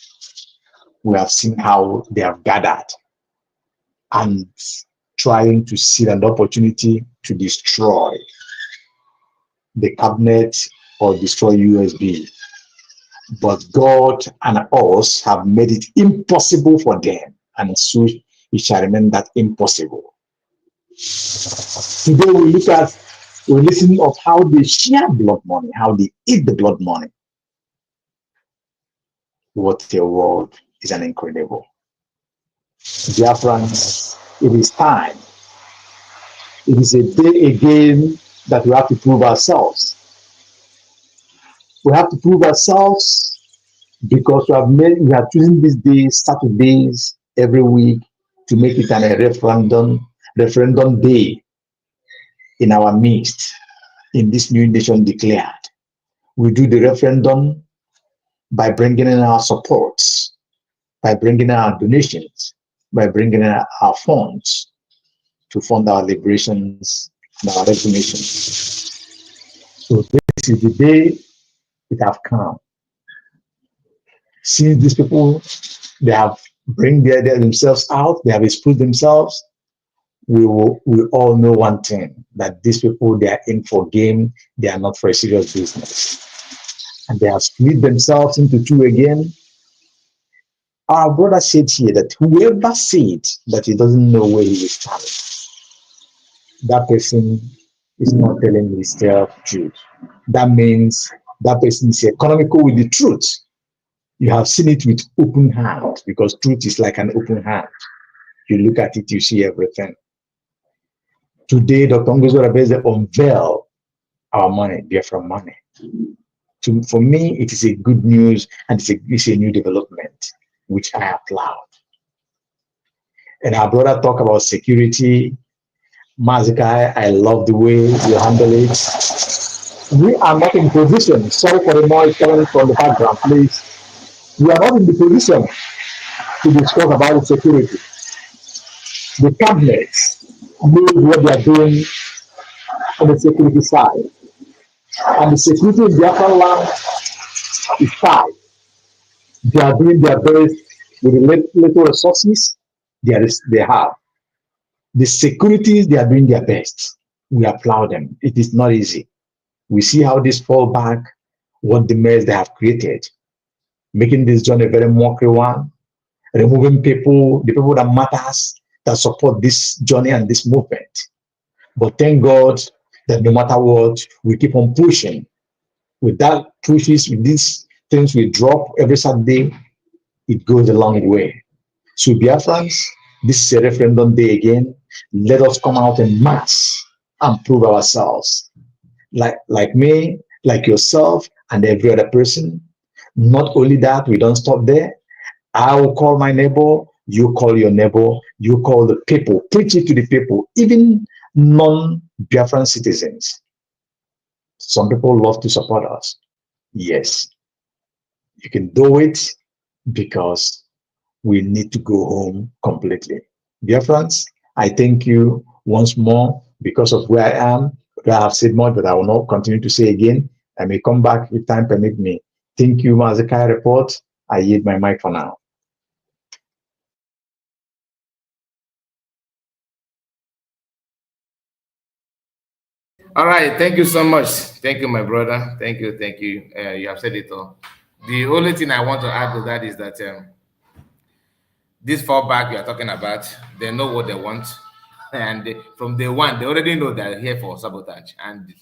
We have seen how they have gathered and trying to see an opportunity to destroy the cabinet or destroy USB. But God and us have made it impossible for them, and so it shall remain that impossible. Today we listen of how they share blood money, how they eat the blood money. What a world is an incredible. Dear friends, it is time. It is a day again that we have to prove ourselves. We have to prove ourselves because we have chosen these days, Saturdays, every week to make it a referendum day in our midst, in this new nation declared. We do the referendum by bringing in our supports, by bringing in our donations, by bringing in our funds to fund our liberations and our reformations. So this is the day it have come. Since these people, they have bring themselves out, they have exposed themselves, we all know one thing, that these people, they are in for game, they are not for a serious business. And they have split themselves into two again. Our brother said here that whoever said that he doesn't know where he is standing, that person is not telling himself truth. That means that person is economical with the truth. You have seen it with open hand, because truth is like an open hand. You look at it, you see everything. Today, Dr. Ngozo Rabeze unveiled our money, Biafra money. For me, it is a good news, and it's a new development, which I applaud. And our brother talk about security. Mazikai, I love the way you handle it. We are not in position. Sorry for the noise coming from the background, please. We are not in the position to discuss about the security. The cabinet knows what they are doing on the security side. And the security in Biafra land is tight. They are doing their best with the little resources they have. The securities, they are doing their best. We applaud them. It is not easy. We see how this fall back, what the mess they have created, making this journey a very mockery one, removing people, the people that matters, that support this journey and this movement. But thank God that no matter what, we keep on pushing. With that pushes, with these things we drop every Saturday, it goes a long way. So Biafrans, this is a referendum day again. Let us come out and mass and prove ourselves. Like me, like yourself, and every other person. Not only that, we don't stop there. I will call my neighbor, you call your neighbor, you call the people, preach it to the people, even non-Biafran citizens. Some people love to support us. Yes, you can do it because we need to go home completely. Dear friends, I thank you once more because of where I am. I have said much, but I will not continue to say again. I may come back if time permit me. Thank you, Mazakai Report. I yield my mic for now. All right, thank you so much. Thank you, my brother. Thank you, thank you. You have said it all. The only thing I want to add to that is that this fallback you are talking about, they know what they want, and from day one, they already know they're here for sabotage, and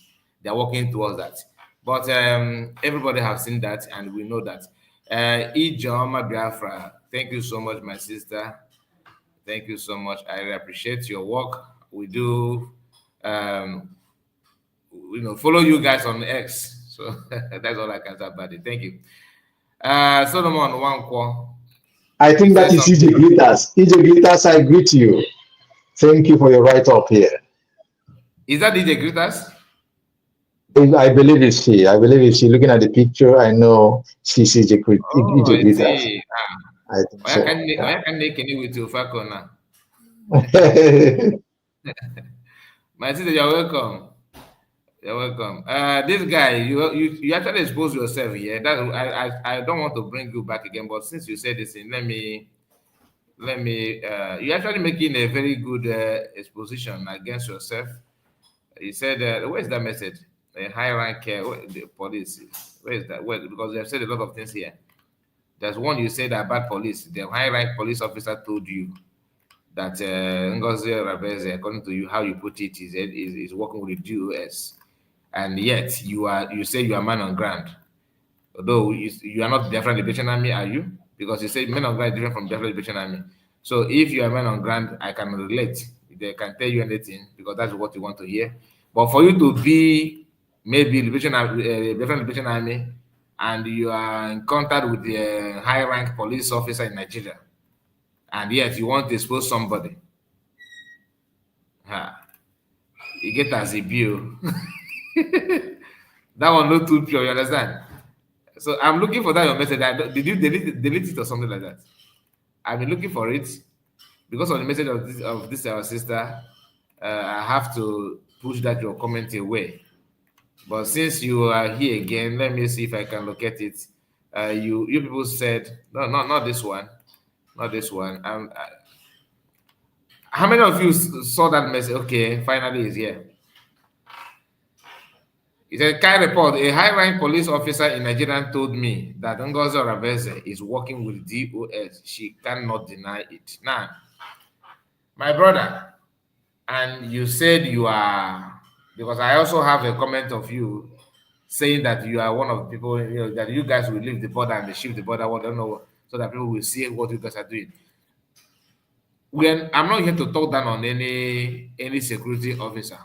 they're working towards that. But everybody has seen that, and we know that. Ejemma Biafra, thank you so much, my sister. Thank you so much. I really appreciate your work. We do, follow you guys on X. So that's all I can say about it. Thank you. Solomon Wankwo. I think that is EJ Glitters. EJ Glitters, I greet you. Thank you for your write-up here. Is that DJ Glitters? I believe it's she. I believe it's she. Looking at the picture, I know she's EJ Glitters. I think so. Why can't they can with you, Fakona? My sister, you're welcome. You're welcome. This guy, you actually expose yourself here. That I don't want to bring you back again, but since you said this, let me. You're actually making a very good exposition against yourself. You said, where's that message? A high rank the police. Where is that? Well, because they have said a lot of things here. There's one you said about police. The high rank police officer told you that Ngozi Rabeze, according to you, how you put it, is working with the DOS, and yet you say you are man on ground. Although you are not Biafra Liberation Army, are you? Because you say men on ground is different from Biafra Liberation Army. So if you are men on ground, I can relate. They can tell you anything because that's what you want to hear. But for you to be maybe Biafra Liberation Army and you are in contact with the high rank police officer in Nigeria, and yet you want to expose somebody, you get as a bill. That one not too pure, you understand? So I'm looking for that your message. Did you delete it or something like that? I've been looking for it because of the message of this our sister. I have to push that your comment away. But since you are here again, let me see if I can locate it. You people said no, not this one, not this one. How many of you saw that message? Okay, finally is here. It said, Kai report, a high-rank police officer in Nigeria told me that Ngozi Rabeze is working with DOS. She cannot deny it. Now, my brother, and you said you are, because I also have a comment of you saying that you are one of the people, that you guys will leave the border and they shift the border, I don't know, so that people will see what you guys are doing. I'm not here to talk down on any security officer.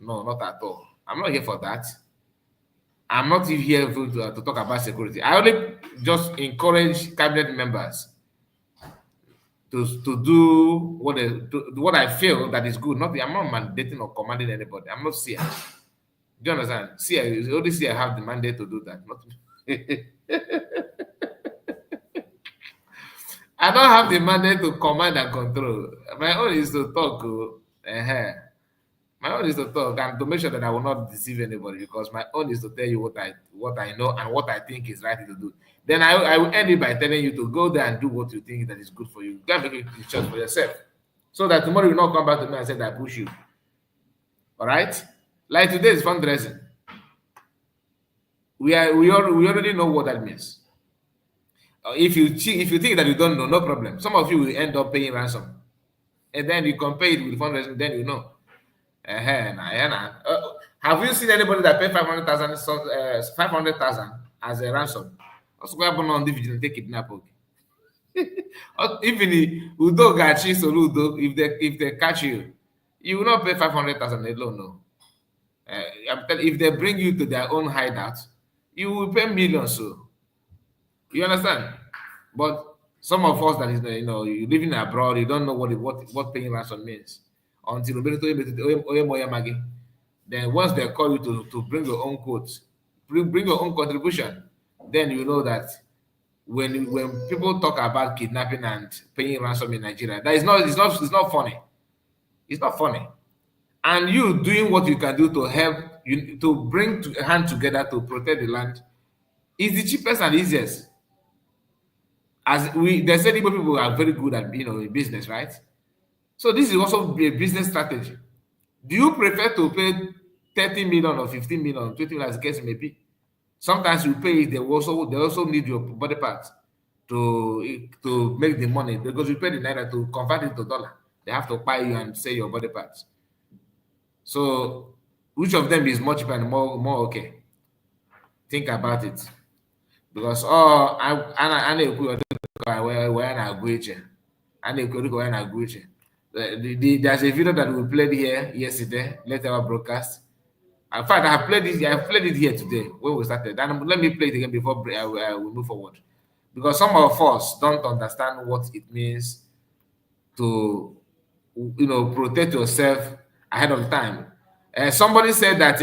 No, not at all. I'm not here for that. I'm not here to talk about security. I only just encourage cabinet members to do what I feel that is good. I'm not mandating or commanding anybody. I'm not seer. Do you understand? Seer, only seer have the mandate to do that. Not I don't have the mandate to command and control. My own is to talk. My own is to talk and to make sure that I will not deceive anybody, because my own is to tell you what I know and what I think is right to do. Then I will end it by telling you to go there and do what you think that is good for you. You can make a choice for yourself, so that tomorrow you will not come back to me and say that I push you. All right? Like today is fundraising. We already know what that means. If you think that you don't know, no problem. Some of you will end up paying ransom, and then you compare it with fundraising, then you know. Have you seen anybody that paid 500,000 as a ransom? What's going to happen on the vigilante kidnap? Even Udo Gachi Soludo, if they catch you, you will not pay 500,000 alone. No. If they bring you to their own hideout, you will pay millions. So you understand? But some of us that is, you living abroad, you don't know what paying ransom means until then once they call you to bring your own quotes, bring your own contribution, then you know that when people talk about kidnapping and paying ransom in Nigeria, that it's not funny. It's not funny. And you doing what you can do to help you to bring a hand together to protect the land is the cheapest and easiest. They said Igbo people are very good at in business, right? So this is also a business strategy. Do you prefer to pay 30 million or 15 million, 20 million, as the case may be? Sometimes you pay it, they also need your body parts to make the money, because you pay the naira to convert it to dollar. They have to buy you and sell your body parts. So which of them is much cheaper and more okay? Think about it. Because there's a video that we played here yesterday, later our broadcast. In fact, I played it here today when we started. And let me play it again before we move forward. Because some of us don't understand what it means to protect yourself ahead of time. Somebody said that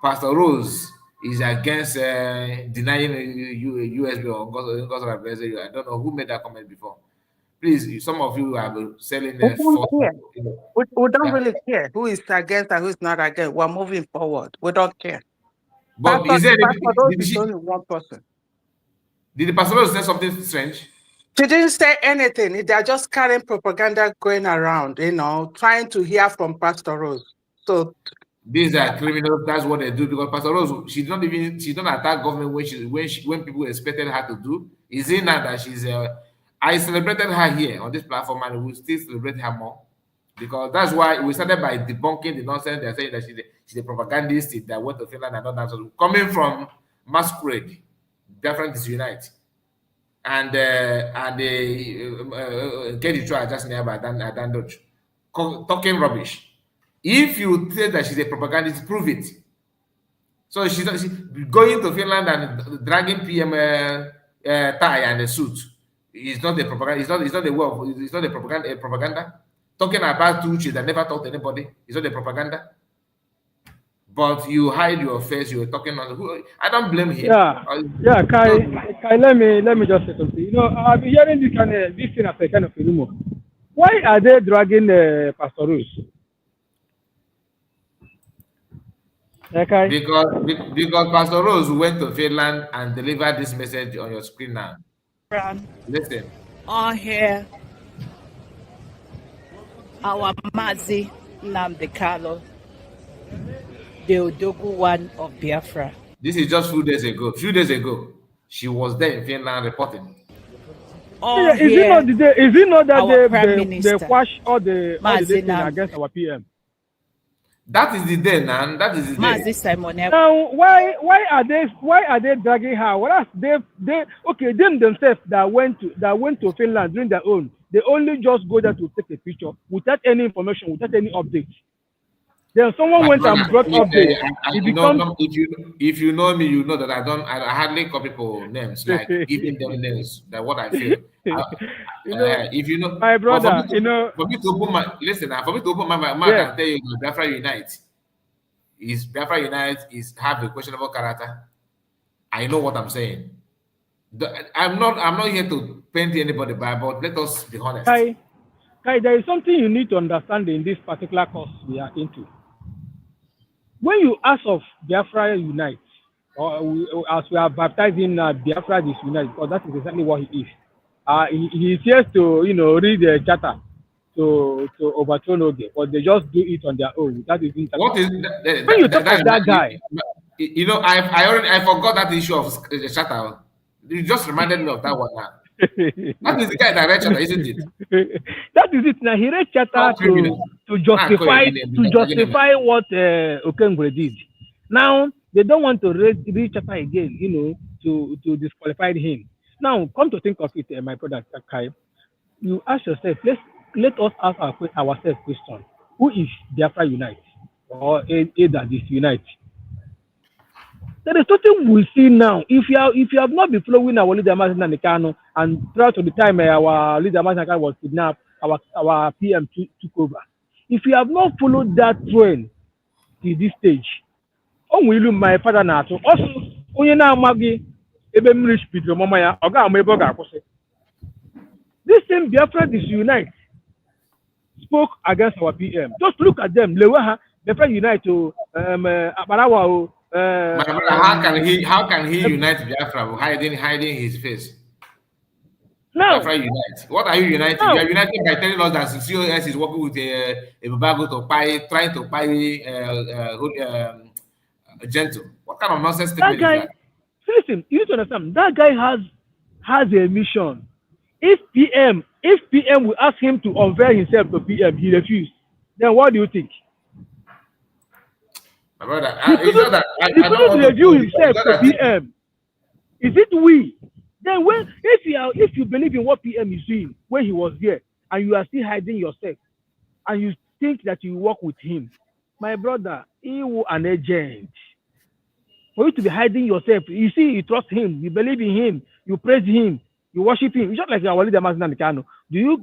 Pastor Rose is against denying USB or gospel advisory. I don't know who made that comment before. Please, some of you are selling We don't really care who is against and who is not against. We're moving forward. We don't care. But Pastor, is there is only one person. Did the Pastor Rose say something strange? She didn't say anything. They're just carrying propaganda going around, trying to hear from Pastor Rose. So these are criminals. That's what they do, because Pastor Rose, she don't attack government when people expected her to do. Is it now that she's I celebrated her here on this platform, and we still celebrate her more, because that's why we started by debunking the nonsense. They're saying that she's a propagandist that went to Finland and all that. So coming from Masquerade, Biafra Disunite, and get it right just nearby Dandoch, talking rubbish. If you say that she's a propagandist, prove it. So she's going to Finland and dragging PM tie and a suit. It's not a propaganda. It's not a propaganda. Talking about Tucci that never talked to anybody. It's not a propaganda. But you hide your face. You're talking on who? I don't blame him. Yeah. Kai, let me just say something. I've been hearing this thing as a kind of a rumor. Why are they dragging Pastor Rose? Okay. Because Pastor Rose went to Finland and delivered this message on your screen now. Listen. On here, our Mazi Nnamdi Kanu, the Odogu one of Biafra. This is just few days ago. She was there in Finland reporting. Is it not that they quash all the things against our PM? That is the day, man. That is the day. Now, why are they dragging her? Whereas them themselves that went to Finland during their own, they only just go there to take a picture without any information, without any update. Then someone My went brother, and brought up this. It you know, becomes if you know me, you know that I hardly call people names, like giving them names. That what I feel. you know, If you know, my but brother, you know, for me to open my listen, for me to open my mouth yes, and tell you, Biafra Unite is Biafra Unite is have a questionable character. I know what I'm saying. I'm not here to paint anybody by, but let us be honest. Kai, there is something you need to understand in this particular course we are into. When you ask of Biafra Unite, or as we are baptizing Biafra is Unite, because that is exactly what he is. He is here to, read the charter to overthrow Oge, but they just do it on their own. That is What is interpretation. When you talk of that guy, you know, I forgot that issue of the shatter. You just reminded me of that one now. That is the guy that read shatter, isn't it? that is it. Now he read How charter criminal. to Man, call your justify name, again. what Okengwe did. Now they don't want to read charter again, to disqualify him. Now come to think of it, my brother Kai, you ask yourself, let us ask ourselves question: who is Biafra Unite or either this Unite? There is something we see now. If you have not been following our leader Martin Nanikano, and throughout the time our leader Martin Nanikano was kidnapped, our PM took over. If you have not followed that trend to this stage, o nwere my father na-atụ ọsụ onye na-amaghị ebe mmiri bidoro mama ya ọ ga-ama ebe ọ ga-akwụsị. This same Biafra Disunite spoke against our PM. Just look at them. Lewe ha Biafra Unite to Akparawa o. My brother, how can he unite Biafra hiding his face? Now, Biafra Unite. What are you uniting? Now, you are uniting by telling us that COS is working with a Babago to buy, trying to buy Gentle. What kind of nonsense statement is that? Listen, you need to understand that guy has a mission. If PM will ask him to unveil himself to PM, he refused. Then what do you think? My brother, He couldn't review himself to PM. Is it we? Then if you believe in what PM is doing when he was there, and you are still hiding yourself, and you think that you work with him, my brother, he was an agent. For you to be hiding yourself, you see, you trust him, you believe in him, you praise him, you worship him. It's just like our leader Martin Nanikano. Do you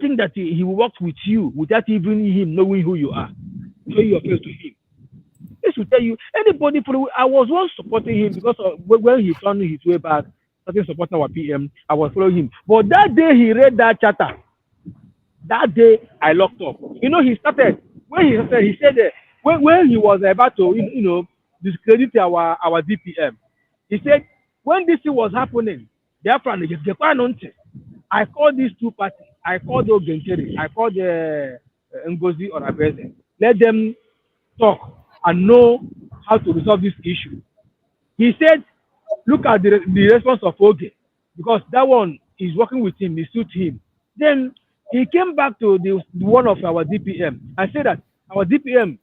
think that he will work with you without even him knowing who you are, showing your face to him? This will tell you anybody follow. I was once supporting him because when he turned his way back, started supporting our PM, I was following him. But that day he read that charter, that day I locked up. He started when he said that when he was about to discredit our DPM. He said when this thing was happening, I called these two parties. I called Ogenkere. I called Ngozi or Abeze. Let them talk and know how to resolve this issue. He said, look at the response of Oge, because that one is working with him, it suits him. Then he came back to the one of our DPM and said that our DPM,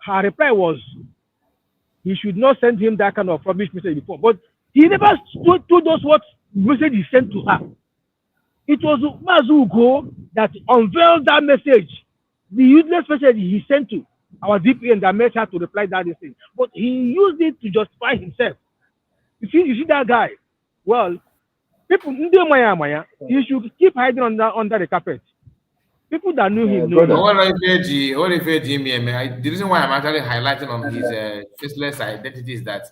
her reply was, he should not send him that kind of rubbish message before. But he never told us what message he sent to her. It was Mazugo that unveiled that message, the useless message he sent to our DPM that made her to reply that thing. But he used it to justify himself. You see that guy? Well, people, he should keep hiding under the carpet. People that knew him know him. The reason why I'm actually highlighting on his faceless identity is that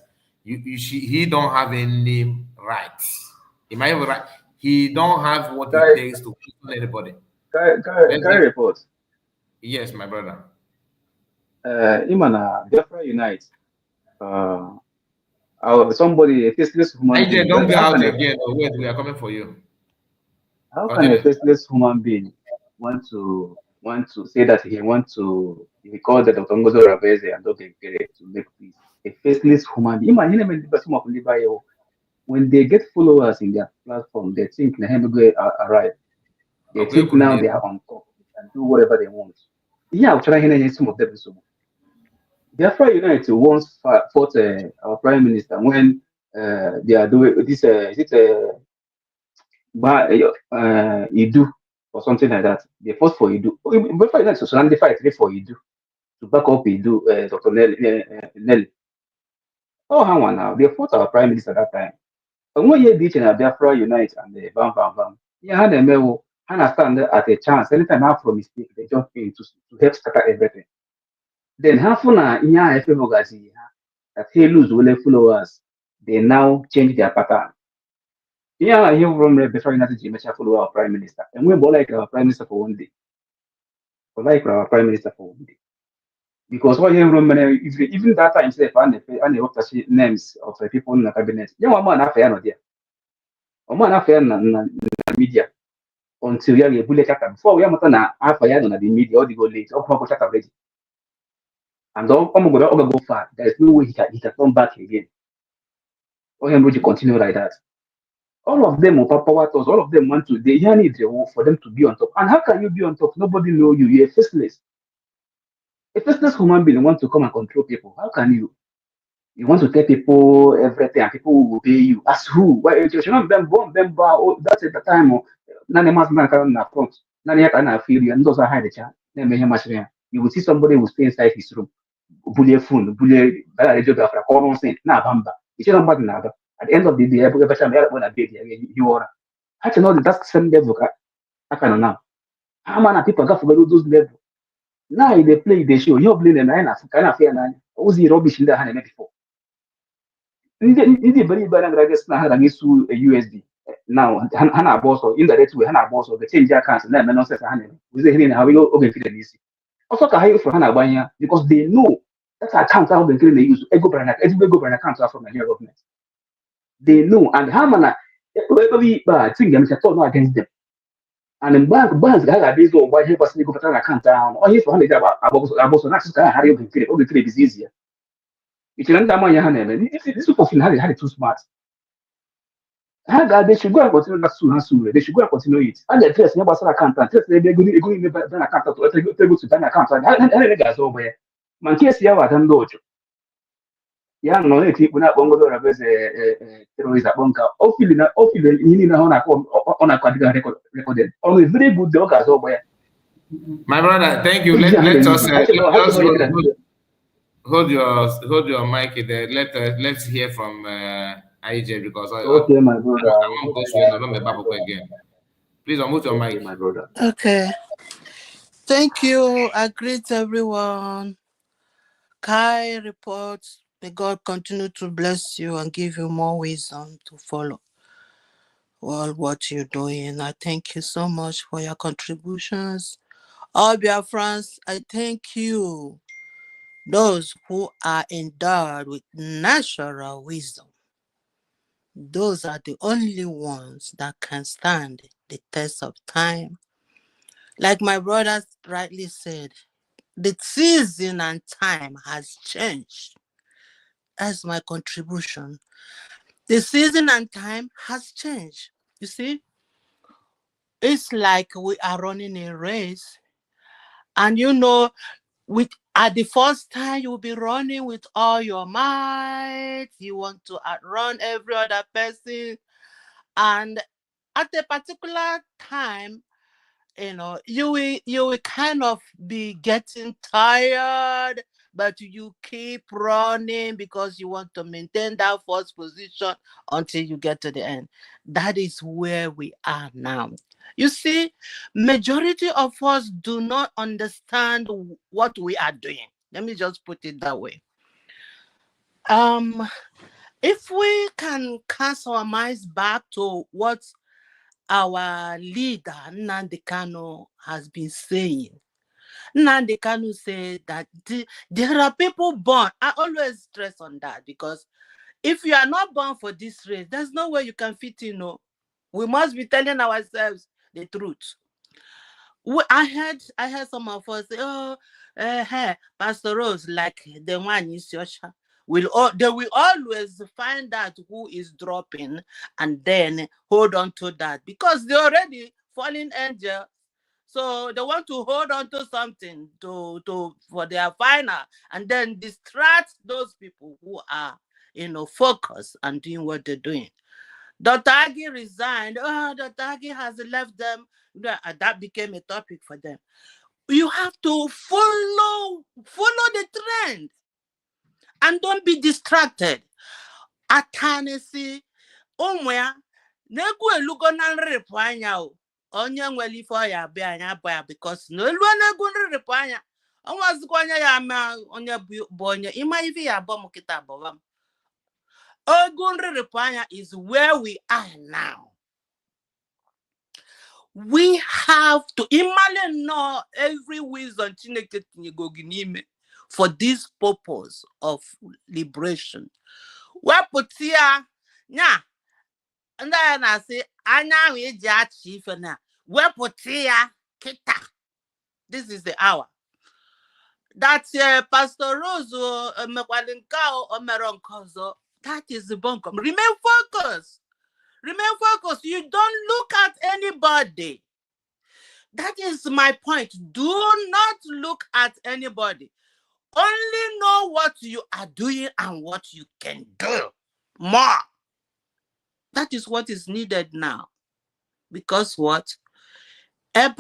he don't have any rights. He might have right. He don't have what it takes to kill anybody. Can I report? Yes, my brother. Imana, Biafra Unite. Somebody, a faceless human being. Don't go out again. Wait, we are coming for you. How can a faceless human being want to say that he called the Dr. Ngozo Rabeze and Dr. Gere to make peace? A faceless human being. When they get followers in their platform, they think Nahembe arrive. They think now they are on top and do whatever they want. Yeah, I'm trying to hear some of them. Biafra Unite once fought our prime minister when they are doing this. Is it Idu or something like that? They fought for Idu. Biafra Unite so they fight for Idu. to back up Dr. Nelly. Oh, how on now? They fought our prime minister that time. And when you beach in a Biafra Unite and the bam bam bam, yeah, had a memo, Hannah stand at a chance. Anytime after mistake, they jump in to help scatter everything. Then half on a yeah, if you that he lose will followers, they now change their pattern. Yeah, I hear from the Biafra United Jimmy follow our prime minister. And we like our prime minister for one day. We like our prime minister for one day. Because what you remember, even that time, say, and the names of the people in the cabinet, you know, man, affair, no, dear. A man, affair, na media until you have a bullet attack. Before we are not affair, no, the media, or the go late, or proper chat already. And all go far. There is no way he can come back again. Or him to continue like that. All of them, power toss, all of them want to, they need for them to be on top. And how can you be on top? Nobody know you. You're faceless. A faceless human being want to come and control people. How can you? You want to tell people everything and people will obey you. As who? Why you should not be born, that's at the time. None must not come in front. None can feel you and those are hide the chat. You will see somebody who stay inside his room. Bully phone, bully Biafra, common sense, na bamba. You should not bad nada. At the end of the day, every person when a baby, you are. I can know that's same level. I can now. How many people got to go those level? Now they play the show. You're blaming them. Kind of fair. Who's the rubbish in the hand before? Ndị beribe na gara na ha ga n'isu USD now ha na-agba ọsọ indirect way ha na-agba ọsọ ga change account na-eme nonsense ha na-eme ụzọ ihe na ha oge nkiri n'isi ọsọ ka ha ifuru ha na-agbanye ya because they know that account ahụ oge nkiri na-use ezigbo ego bara na account ahụ from Nigeria government they know and ha ma na ebe ikpe a ting ga-emecha turn against them and banks ga ha ga-abịa ịzụ ụgba ihe gbasara ego batara na account ahụ onye ifuru ha na-eji agbọsọ na-asụ ka ha ghara oge nkiri ebizi izi ya ichere ndị amaghị ha na-eme these people feel ha dị too smart. They should go and continue that soon. They should go and continue it. And the first, never saw account. First, they go in the bank account to bank account. And I guys over here. Man, case you are done dojo. Yeah, no, they keep when I bongo do as a terrorist bunker. Hopefully, you need on a recorded. Only very good dog as over here. My brother, thank you. Let us hold your mic there. Let's hear from IJ because okay, my brother. I want to again. Please unmute your mic, my brother. Okay. Thank you. I greet everyone. Kai reports. May God continue to bless you and give you more wisdom to follow all what you're doing. I thank you so much for your contributions. All Biafrans, I thank you. Those who are endowed with natural wisdom, those are the only ones that can stand the test of time. Like my brother rightly said, the season and time has changed. That's my contribution. The season and time has changed. You see, it's like we are running a race. And at the first time, you'll be running with all your might. You want to outrun every other person. And at a particular time, you will kind of be getting tired, but you keep running because you want to maintain that first position until you get to the end. That is where we are now. You see, majority of us do not understand what we are doing. Let me just put it that way. If we can cast our minds back to what our leader, Nnamdi Kanu, has been saying. Nnamdi Kanu said that there are people born. I always stress on that because if you are not born for this race, there's no way you can fit in. No. We must be telling ourselves the truth. I heard some of us say, hey, Pastor Rose, like the one in Siosha, they will always find out who is dropping and then hold on to that because they're already fallen angel. So they want to hold on to something for their final and then distract those people who are, focused and doing what they're doing. Dr. Agi resigned. Dr. Agi has left them. That became a topic for them. you have to follow the trend and don't be distracted. Atanisi onwea negu elugo na nripụ anya o onye nwere ife ọ ya abịa anya bụ ya because na elu negu nripụ anya onwazikwa anya ya ama onye bụ onye ịma ife ya abọ m kịta abọwa m ogu nripụ anya is where we are now. We have to imagine no every wisdom for this purpose of liberation. Weputia nya and then I say anya we chief na weputia kita. This is the hour. That's Pastor Rose Mekwalinkao Omeron Kozo. That is the bunkum. Remain focused. Remain focused. You don't look at anybody. That is my point. Do not look at anybody. Only know what you are doing and what you can do more. That is what is needed now. Because what? During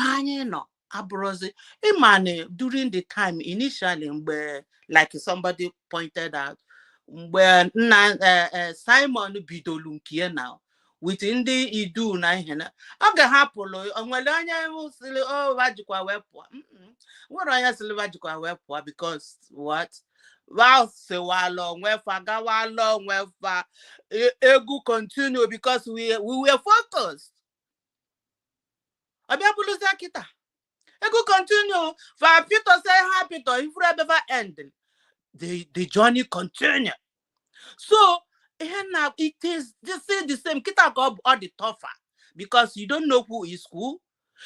the time initially, where, like somebody pointed out, when Simon Bidolunkie now, within the Idu na aga hapolo onwele anya sili oh wajikwa wepo nwere anya sili wajikwa wepo because what wow se walo nwefa gawalo nwefa egu continue because we were focused abia za kita egu continue for Peter say happy to if ever end the journey continue. So now it is the same. Kita go all the tougher because you don't know who is who,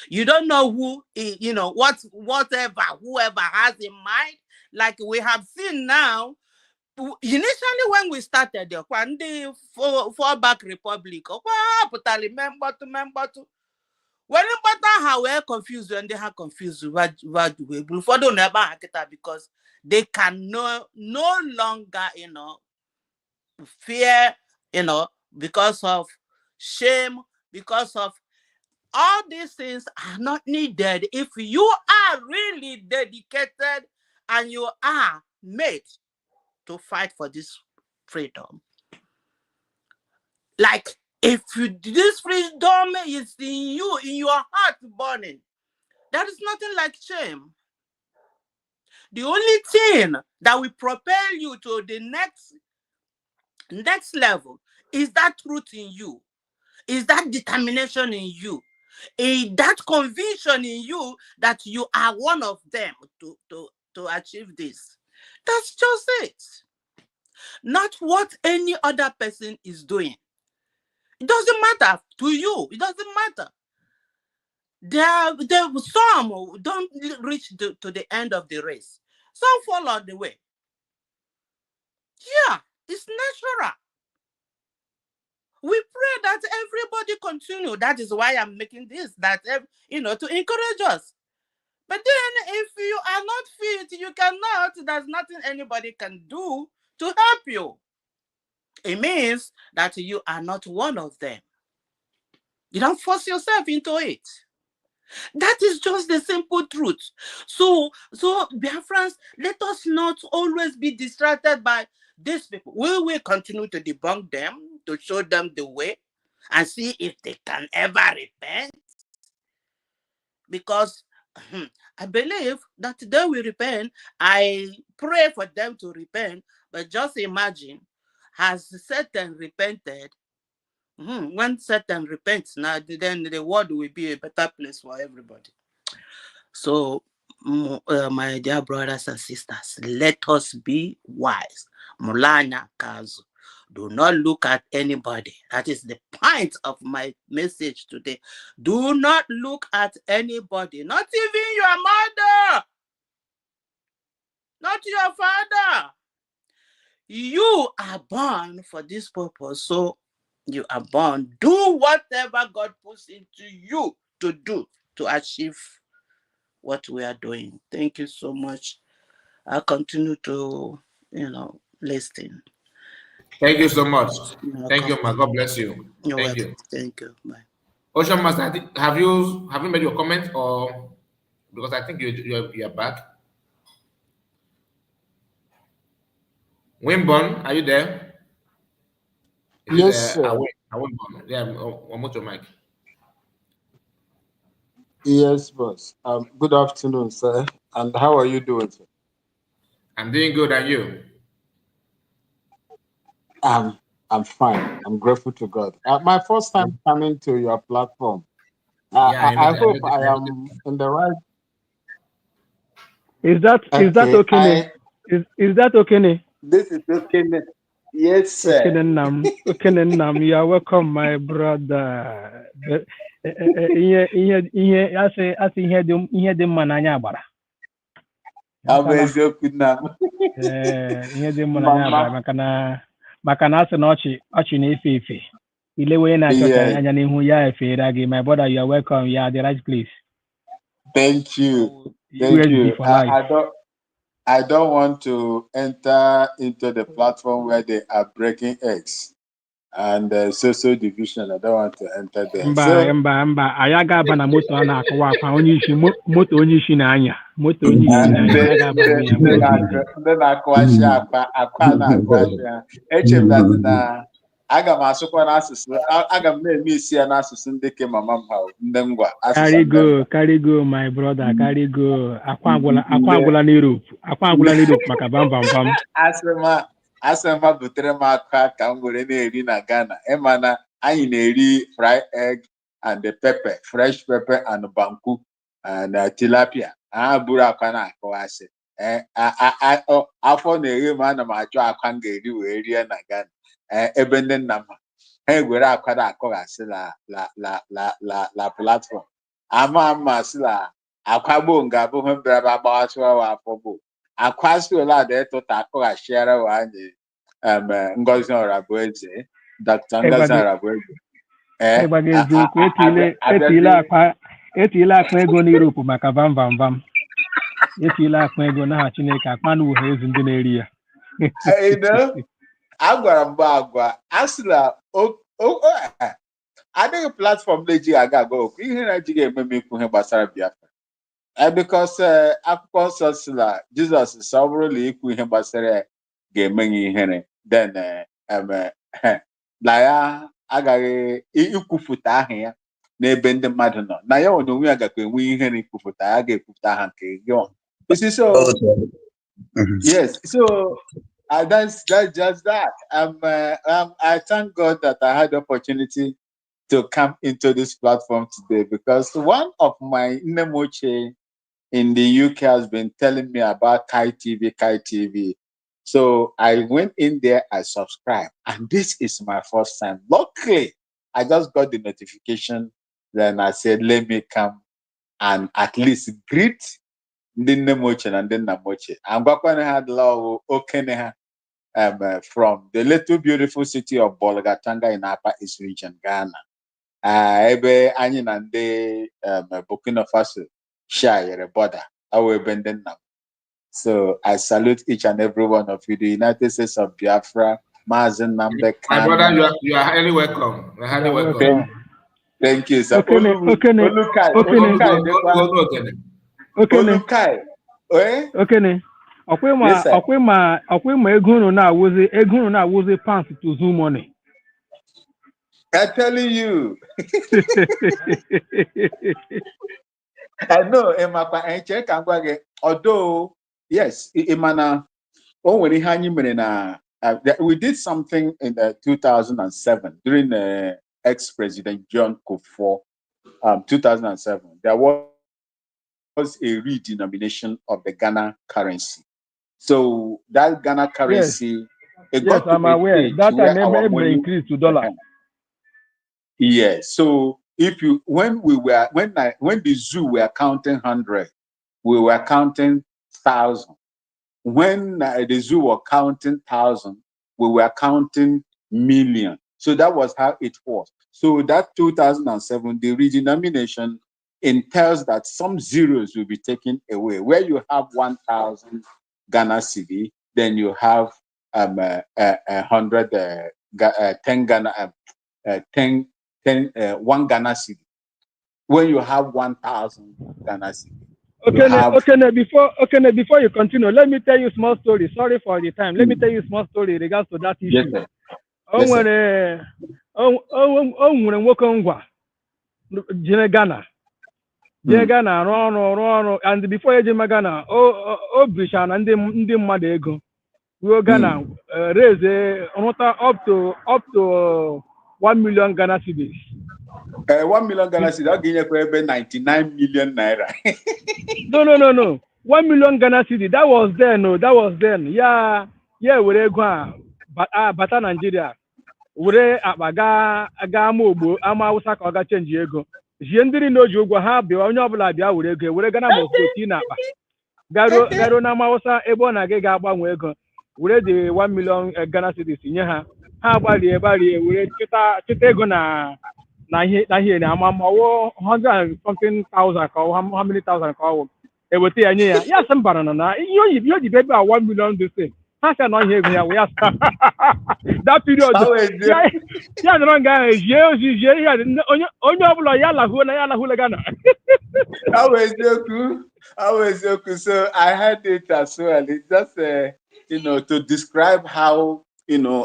you don't know who you know whoever has in mind. Like we have seen now. Initially, when we started the fallback republic, when how we're confused when they have confused before don't never because they can no longer fear, because of shame, because of all these things are not needed if you are really dedicated and you are made to fight for this freedom. Like if this freedom is in you, in your heart burning, there is nothing like shame. The only thing that will propel you to the next level is that truth in you, is that determination in you, is that conviction in you that you are one of them to achieve this. That's just it. Not what any other person is doing. It doesn't matter to you. It doesn't matter. Some don't reach to the end of the race. Some fall on the way. Yeah, it's natural. We pray that everybody continue. That is why I'm making this, that, to encourage us. But then if you are not fit, you cannot, there's nothing anybody can do to help you. It means that you are not one of them. You don't force yourself into it. That is just the simple truth. So Biafrans, let us not always be distracted by these people. We will continue to debunk them, to show them the way, and see if they can ever repent. Because I believe that they will repent. I pray for them to repent. But just imagine, has Satan repented? When Satan repents, now then the world will be a better place for everybody. So, my dear brothers and sisters, let us be wise. Mulana Kazu. Do not look at anybody. That is the point of my message today. Do not look at anybody, not even your mother, not your father. You are born for this purpose, so you are born. Do whatever God puts into you to do to achieve what we are doing. Thank you so much. I'll continue to, listen. Thank you so much. Thank you, man. God bless you. Thank you. Thank you. Bye. Ocean Master, have you made your comment or because I think you're back. Wimbon, are you there? Yes, sir. Wimbon? Yeah, almost your mic. Yes, boss. Good afternoon, sir. And how are you doing, sir? I'm doing good, and you? I'm fine. I'm grateful to God. My first time coming to your platform. Yeah, I hope I am in the right. Is that Okay. okay? Is that okay? This is okay. Yes, Okay, sir. Nam. Okay, Nam. You are welcome, my brother. I say, here the mananya bara. I'm eziokwu na Ihe dị mma na anya mama. bara maka na asị na ọchị na-efe efe ilewe na-achọ ka Yes. anya n'ihu ya efeera gị. My brother, you are welcome. You are at the right place. Thank you. Thank USB you. for life. I don't want to enter into the platform where they are breaking eggs and social division. I don't want to enter there. So Mba anyị aga-aba na moto a na-akọwa akwa moto onye isi na-anya anyị ga-aba ya. ndị na-akọwashi akwa na-akọwashi ha echebazị na aga m asụkwa n'asụsụ aga m na-eme isi ya n'asụsụ ndị ke mama m ha ndị ngwa asụsụ ndị ngwa. Carry go my brother, carry go. Akwa agwụla n'Europe maka bam bam bam. asị m ha butere m aka ka m were na-eri na Ghana ịma na anyị na-eri fried egg and the pepper, fresh pepper and banku and tilapia. Ha buru akwa na-akọwasị afọ na-eghe m ana m achọ akwa m ga-eri wee rie na Ghana ebe ndị nna m ha egwere akwa na-akọghasị la platform ama sị la akwa gboo ga-abụ ihe mbịaraba gbawasịwa afọ gboo akwa si ole ada ịtụta akọghasịara wa anyị Ngozi Orabueze, Dr. Ngozi Orabueze. Ịgbaga eziokwu etiile akpa ego n'Europe maka vam vam vam. Etiile akpa ego n'aha Chineke akpa na uhe ezi ndị na-eri ya. Agwara m agwa asịla adịghị platfọm na-ejighị aga okwu ihe na-ejighị eme m ikwu ihe gbasara Biafra because akwụkwọ nsọ sịla Jizọs sị ọ bụrụ na ikwu ihe gbasara ya ga-eme ya ihere then na ya agaghị ikwupụta aha ya n'ebe ndị mmadụ nọ na ya nwere onwe ya gakwa enwe ihere ikwupụta ya ga-ekwupụta aha nke gị so yes so that's just that. I thank God that I had the opportunity to come into this platform today because one of my Nemoche in the UK has been telling me about Kai TV. So I went in there, I subscribed, and this is my first time. Luckily, I just got the notification. Then I said, let me come and at least greet the Nemoche and the Namoche. I'm going to have love Okeneha from the little beautiful city of Bolgatanga in Upper East Region, Ghana. Ebe anyị na ndị Burkina Faso share border. So I salute each and every one of you. The United States of Biafra, Mazen Namde. My brother, you are highly welcome. You are highly welcome. Thank you, sir. Ọkwa ma ego unu na-awụzi pounds to Zoom money. I'm telling you. I know, although, yes, we did something in 2007 during ex-President John Kufuor, 2007. There was a redenomination of the Ghana currency. So that Ghana currency, I'm aware. That time everybody increased to dollar. Yes. So when the zoo were counting 100, we were counting 1,000. When the zoo were counting 1,000, we were counting million. So that was how it was. So that 2007, the redenomination entails that some zeros will be taken away. Where you have 1,000 Ghana cedi, then you have 100 10 Ghana 1 Ghana cedi. When you have 1,000 Ghana cedi, Before you continue, let me tell you a small story. Sorry for the time. Let me tell you a small story in regards to that Yes, issue. sir. O Yes, sir. nwere o nwere nwoke ngwa jere Ghana rụọ ọrụ and before ejema Ghana o bicha na ndị mmadụ ego ruo Ghana raise rụta up to 1 million Ghana cedis. 1 million Ghana cedis, I'll give you 99 million naira. No. 1 million Ghana cedis. That was then. No, that was then. Yeah, were ego a bata Nigeria. Were akpa gaa ama ogbo ama Hausa ka ọ ga chenji ego. Jie ndị na oji ụgwọ ha bịa onye ọbụla bịa were ego were Ghana mosque tii na akpa. Garuo na ama Hausa ebe ọ na-aga ga-agbanwe ego. Were the 1 million Ghana cedis nye ha. Ha gbalie were chịta ego na ihe na ama ọwụ 100 and something thousand ka how many thousand ka ọwụ eweta ya nye ya sị mbara na ihe oyibi ebe a 1 million dị sị ha sị na ihe ego ya wee that period ya nọrọ nga ahụ ejie ozi ihe onye ọbụla ya lahụla Ghana. So I heard it as well. It's just to describe how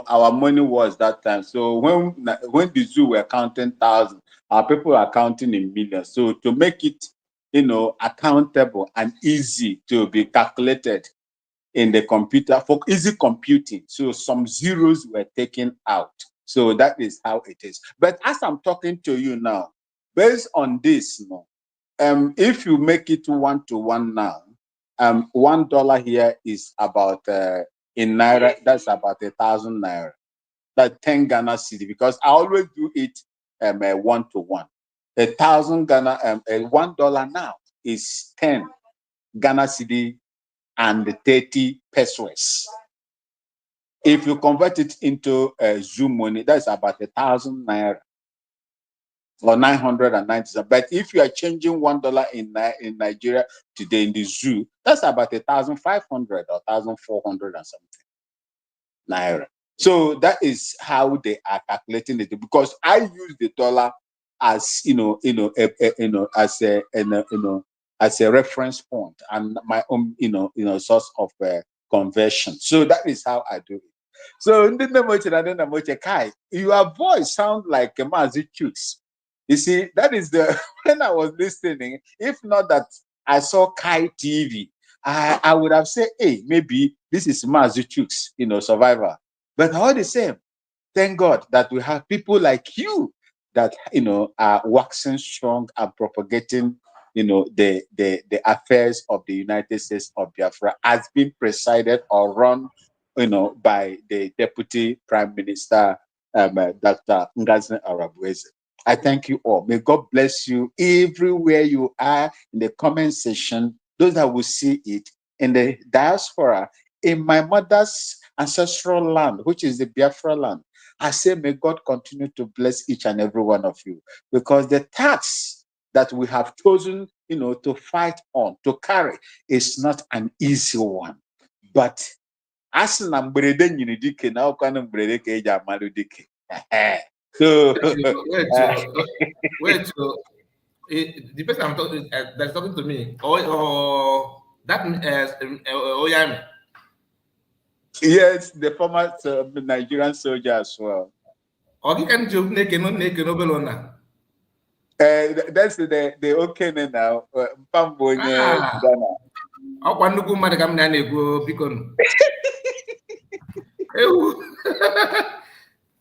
our money was that time. So when the zoo were counting thousands, our people are counting in millions. So to make it accountable and easy to be calculated in the computer for easy computing, so some zeros were taken out. So that is how it is. But as I'm talking to you now, based on this, if you make it 1-to-1 now, $1 here is about in naira, that's about 1,000 naira. That's 10 Ghana cedi, because I always do it 1-to-1. 1,000 Ghana, $1 now is 10 Ghana cedi and 30 pesos. If you convert it into Zoom money, that's about 1,000 naira or 990. But if you are changing $1 in Nigeria today in the zoo, that's about 1,500 or 1,400 and something naira. So that is how they are calculating it, because I use the dollar as as a reference point and my own source of conversion. So that is how I do it. So your voice sounds like a Mazi Chooks. You see, that is when I was listening, if not that I saw Kai TV, I would have said, hey, maybe this is Mazi Chooks, survivor. But all the same, thank God that we have people like you that are waxing strong and propagating the affairs of the United States of Biafra, has been presided or run by the Deputy Prime Minister Dr. Ngozi Arabueze. I thank you all. May God bless you everywhere you are, in the comment section, those that will see it, in the diaspora, in my mother's ancestral land, which is the Biafra land. I say, may God continue to bless each and every one of you, because the task that we have chosen, to fight on, to carry, is not an easy one. But as na mberede nyiri dike na ọkwanụ mberede ka eji amalụ dike. So wait. The person I'm talking that's talking to me, or that Oyami. Yes, the former Nigerian soldier as well. That's the okay now.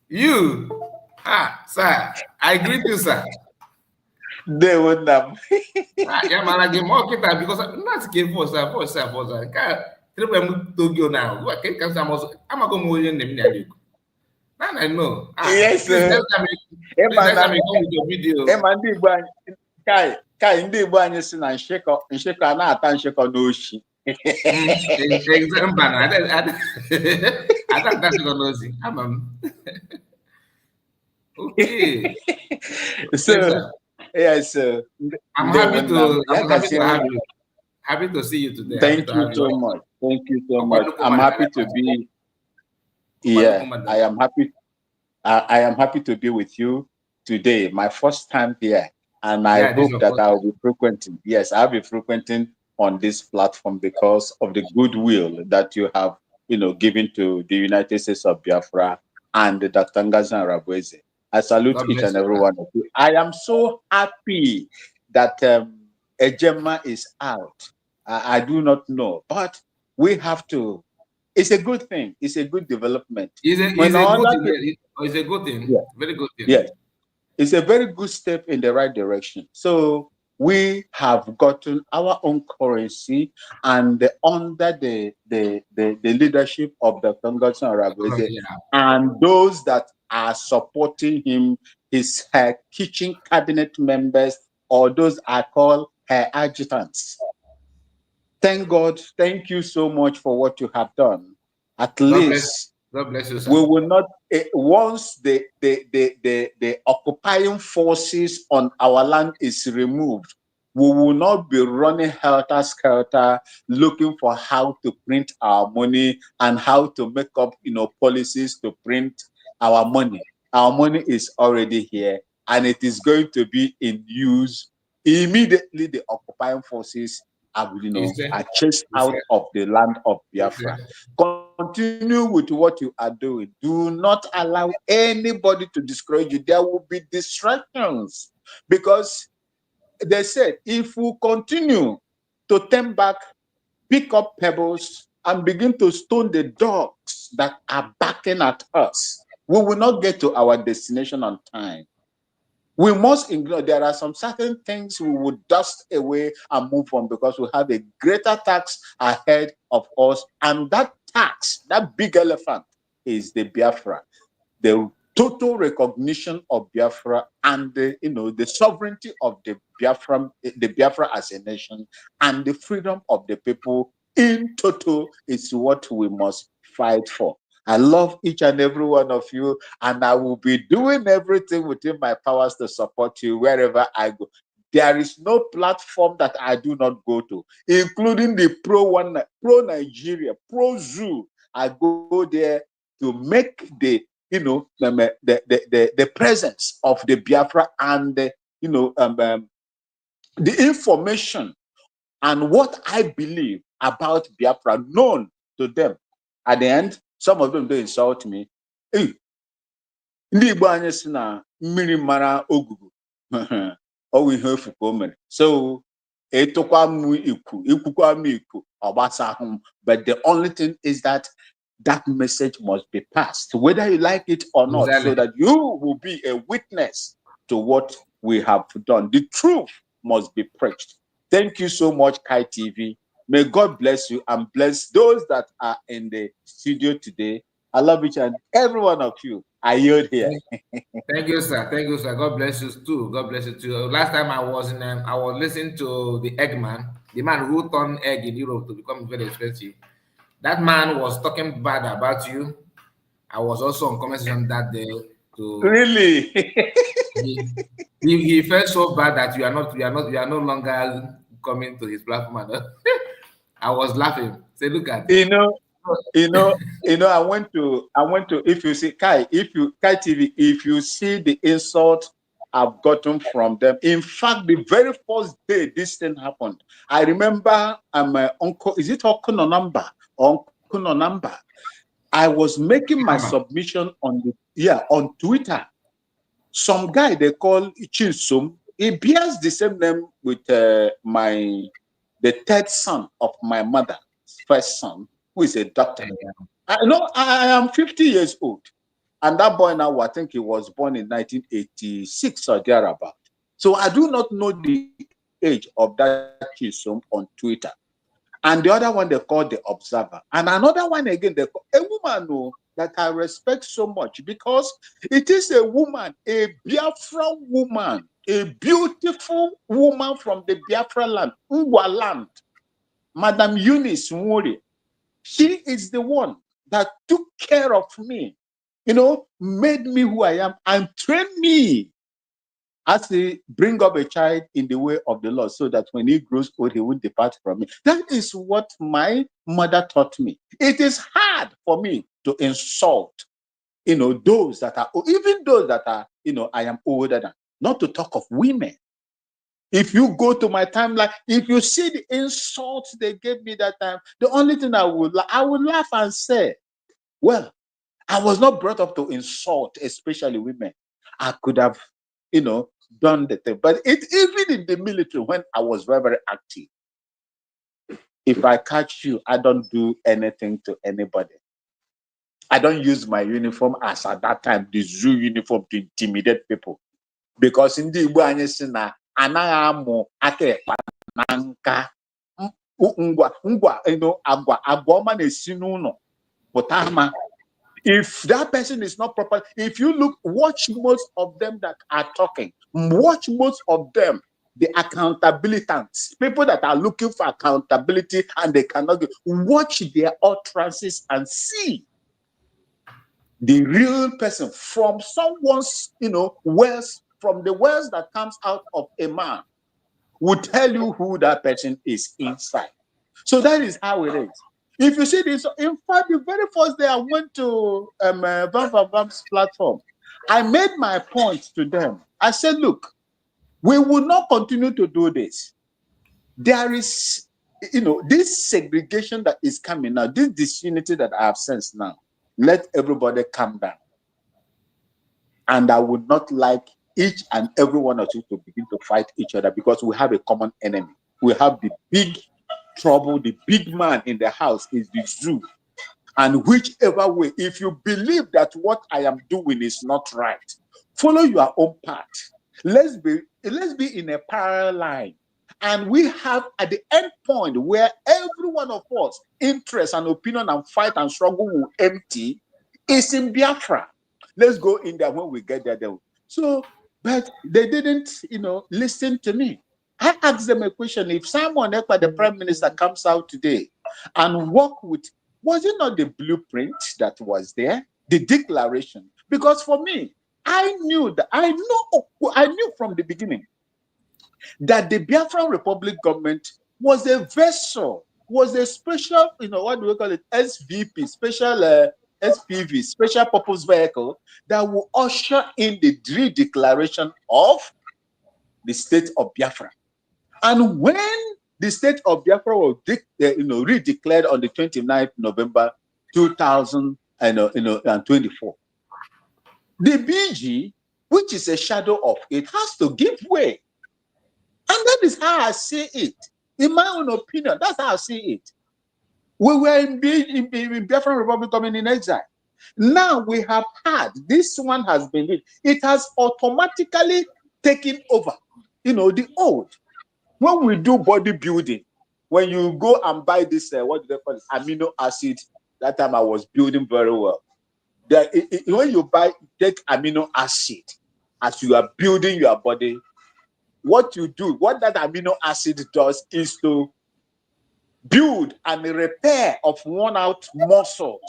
You, sir, I greet you, sir. They would not. Yeah, man, I get more because not game for sir. Tokyo now. What can I'm going to name I know. Yes, sir. Kai ndị Igbo anyị si na nshekọ a na-ata nshekọ n'oshi. Okay. So, yes, I'm happy to happy to see you today. Thank you so much. Thank you so much. I'm happy to be here. I am happy. I am happy to be with you today. My first time here, and I hope that I will be frequenting. Yes, I'll be frequenting on this platform because of the goodwill that you have, given to the United States of Biafra and Dr. Ngazan Rabweze. I salute God each bless and you, every sir. one of you. I am so happy that Ejemma is out. I do not know, but we have to. It's a good thing. It's a good development. It's When a all good that, thing. Yeah, it's a good thing. yeah, Very good thing. yes, it's a very good step in the right direction. So we have gotten our own currency, and under the leadership of Dr. Ngotson Arabese Yeah. and those that are supporting him, his her kitchen cabinet members, or those are called her adjutants. Thank God. Thank you so much for what you have done. At God bless. least God bless you, sir. we will not, once the occupying forces on our land is removed, we will not be running helter-skelter looking for how to print our money and how to make up policies to print our money. Our money is already here, and it is going to be in use immediately. The occupying forces are are chased out of the land of Biafra. Continue with what you are doing. Do not allow anybody to discourage you. There will be distractions, because they said if we continue to turn back, pick up pebbles, and begin to stone the dogs that are barking at us, we will not get to our destination on time. We must ignore. There are some certain things we would dust away and move on, because we have a greater task ahead of us. And that tax, that big elephant, is the Biafra, the total recognition of Biafra, and the sovereignty of the Biafra as a nation, and the freedom of the people in total is what we must fight for. I love each and every one of you, and I will be doing everything within my powers to support you wherever I go. There is no platform that I do not go to, including the pro Nigeria, pro Zoo. I go there to make the presence of the Biafra and the information and what I believe about Biafra known to them. At the end, some of them they insult me. Hey, ndị Igbo anyị si na mmiri mara ogugu ọwụ ihe efu ka o mere. So ịtụkwa m ikwukwa m ikwu ọgbasahụ m. But the only thing is that message must be passed, whether you like it or not, Exactly. so that you will be a witness to what we have done. The truth must be preached. Thank you so much, Kai TV. May God bless you and bless those that are in the studio today. I love each and every one of you. I yield here. Thank you, sir. Thank you, sir. God bless you too. God bless you too. Last time I was I was listening to the Eggman, the man who turned egg in Europe to become very expensive. That man was talking bad about you. I was also on conversation that day to Really? he felt so bad that you are no longer coming to his platform. I was laughing. Say, look at I went to, if you see Kai TV, if you see the insult I've gotten from them. In fact, the very first day this thing happened, I remember my uncle, is it Uncle Nonamba? Uncle Nonamba? I was making my submission on Twitter. Some guy they call Chinsum, he bears the same name with the third son of my mother's first son, who is a doctor. I am 50 years old. And that boy now, I think he was born in 1986 or thereabout. So I do not know the age of that Chisum on Twitter. And the other one they call the Observer. And another one again, they call a woman that I respect so much, because it is a woman, a Biafra woman, a beautiful woman from the Biafra land, Ngwa land, Madam Eunice Nwori. She is the one that took care of me, made me who I am, and trained me as they bring up a child in the way of the Lord, so that when he grows old, he won't depart from me. That is what my mother taught me. It is hard for me to insult, those that are, even those that are, I am older than, not to talk of women. If you go to my timeline, if you see the insults they gave me that time, the only thing I would laugh and say, well, I was not brought up to insult, especially women. I could have, done the thing. But even in the military, when I was very, very active, if I catch you, I don't do anything to anybody. I don't use my uniform as at that time, the zoo uniform, to intimidate people. Because in the Igbo anyị sị na anaghị amụ aka ekpa na nka ngwa agwa ọma na-esi n'ụlọ pụta ama. If that person is not proper, if you watch most of them that are talking, watch most of them, the accountabilitants, people that are looking for accountability and they cannot watch their utterances and see the real person from someone's, words, from the words that comes out of a man will tell you who that person is inside. So that is how it is. If you see this, in fact, the very first day I went to Bam's platform, I made my point to them. I said, look, we will not continue to do this. There is, this segregation that is coming now, this disunity that I have sensed now. Let everybody calm down. And I would not like each and every one of you to begin to fight each other, because we have a common enemy. We have the big trouble, the big man in the house is the zoo. And whichever way, if you believe that what I am doing is not right, follow your own path. Let's be in a parallel line. And we have at the end point where every one of us interest and opinion and fight and struggle will empty is in Biafra. Let's go in there when we get there. So, but they didn't, listen to me. I asked them a question. If someone like the Prime Minister comes out today and work with, was it not the blueprint that was there? The declaration? Because for me, I knew from the beginning that the Biafran Republic government was a vessel, was a special, what do we call it? SVP, special SPV, special purpose vehicle that will usher in the redeclaration of the state of Biafra. And when the state of Biafra was redeclared on the 29th November 2024, the BG, which is a shadow of it, has to give way. And that is how I see it. In my own opinion, that's how I see it. We were in Biafran Republic coming in exile. Now we have had, this one has been, it has automatically taken over, the old. When we do bodybuilding, when you go and buy this, what do they call it? Amino acid, that time I was building very well. When you take amino acid, as you are building your body, what you do, what that amino acid does is to build and repair of worn out muscles.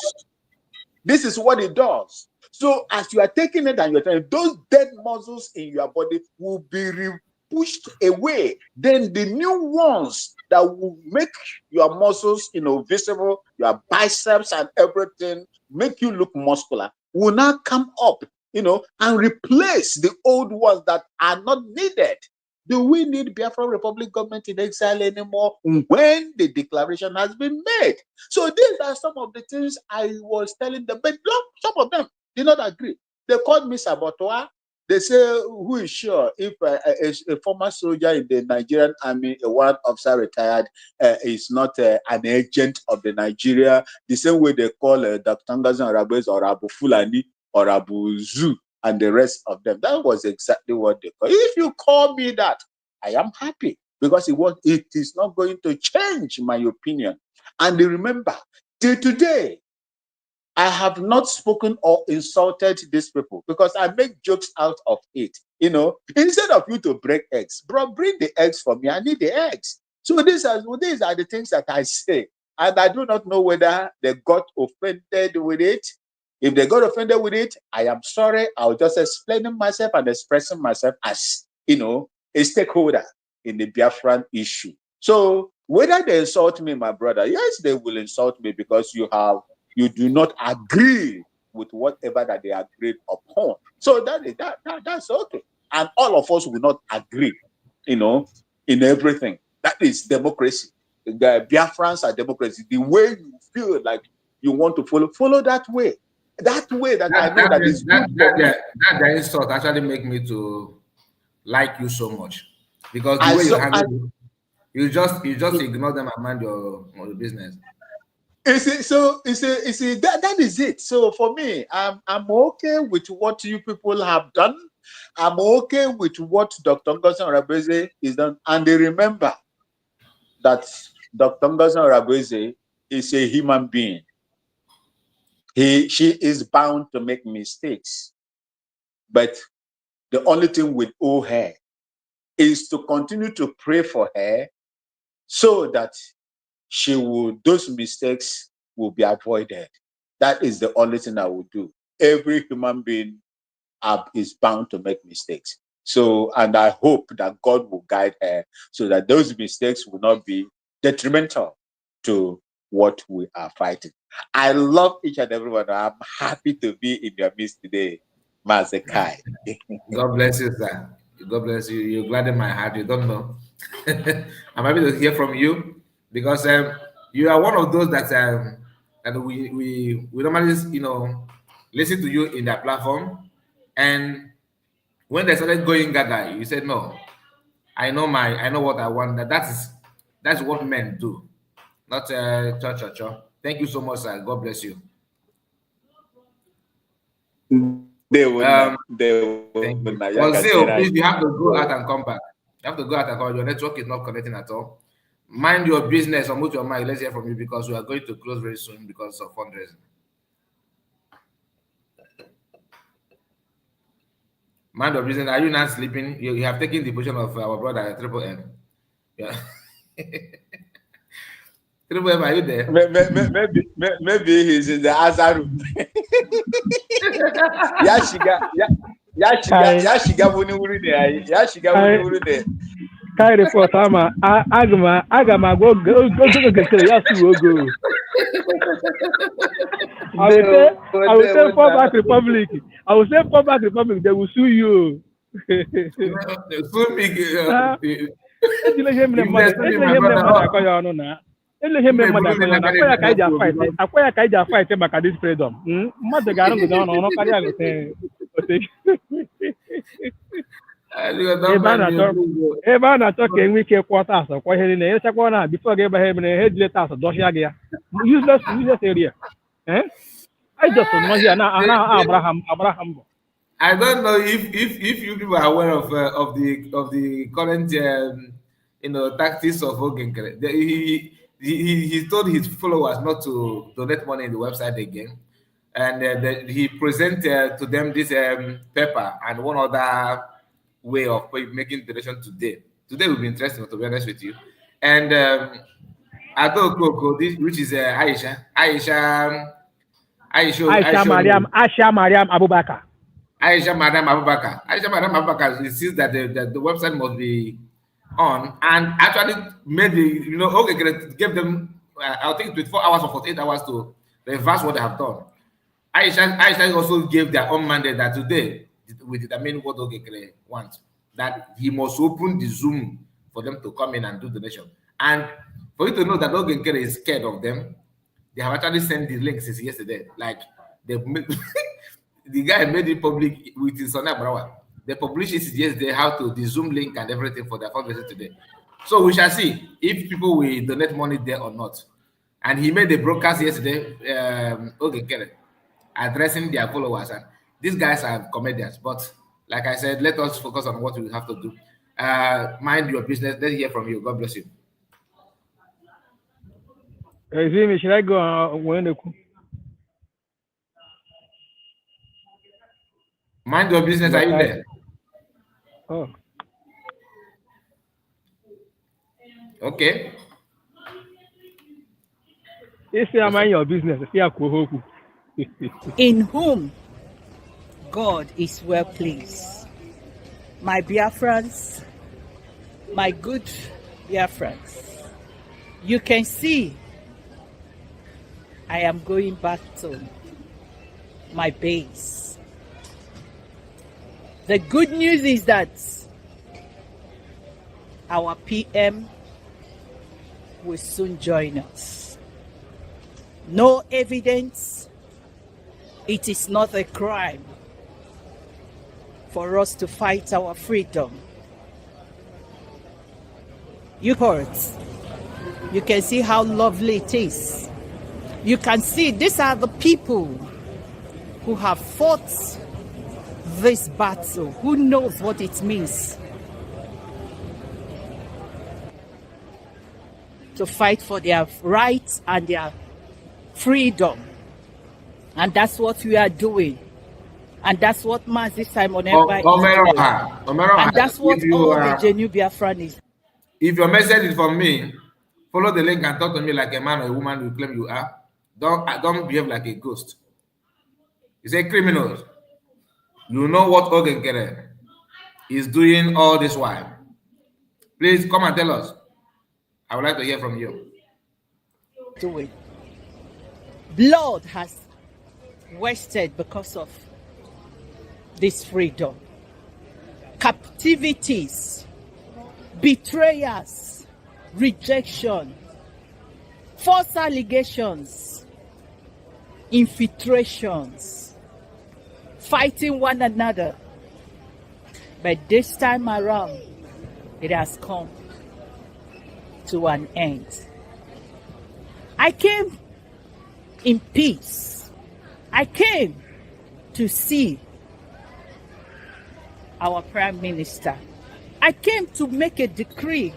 This is what it does. So as you are taking it and you're telling, those dead muscles in your body will be pushed away. Then the new ones that will make your muscles, visible, your biceps and everything, make you look muscular, will now come up, and replace the old ones that are not needed. Do we need Biafra Republic government in exile anymore when the declaration has been made? So these are some of the things I was telling them, but some of them did not agree. They called me Saboteurs. They say, who is sure if a former soldier in the Nigerian army, a one officer retired, is not an agent of the Nigeria, the same way they call Dr. Ngazan Arabes or Abu Fulani or Abu Zu and the rest of them. That was exactly what they call. If you call me that, I am happy, because it is not going to change my opinion. And remember, till today, I have not spoken or insulted these people, because I make jokes out of it. Instead of you to break eggs, bro, bring the eggs for me. I need the eggs. So these are the things that I say. And I do not know whether they got offended with it. If they got offended with it, I am sorry. I'll just explain myself and expressing myself as, a stakeholder in the Biafran issue. So whether they insult me, my brother, yes, they will insult me, because you do not agree with whatever that they agreed upon. So that's okay. And all of us will not agree, in everything. That is democracy. The Biafrans are democracy. The way you feel like you want to follow that way. That way that I know that is good for me. That insult actually make me to like you so much, because the way you handle it, you just ignore them and mind your business. You see, that is it. So for me, I'm okay with what you people have done. I'm okay with what Dr. Ngozi Orebeze is done. And they remember that Dr. Ngozi Orebeze is a human being. She is bound to make mistakes. But the only thing we owe her is to continue to pray for her so that those mistakes will be avoided. That is the only thing I will do. Every human being is bound to make mistakes. So, and I hope that God will guide her so that those mistakes will not be detrimental to what we are fighting. I love each and every one. I'm happy to be in your midst today, Mazekai. God bless you, sir. God bless you. You gladden my heart. You don't know. I'm happy to hear from you, because you are one of those that and we normally listen to you in that platform, and when they started going gaga, you said no. I know what I want. That's what men do, not cha. Thank you so much, sir. God bless you. They will not. Ozil, please, you have to go out and come back. You have to go out and come back. Your network is not connecting at all. Mind your business or mute your mic. Let's hear from you, because we are going to close very soon because of fundraising. Mind your business. Are you not sleeping? You have taken the position of our brother Triple M. Yeah. Triple M, are you there? Maybe he's in the other room. Kai report ama aga m agwa ogo gekere ya su ogo. I will say fall back republic. I will say fall back republic. They will sue you. Sue me. Ejile ihe mere mmadụ akọ ya ọnụ na. Ele ihe mere mmadụ akọ ya na akwa ya ka iji fight maka this freedom. Mmadụ ga-arụ ngụda ọnụ ọrụ karịa gote. Ebe a na-achọ ka enwe ike kwụọ taasụ kwa ihe niile, echekwa na bifo gị ịbaghe mere ihe ejile taasụ dọchịa gị ya. Useless area. I just know here now Abraham. I don't know if you people are aware of the current tactics of Ogenkere. He told his followers not to donate money in the website again, and he presented to them this paper and one other way of making donation today. Today will be interesting, to be honest with you. And Ado Koko, which is Aisha Mariam Abubakar. Aisha Madam Abubakar insists that the website must be on, and actually made gave them I think 24 hours or 48 hours to reverse what they have done. Aisha also gave their own mandate that today we determine what Ogekere wants, that he must open the Zoom for them to come in and do donation. And for you to know that Ogekere is scared of them, they have actually sent the link since yesterday. Like the guy made it public with his son Abrawa. They published it yesterday how to the Zoom link and everything for their fundraiser today. So we shall see if people will donate money there or not. And he made a broadcast yesterday, Ogekere, addressing their followers. And these guys are comedians, but like I said, let us focus on what we have to do. Mind your business. Let's hear from you. God bless you. Should I go Mind your business. Are you there? Oh. Okay. If you mind your business, in whom God is well pleased. My Biafrans, my good Biafrans, you can see I am going back to my base. The good news is that our PM will soon join us. No evidence. It is not a crime for us to fight our freedom. You heard. You can see how lovely it is. You can see these are the people who have fought this battle, who knows what it means to fight for their rights and their freedom. And that's what we are doing. And that's what Mazi Simon Ekpa is doing. And that's what all the genuine Biafran is. If your message is from me, follow the link and talk to me like a man or a woman you claim you are. Don't behave like a ghost. You say criminals. You know what Ogenkere is doing all this while. Please come and tell us. I would like to hear from you. Doing. Blood has wasted because of this freedom. Captivities, betrayers, rejection, false allegations, infiltrations, fighting one another. But this time around, it has come to an end. I came in peace. I came to see our Prime Minister. I came to make a decree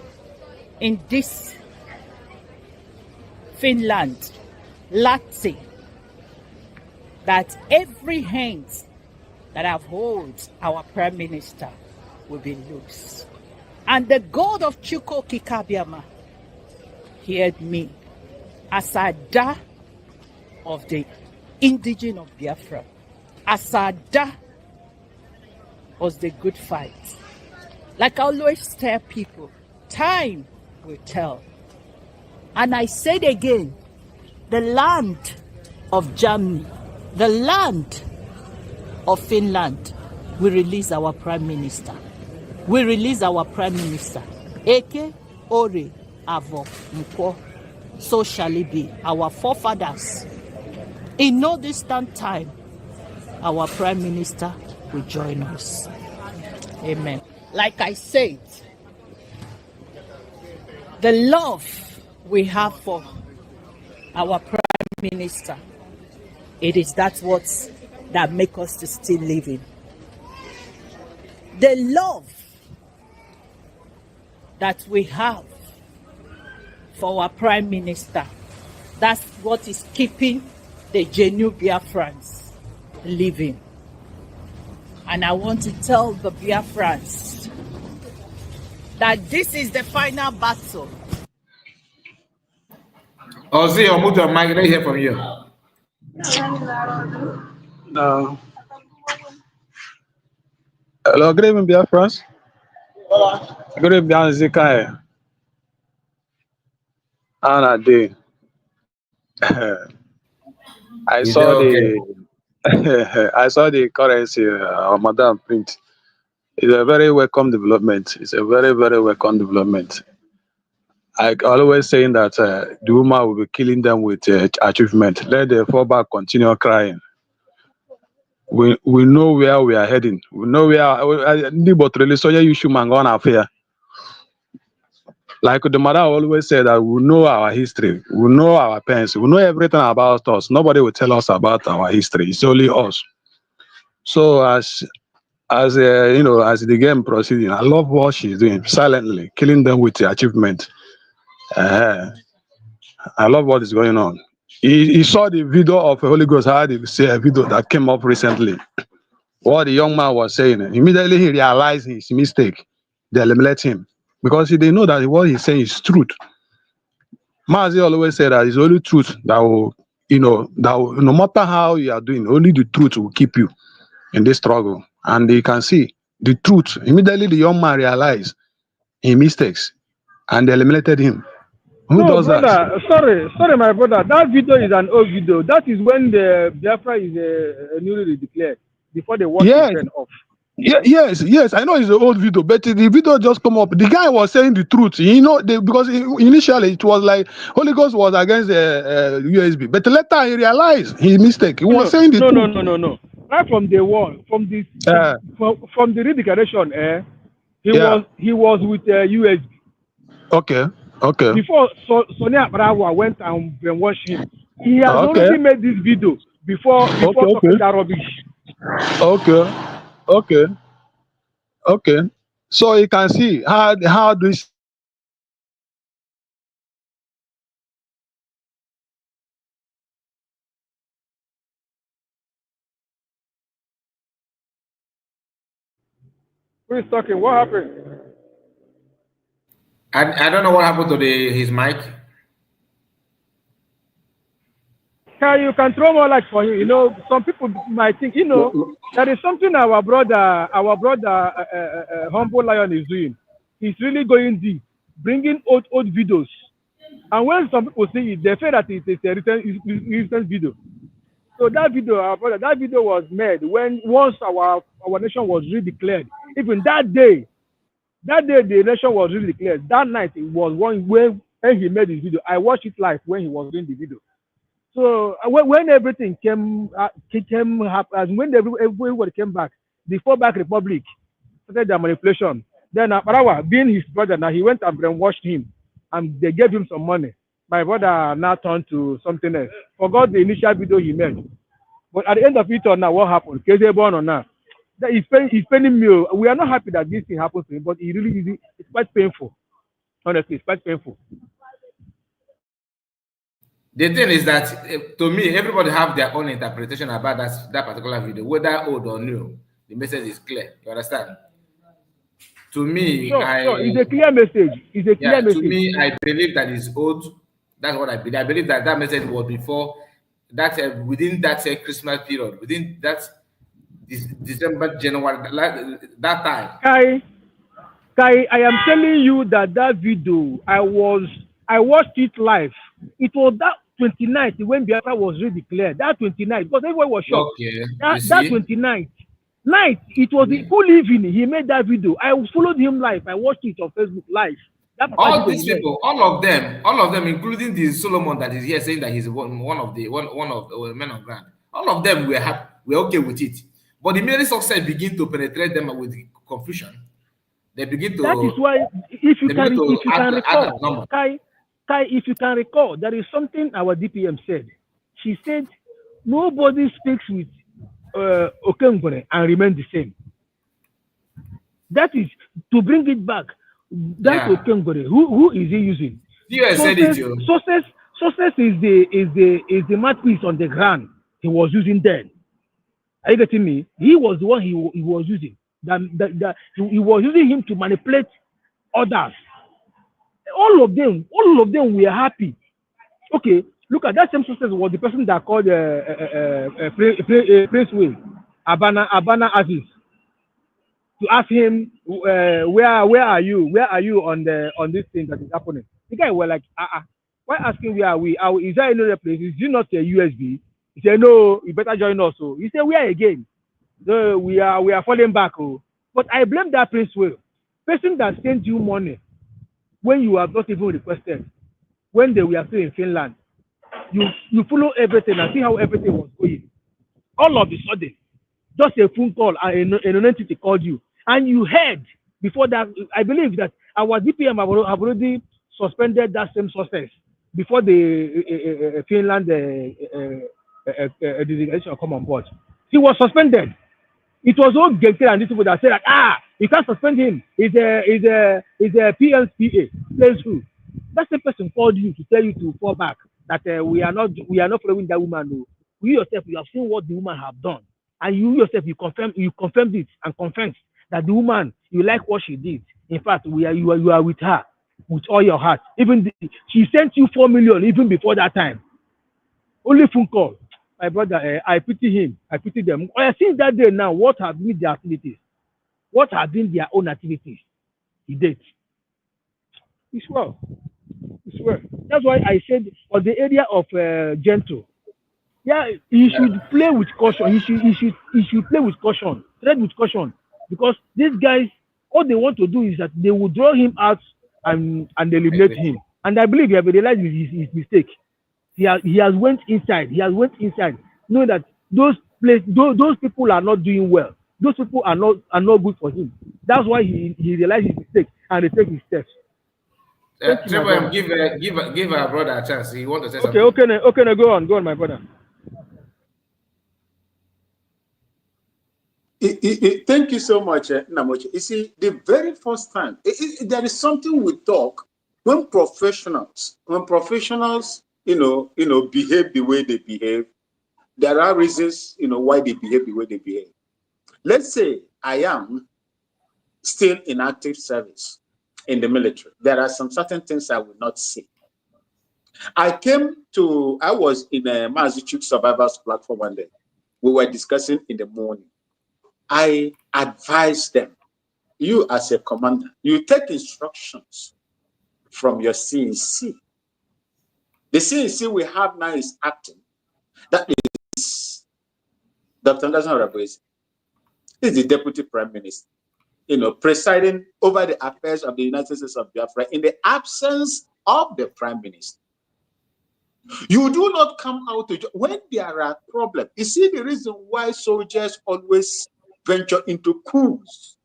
in this Finland, Latvia, that every hand that I've held our Prime Minister will be loose. And the God of Chuko Kikabiama heard me as I die of the indigene of Biafra, as I die was the good fight. Like I always tell people, time will tell. And I said again, the land of Germany, the land of Finland will release our Prime Minister. We release our Prime Minister. Eke, Ore, Avo, Mko. So shall it be. Our forefathers, in no distant time, our Prime Minister will join us. Amen. Like I said, the love we have for our Prime Minister, it is that make us to still living. The love that we have for our Prime Minister, that's what is keeping the genuine Biafrans living. And I want to tell the Biafrans that this is the final battle. Ozzy, or move your mic, let hear from you. No. Hello, good evening, Biafrans. Good evening, Zikai. Anna Day. I saw the currency Madam print. It's a very welcome development. It's a very, very welcome development. I always saying that the woman will be killing them with achievement. Let the fallback continue crying. We know where we are heading. We know where like the mother always said that we know our history, we know our parents, we know everything about us. Nobody will tell us about our history. It's only us. So as the game proceeding, I love what she's doing silently, killing them with the achievement. I love what is going on. He saw the video of Holy Ghost. I had a video that came up recently. What the young man was saying, immediately he realized his mistake. They eliminate him because they know that what he's saying is truth. Mazi always said that it's only truth that will, no matter how you are doing, only the truth will keep you in this struggle. And they can see the truth. Immediately the young man realized his mistakes and they eliminated him. Who does brother, that? Sorry, my brother. That video is an old video. That is when the Biafra is newly declared before the war is turned off. Yeah, yes, I know it's an old video, but the video just come up. The guy was saying the truth, because initially it was like Holy Ghost was against the USB, but later he realized his mistake. He was saying the truth. No. Right from day one, from the Uh, from the redeclaration, he yeah. was with USB. Okay. Before Sonia Brawa went and brainwashed him, he has Okay. already made this video before talking that rubbish. Okay. So you can see how this. Who is talking? What happened? I don't know what happened to his mic. You can throw more light for him. Some people might think, there is something our brother, Humble Lion is doing. He's really going deep, bringing old videos. And when some people see it, they say that it is a recent video. So that video, our brother, that video was made once our nation was redeclared. Even that day the nation was redeclared. That night it was one when he made his video. I watched it live when he was doing the video. So when everything came happen, when everybody came back, the fallback republic started their manipulation. Then Parawa, being his brother, now he went and brainwashed him, and they gave him some money. My brother now turned to something else. Forgot the initial video he made. But at the end of it all, now what happened? Keze born or now? That he's paying me. We are not happy that this thing happens to him, but it's quite painful. Honestly, it's quite painful. The thing is that, to me, everybody have their own interpretation about that particular video, whether old or new. The message is clear. You understand? To me, Sure. It's a clear message. To me, I believe that it's old. That's what I believe. I believe that message was before that, within that Christmas period, within that December, January, that time. Kai, I am telling you that video, I watched it live. It was that 29th when Biafra was redeclared. That 29th, because everyone was shocked. Okay. That 29th night, it was the full evening. He made that video. I followed him live. I watched it on Facebook live. All these people, all of them, including the Solomon that is here saying that he's one of the men on ground. All of them were happy, were okay with it. But the military success begin to penetrate them with confusion. They begin to. That is why, if you can recall, Kai, if you can recall, there is something our DPM said. She said, nobody speaks with Okengwere and remain the same. That is to bring it back. That Okengwere, who is he using? You said it, Joe. Success is the mouthpiece on the ground he was using then. Are you getting me? He was the one he was using. He was using him to manipulate others. All of them were happy. Okay, look at that same success was the person that called Prince Will, Abana Aziz, to ask him where are you on this thing that is happening. The guy was like, why asking where are we? Is there any other place? Is it not a USB? He said, no, you better join us. So he said, where again? So we are falling back. Oh. But I blame that Prince Will. Person that sent you money when you have not even requested, when they were still in Finland, you follow everything and see how everything was going. All of a sudden, just a phone call and an entity called you. And you heard before that, I believe that our DPM have already suspended that same success before the Finland designation come on board. He was suspended. It was all Gete and these people that said that you can't suspend him. He's a PNPA. Plays who? That same person called you to tell you to fall back. That we are not following that woman. No. You yourself, you have seen what the woman have done, and you yourself you confirmed it and confessed that the woman, you like what she did. In fact, you are with her with all your heart. Even she sent you 4 million even before that time. Only phone call. My brother, I pity him. I pity them. Since that day now, what have been their activities? What have been their own activities? He did. It's well. That's why I said on the area of Gentle. Yeah, he should play with caution. He should play with caution, tread with caution, because these guys, all they want to do is that they will draw him out and eliminate him. And I believe he has realized his mistake. He has went inside. He has went inside, knowing that those people are not doing well. Those people are not good for him. That's why he realized his mistake and they take his steps. Trevor, give our brother a chance. He wants to say something. Okay, now go on, my brother. Thank you so much, Namoche. You see, the very first time, there is something we talk when professionals, behave the way they behave. There are reasons, why they behave the way they behave. Let's say I am still in active service in the military. There are some certain things I will not say. I was in a Mazuchuk Survivors platform one day. We were discussing in the morning. I advised them, you as a commander, you take instructions from your CNC. The CNC we have now is acting. That is Dr. Anderson Rabwezi. He is the Deputy Prime Minister, presiding over the affairs of the United States of Biafra in the absence of the Prime Minister. You do not come out when there are problems. You see the reason why soldiers always venture into coups.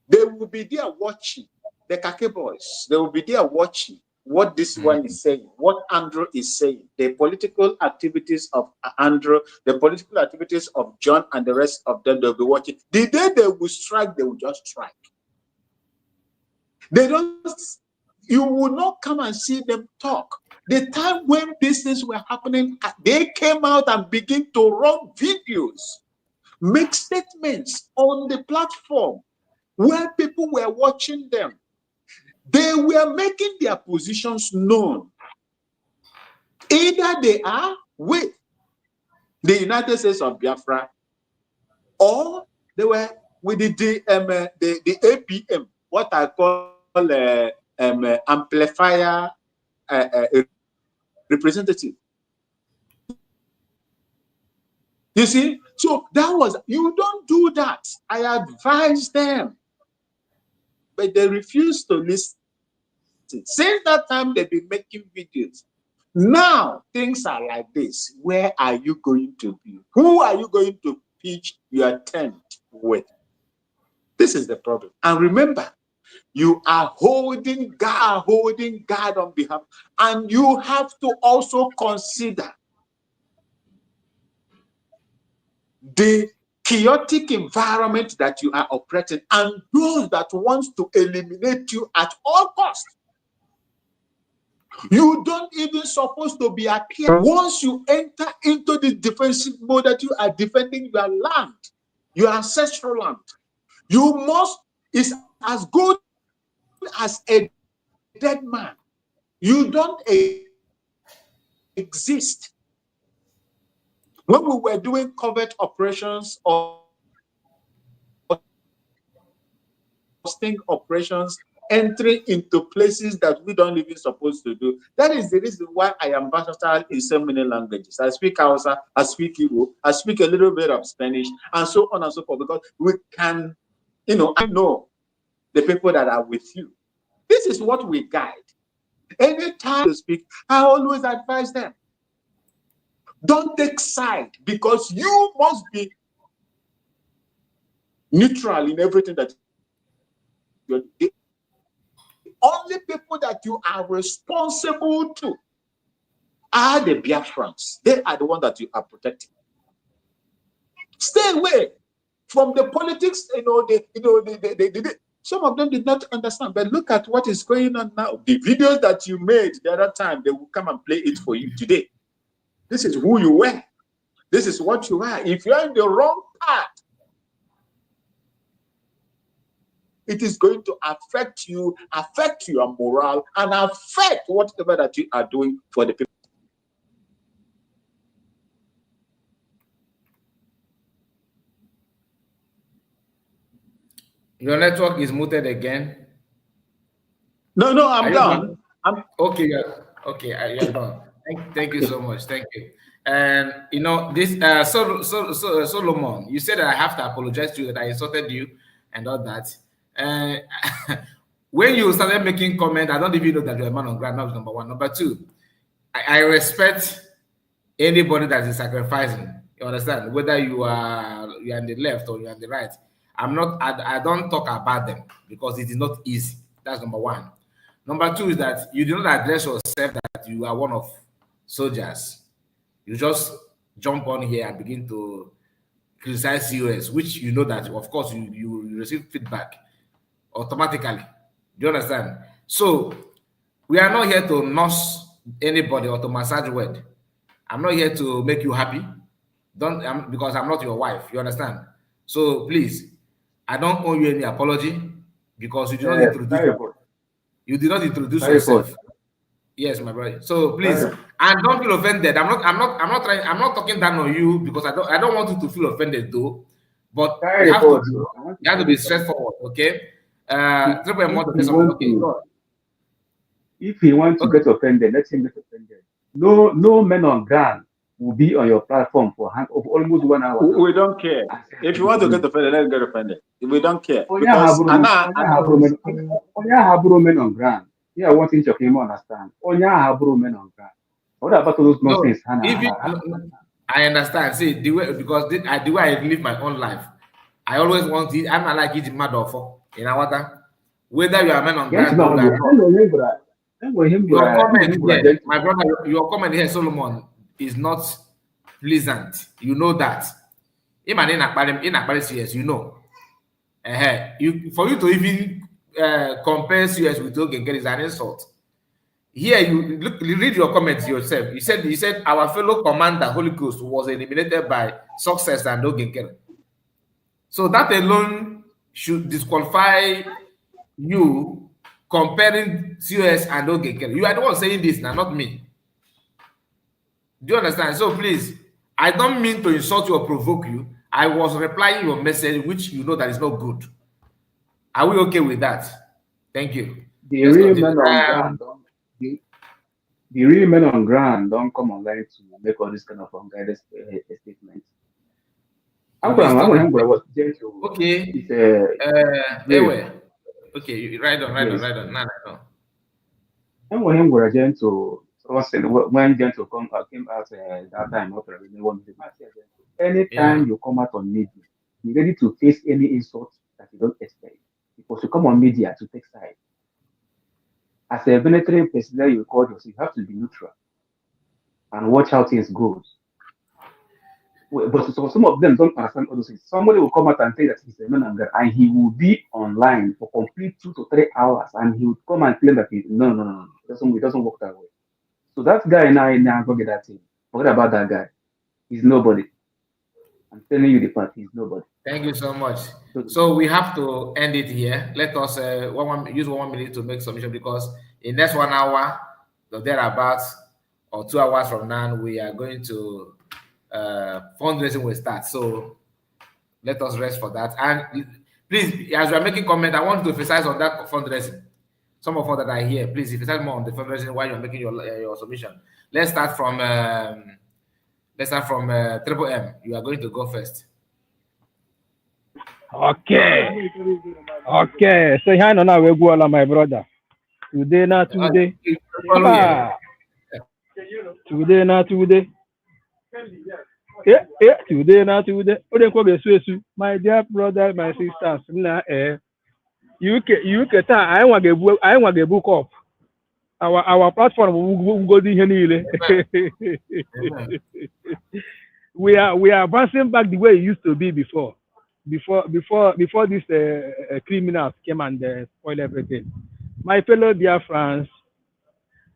They will be there watching, the Kake boys, they will be there watching what this one is saying, what Andrew is saying, the political activities of Andrew, the political activities of John and the rest of them, they'll be watching. The day they will strike, they will just strike. You will not come and see them talk. The time when these things were happening, they came out and began to run videos, make statements on the platform where people were watching them. They were making their positions known. Either they are with the United States of Biafra, or they were with the APM, what I call amplifier representative. You see, so you don't do that. I advise them, but they refuse to listen. Since that time, they've been making videos. Now, things are like this. Where are you going to be? Who are you going to pitch your tent with? This is the problem. And remember, you are holding guard on behalf, and you have to also consider the chaotic environment that you are operating and those that want to eliminate you at all costs. You don't even supposed to be appearing. Once you enter into the defensive mode that you are defending your land, your ancestral land, you must, is as good as a dead man. You don't exist. When we were doing covert operations or sting operations, entering into places that we don't even supposed to do. That is the reason why I am versatile in so many languages. I speak Hausa, I speak Igbo, I speak a little bit of Spanish, and so on and so forth, because we can, I know the people that are with you. This is what we guide. Anytime you speak, I always advise them, don't take side, because you must be neutral in everything that you're doing. The only people that you are responsible to are the Biafrans. They are the ones that you are protecting. Stay away from the politics. Some of them did not understand, but look at what is going on now. The videos that you made the other time, they will come and play it for you today. This is who you were. This is what you are. If you are in the wrong path, it is going to affect you, affect your morale, and affect whatever that you are doing for the people. Your network is muted again. No, I'm done. Okay, you're done. Thank you so much. Thank you. And this Solomon, you said that I have to apologize to you that I insulted you. and all that. When you started making comment, I don't even know that you're a man on ground. That was number one. Number two, I respect anybody that is sacrificing. You understand? Whether you're on the left or you're on the right. I don't talk about them because it is not easy. That's number one. Number two is that you do not address yourself that you are one of soldiers. You just jump on here and begin to criticize COS, which you know that, of course, you receive feedback automatically. Do you understand? So we are not here to nurse anybody or to massage word. I'm not here to make you happy. Because I'm not your wife. You understand? So please, I don't owe you any apology because you did not introduce. You did not introduce yourself. Yes, my brother. So please, and don't feel offended. I'm not talking down on you because I don't want you to feel offended though. But you have to be straightforward, okay? If he wants to get offended, let him get offended. No men on ground will be on your platform for almost 1 hour. We don't care. If you want to get offended, let him get offended. We don't care. Because men on ground. Yeah, one thing you can understand. Men on ground. What about those nonsense? I understand. See, the way I live my own life, I always want it. I'm not like Ejemma in Awata. Whether you are men on ground or not. Your comment here, my brother, your comment here, Solomon, is not pleasant. You know that. Even in CS, you know. For you to even compare CS with Ogenkere is an insult. Here, you read your comments yourself. You said our fellow commander, Holy Ghost, was eliminated by Success and Ogenkere. So that alone should disqualify you comparing COS and Ogenkere. You are the one saying this now, not me. Do you understand? So please, I don't mean to insult you or provoke you. I was replying your message, which you know that is not good. Are we okay with that? Thank you. The real men on ground don't come online to make all this kind of unguided statements. Okay. Okay, right on. And when we're Gento, when Gento came out that time, anytime you come out on media, you're ready to face any insult that you don't expect. Because you come on media to take side. As a veteran person, you call yourself, you have to be neutral and watch how things go. But so some of them don't understand all those things. Somebody will come out and say that he's a man and he will be online for complete 2 to 3 hours, and he would come and claim that no. It doesn't work that way. So that guy now go get that thing. Forget about that guy. He's nobody. I'm telling you the part. He's nobody. Thank you so much. So we have to end it here. Let us use 1 minute to make submission because in next 1 hour, or thereabouts, or 2 hours from now, we are going to fundraising will start. So let us rest for that. And please, as we are making comment, I want to emphasize on that fundraising. Some of us that are here, please emphasize more on the fundraising while you're making your submission. Let's start from Triple M. You are going to go first. Okay. So here now we go, my brother. Today. Today. Today. My dear brother, my sisters, UK I want to book up. Our platform will go here. We are advancing back the way it used to be before these criminals came and spoiled everything. My fellow Biafrans,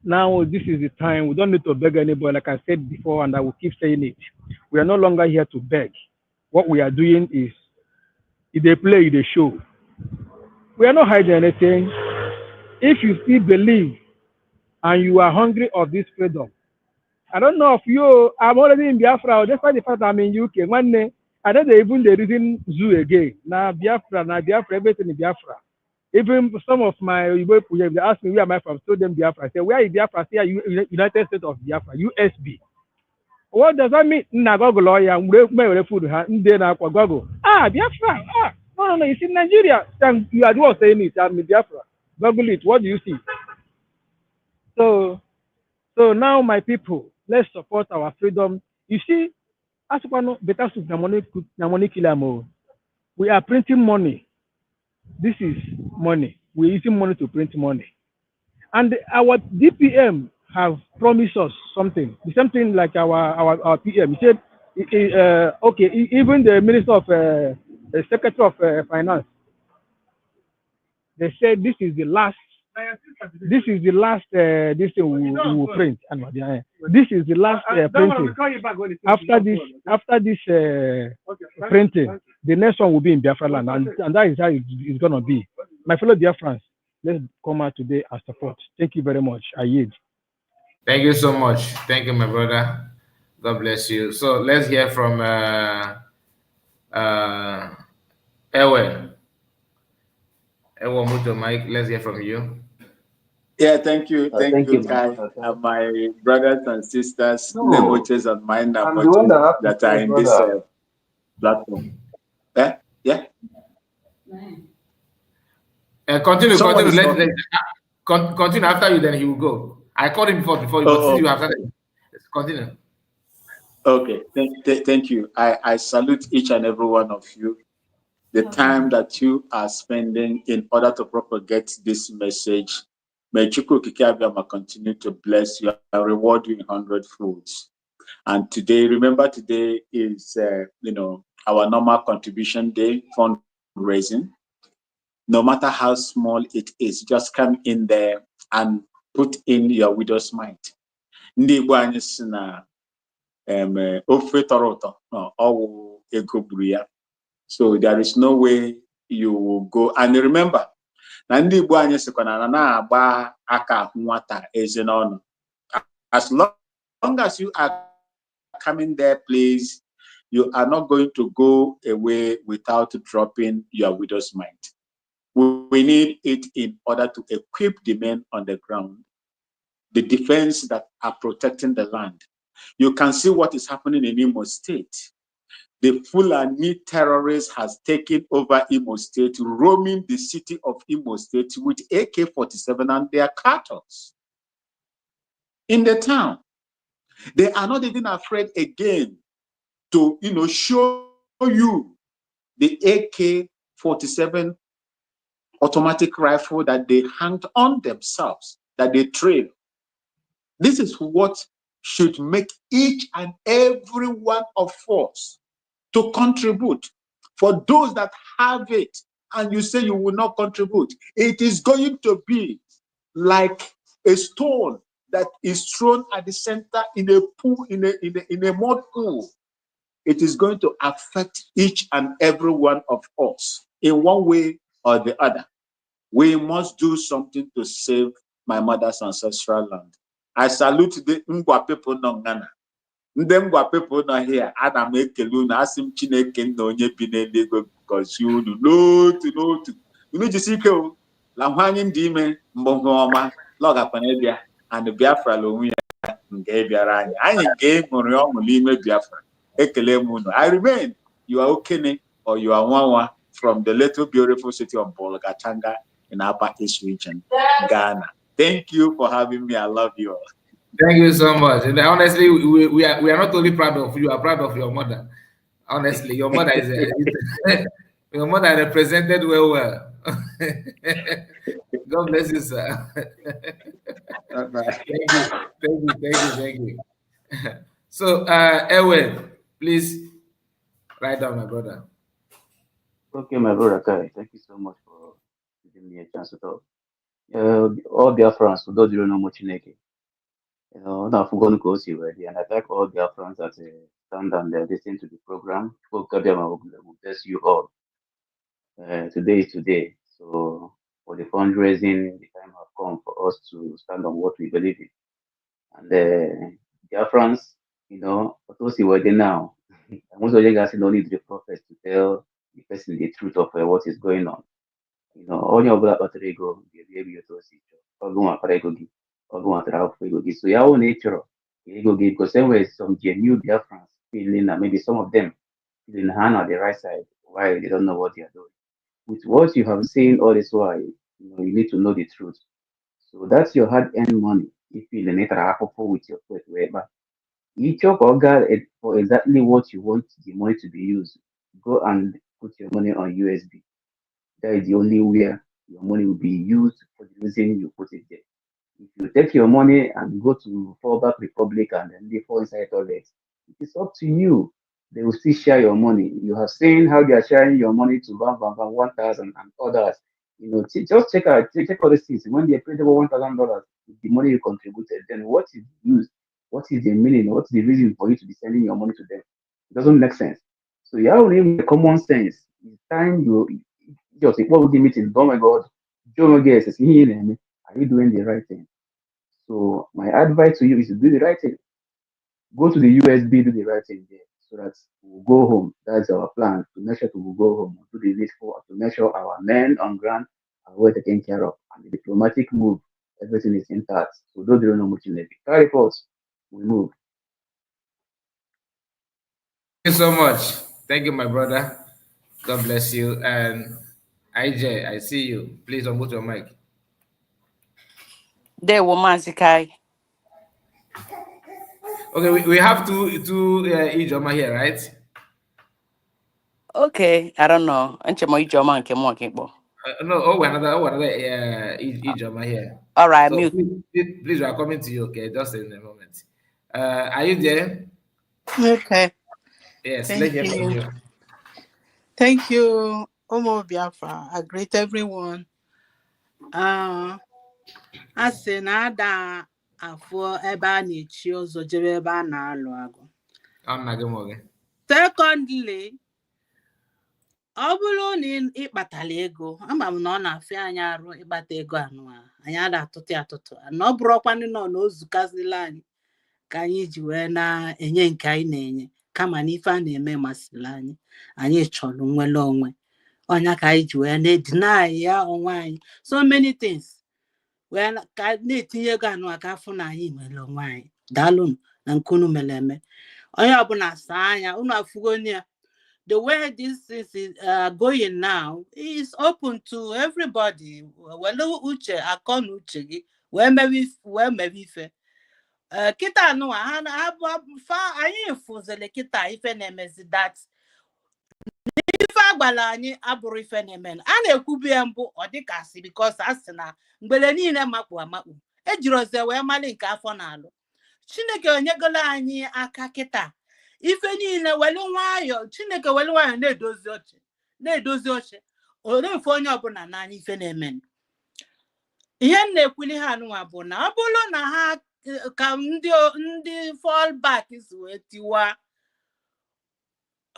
now this is the time. We don't need to beg anybody, like I said before, and I will keep saying it. We are no longer here to beg. What we are doing is, if they play the show, we are not hiding anything. If you still believe and you are hungry of this freedom, I don't know if you, I'm already in Biafra, despite the fact I'm in UK. One day, I don't even the reason zoo again. Now Biafra, everything in Biafra. Even some of my they ask me where am I from, told them Biafra. I say, where is Biafra? I say, United States of Biafra, USB. What does that mean? Biafra. No. You see, Nigeria, you are the one saying it. I'm in Biafra. Google it. What do you see? So now, my people, let's support our freedom. You see, as better soup, na money kill am o. We are printing money. This is money. We're using money to print money. And our DPM have promised us something. The same thing like our PM. He said, okay, even the Minister of Secretary of Finance, they said this is the last. This is the last. This thing we will print. This is the last printing. After this printing, the next one will be in Biafra land, and that is how it's gonna be. My fellow Biafrans, let's come out today and support. Thank you very much. I yield. Thank you so much. Thank you, my brother. God bless you. So let's hear from Ewen. Ewen, move the mic. Let's hear from you. Yeah, thank you, Thank you, Kai, and my brothers and sisters, No, Nemoches and mine I'm the one that have to that are say, in this brother. platform. Yeah. Continue. Someone is Let continue after you. Then he will go. I called him before you, but since you have started, let's continue. Okay. Thank you. I salute each and every one of you. The time that you are spending in order to propagate this message, may Chukwu Okike Abiama continue to bless you and reward you in 100-folds. And remember today is our normal contribution day, fundraising. No matter how small it is, just come in there and put in your widow's mite. Ndị Igbo anyị si na ofe tọrọ ụtọ ọwụ ego gburu ya. So there is no way you will go. And remember, na ndị Igbo anyị sịkwa na-agba aka nwata eze n'ọnụ. As long as you are coming there, please, you are not going to go away without dropping your widow's mite. We need it in order to equip the men on the ground, the defense that are protecting the land. You can see what is happening in Imo State. The Fulani terrorists has taken over Imo State, roaming the city of Imo State with AK-47 and their cattle in the town. They are not even afraid again to, show you the AK-47 automatic rifle that they hanged on themselves, that they train. This is what should make each and every one of us to contribute. For those that have it and you say you will not contribute, it is going to be like a stone that is thrown at the center in a pool, in a mud pool. It is going to affect each and every one of us in one way or the other. We must do something to save my mother's ancestral land. I salute the Ngwa people no Ghana. Ndị Ngwa people no here. Ana m ekele unu, asị m Chineke nna onye bi n'eluigwe gọzie unu n'otu. Unu jisi ike o. La nwanyị ndị ime mbụ ọma lọgakwana bịa and Biafra la onwe ya nke bịara anyị. Anyị nke ṅụrị ọṅụ n'ime Biafra. Ekele m unu. I remain, you are Okene or you are Nwanwa from the little beautiful city of Bolgatanga in Upper East Region, Ghana. Thank you for having me. I love you all. Thank you so much. And honestly, we are not only proud of you, we are proud of your mother. Honestly, your mother is your mother represented well. God bless you, sir. Thank you. So, Ewen, please write down, my brother. Okay, my brother Kai, thank you so much for giving me a chance to talk. All Biafrans, for those who don't know much Chineke, now for going to go see ready, and I thank all Biafrans that stand and listen to the program. Will bless you all. Today is today, so for the fundraising, the time has come for us to stand on what we believe in. And Biafrans, for those who are there now, most of you guys don't need the prophet to tell the person the truth of what is going on. Onye ọbụla kpatara ego ga-ebi ego otu o si chọọ. Ọgụ nwakara ego gị, ọgụ nwatara akwụkwọ ego gị. So ya hụ na ị chọrọ ego gị, because there were some genuine Biafrans feeling that maybe some of them feeling hand on the right side while they don't know what they are doing. with what you have seen all this while, you need to know the truth. So that's your hard-earned money. If you need to with your foot, wherever you chop or for exactly what you want the money to be used, go and put your money on USB. That is the only where your money will be used for the reason you put it there. If you take your money and go to Fallback Republic and then they fall inside toilets, it is up to you. They will still share your money. You have seen how they are sharing your money to 1,000 and others. Just check all these things. When they paid over $1,000, the money you contributed, then what is used? What is the meaning? What is the reason for you to be sending your money to them? It doesn't make sense. So you have only common sense. It's time you just what would give me to, oh my God, Joe guess are you doing the right thing? So my advice to you is to do the right thing. Go to the USB, do the right thing there, so that we'll go home. That's our plan, to make sure we'll go home, do the needful, to make sure our men on ground are well taken care of, and the diplomatic move, everything is intact. So those don't know much in the carry force, we move. Thank you so much. Thank you, my brother. God bless you. And IJ, I see you. Please unmute your mic. There, woman, Zikai. Okay, we have two Ejemma here, right? Okay, I don't know. Anchemo Ijoma and Kemo Kimbo. No, another Ejemma here. All right, So mute. please, we are coming to you. Okay, just in a moment. Are you there? Okay. Yes, let's Thank hear from you. you. Thank you, Omo Biafra. I greet everyone. A sị na ada afọ ebe a na-echi ụzọ jebe ebe a na-alụ agụ. Secondly, ọ bụrụ na ịkpatala ego, ama m na ọ na-afịa anyị arụ ịkpata ego anụ anyị ada atụtụ atụtụ na ọ bụrụkwanụ nọ na ozukazila anyị ka anyị ji wee na-enye nke anyị na-enye kama na ife a na-eme masịrị anyị chọrọ nnwere onwe ọnya ka anyị ji wee na-edina ya onwe anyị so many things wee ka na-etinye ego anụ aka afọ na anyị nwere onwe anyị daalụnụ na nke unu mere eme onye ọbụla saa anya unu afụgonu ya. The way this is going now is open to everybody. Welu uche akọ na uche gị wee mewe ife kita anụ anyị fụzili kita ife na-emezi dat ife agbala anyị abụrụ ife na-eme a na-ekwubi ya mbụ ọ dịkasị bikos a sị na mgbele niile makpu amakpu ejiri oze wee mali nke afọ na-alụ Chineke onyegolo anyị aka kita ife niile welu nwayọ Chineke welu nwayọ na-edozi oche orefe onye ọbụla n'anya ife na-eme ihe na-ekwuli ha anụnwa bụ na ọ bụrụ na ha ka ndị fallback si wee tiwa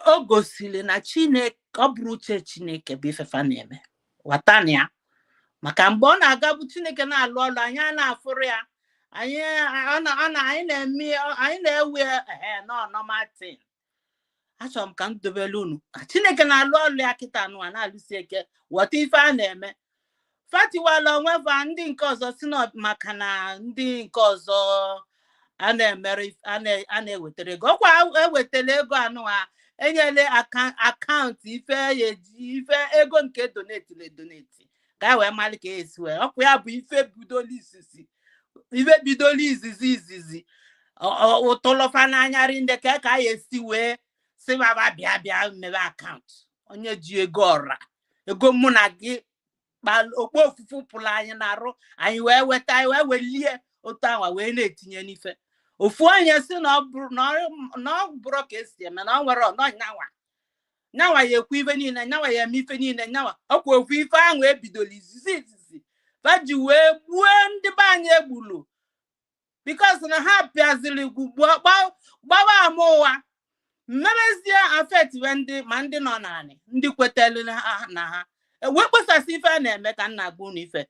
o gosiri na Chineke ọ bụrụ uche Chineke bụ ifefa na-eme watana ya maka mgbe ọ na-agabu Chineke na-alụ ọlụ anyị a na-afụrụ ya anyị na-ewe normal thing. Achọrọ m ka m dobere unu Chineke na-alụ ọlụ ya kịta anụwa na-alụsi eke wọta ife a na-eme fatiwala onwefa ndị nke ọzọ si na maka na ndị nke ọzọ a na-ewetara ego ọkwa ewetara ego anụwa enyere akaụntụ ife ego nke doneti ka wee mali ka esi wee ọkwa ya bụ ife bidoro izizi ụtụlụfa n'anyarị ndị ka ya esi wee si baba bịa mebe akaụntụ onye ji ego ọra ego mụ na gị okpo ofufu pụrụ anyị na-arụ anyị wee weta anyị wee welie otu awa wee na-etinye n'ife ofu onye si na ọ bụrụ ka esi eme na ọ nwere nyanwa ya ekwu ife niile nyanwa ya eme ife niile nyanwa ọkwa ofu ife ahụ ebidoro izizi baji wee gbuo ndị be anyị egbulu bikos na ha pịaziri gbawa ama ụwa mmebezie afetiwe ndị nọ naanị ndị kwetelu na ha wee kpesasị ife a na-eme ka nna gbu na ife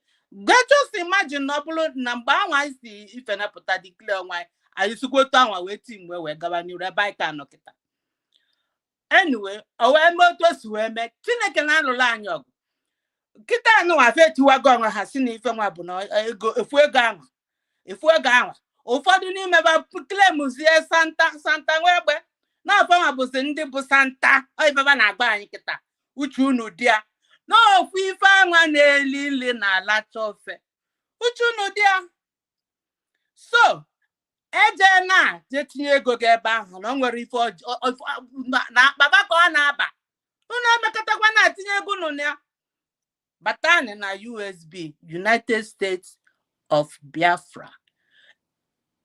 just imagine na ọ bụrụ na mgbe anwa anyị si ife napụta dikle onwe anyị sikwotu anwa wee ti mgbe wee gaba n'iru ebe anyị ka nọ kịta anyway o wee mee otu o si wee mee Chineke na-alụrụ anyị ọgụ kịta anụwa afetiwago onwe ha si na ife nwa bụ na efu ego anwa ụfọdụ n'ime ba klemzie santa nwa egbe na ọfanwa bụzi ndị bụ santa oibaba na-agba anyị kịta uche unu dị ya No, we find one lili na lachofe. Uchunu dia. So, Ejemma, jetinye ego geba ahụ na nwere ife na baba ka ọ na-aba. Unu emekatakwa na tinye ego nụ ya. Batani na USB, United States of Biafra.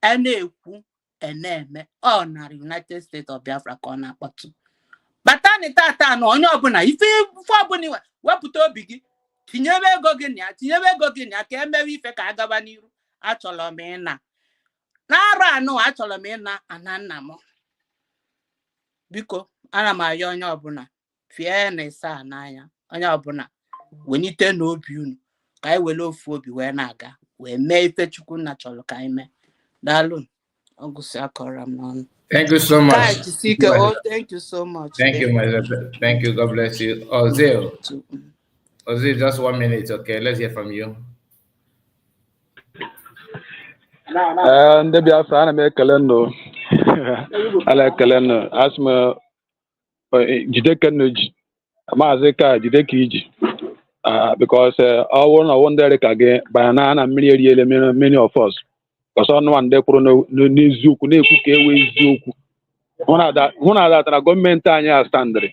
Ena-ekwu ena-eme ọ na United States of Biafra ka ọ na-akpọtụ. Batani tata na onye ọbụla ife ọbụla wepụta obi gị tinyebe ego gị na ka emewe ife ka agaba n'iru. Achọrọ m ịna n'arụ anụ achọrọ m ịna ana nna m. Biko ana m ayọ onye ọbụla fie na ịsa n'anya onye ọbụla wenite n'obi unu ka anyị were ofu obi wee na-aga wee mee ife Chukwu na chọrọ ka anyị mee. Daalụ. Ọgụsị akọrọ m n'ọnụ. Thank you so much. Oh, thank you so much. Thank you, my love. Thank you. God bless you. Ozil, just 1 minute. Okay, let's hear from you. Ndị Biafra ana m ekele nnụ ala ekele nnụ asị m jide ka nnụ ji maazị ka jide ka iji because ọ bụrụ na ọwụ ndị dị ka gị banya na mmiri eriele many of us because ọnụ ndị kwuru n'eziokwu na-ekwu ka ewe eziokwu hụ na adatara gọọmenti anyị a standịrị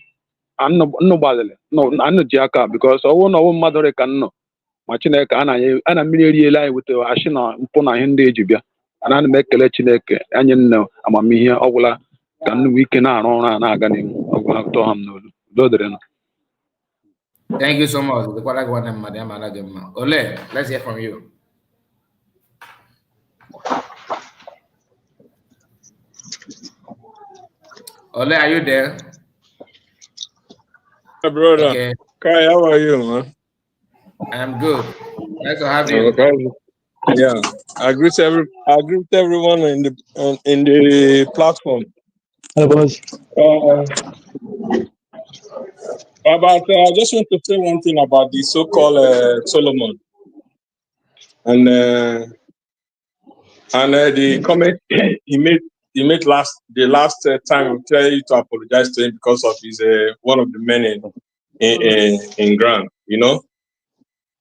nnụ gbazili nnụ ji aka because ọwụ na ọwụ mmadụ dị ka nnụ ma Chineke a na mmiri eriela anyị wetara achị na mpụ na ihe ndị eji bịa ana m ekele Chineke anyị nne amamihe ọgwụla ka nnukwu ike na-arụ ọrụ a na-aga n'ihu ọgwụla tụọ ha m n'olu udo dịrị nụ. Thank you so much. Ole, let's hear from you. Ole, are you there? Hey, brother. Okay. Kai, how are you, man? I'm good. Nice to have you. Okay. Yeah, I greet everyone in the platform. Hello, boss. I just want to say one thing about the so-called Solomon and the comment he made the last time. We tell you to apologize to him because of his one of the men in ground. You know,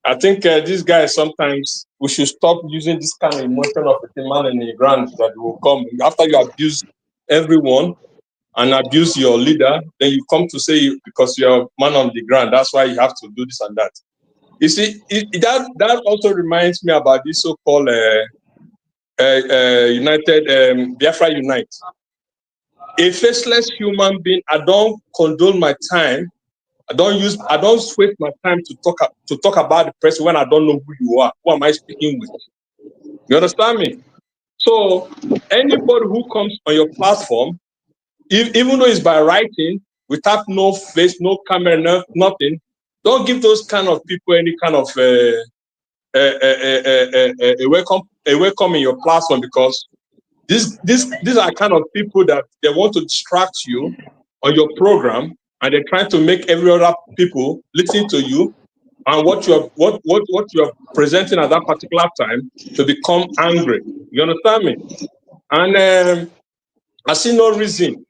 I think this guy sometimes we should stop using this kind of emotion of a man in the ground that will come after you abuse everyone and abuse your leader. Then you come to say because you're a man on the ground, that's why you have to do this and that. You see, that also reminds me about this so-called United Biafra Unite. A faceless human being. I don't condone my time. I don't waste my time to talk about the person when I don't know who you are. Who am I speaking with? You understand me? So anybody who comes on your platform, even though it's by writing, without no face, no camera, nothing, don't give those kind of people any kind of a welcome in your platform, because these are kind of people that they want to distract you on your program, and they're trying to make every other people listen to you and what you are presenting at that particular time to become angry. You understand me? And I see no reason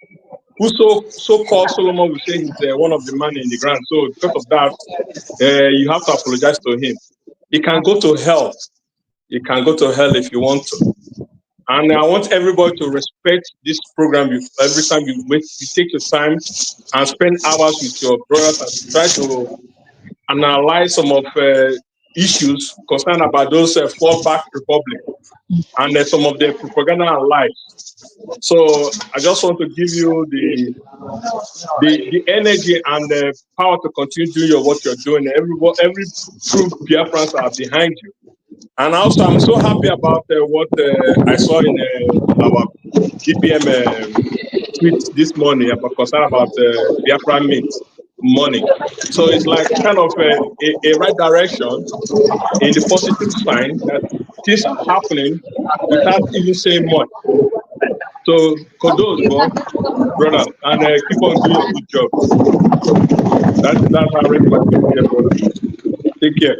who so-called Solomon will say he's one of the men in the ground. So because of that, you have to apologize to him. He can go to hell. You can go to hell if you want to. And I want everybody to respect this program. Every time you take your time and spend hours with your brothers and try to analyze some of issues concerned about those fallback republic and some of the propaganda and lies. So I just want to give you the energy and the power to continue doing what you're doing. Every true Biafrans are behind you. And also, I'm so happy about what I saw in our DPM tweet this morning about Biafra meet money. So it's like kind of a right direction in the positive sign that things are happening without even saying much. So kudos, brother, and keep on doing a good job. That's how I read my tweet here, brother. Take care.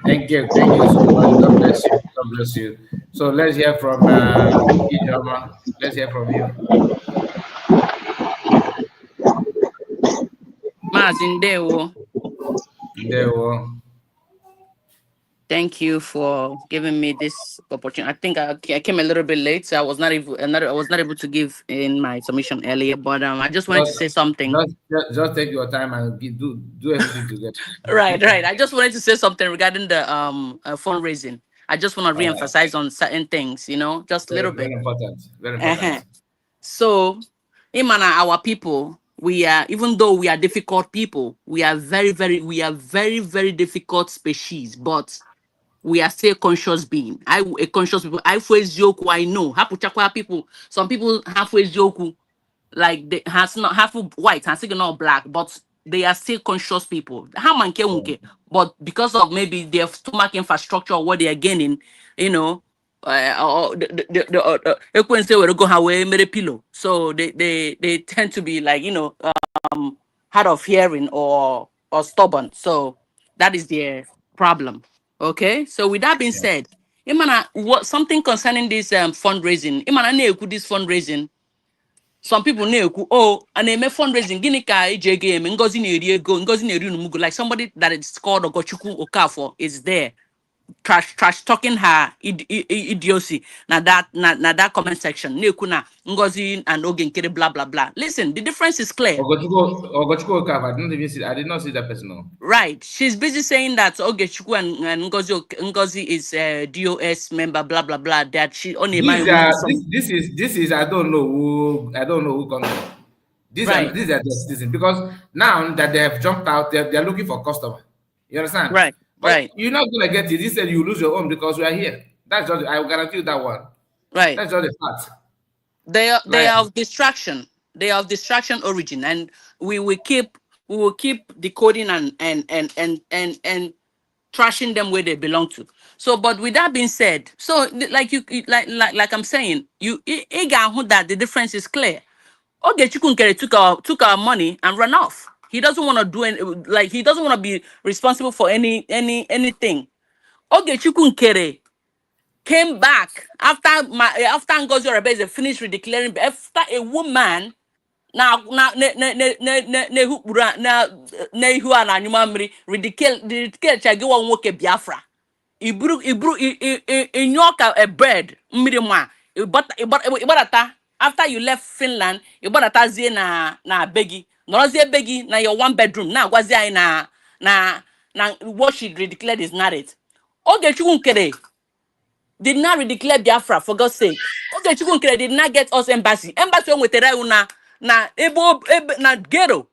Thank you so much. God bless you. God bless you. So let's hear from Ejemma. Let's hear from you. Maazị Ndewo. There were. Thank you for giving me this opportunity. I think I came a little bit late, so I was not able to give in my submission earlier. But I just wanted to say something. Just take your time and do everything together. Right. I just wanted to say something regarding the fundraising. I just want to All right. re-emphasize on certain things, just a little Very bit. important. Very Uh-huh. important. So, Imana, our people, we are, even though we are difficult people, we are very, very difficult species, but we are still conscious being. A conscious people. I face joke. I know. Hapuchakwa people. Some people halfway joke, like they has not half white, has not black, but they are still conscious people. How man care unke? But because of maybe their stomach infrastructure or what they are gaining, you know, or the say we go how we made a pillow. So they tend to be like, hard of hearing or stubborn. So that is their problem. Okay. So with that being said, Imana, what something concerning this fundraising? Imana this fundraising. Some people know, oh, and they make fundraising. Gini ka eji ego eme, ngozi na-eri ego, ngozi na-eri unumugo. Like somebody that is called Ogochukwu Okafor is there, trash talking her idiocy. Now that comment section. Na-ekwu na ngozi and oge nkere blah blah blah. Listen, the difference is clear. Ogochukwu Okafor, I did not see that person. No. Right. She's busy saying that Ogechukwu and Ngozi is a DOS member, blah blah blah. That she only This is I don't know who comes. These are just citizens because now that they have jumped out, they're looking for customer. You understand? Right. But you're not gonna get it. This said you lose your own because we are here. That's just I will guarantee you that one. Right. That's just a fact. They are of distraction. They are of distraction origin, and we will keep decoding and trashing them where they belong to. So, but with that being said, so like I'm saying, that the difference is clear. Ogechukwu Nkere took our money and ran off. He doesn't want to do he doesn't want to be responsible for anything. Ogechukwu Nkere came back after Ngozi Orebeze finished declaring after a woman na ihu a na anyụma mmiri ridicule chagiwa nwoke Biafra iburu inyoka a bird mmiri ma igbadata after you left Finland igbadatazie na begi nọrọzie begi na your one bedroom na agwazi anyị na what she declared is not it. Ogechukwu Nkere did not declare Biafra, for God's sake. Ogechukwu Nkere did not get us embassy. Embassy on wetere na ghetto,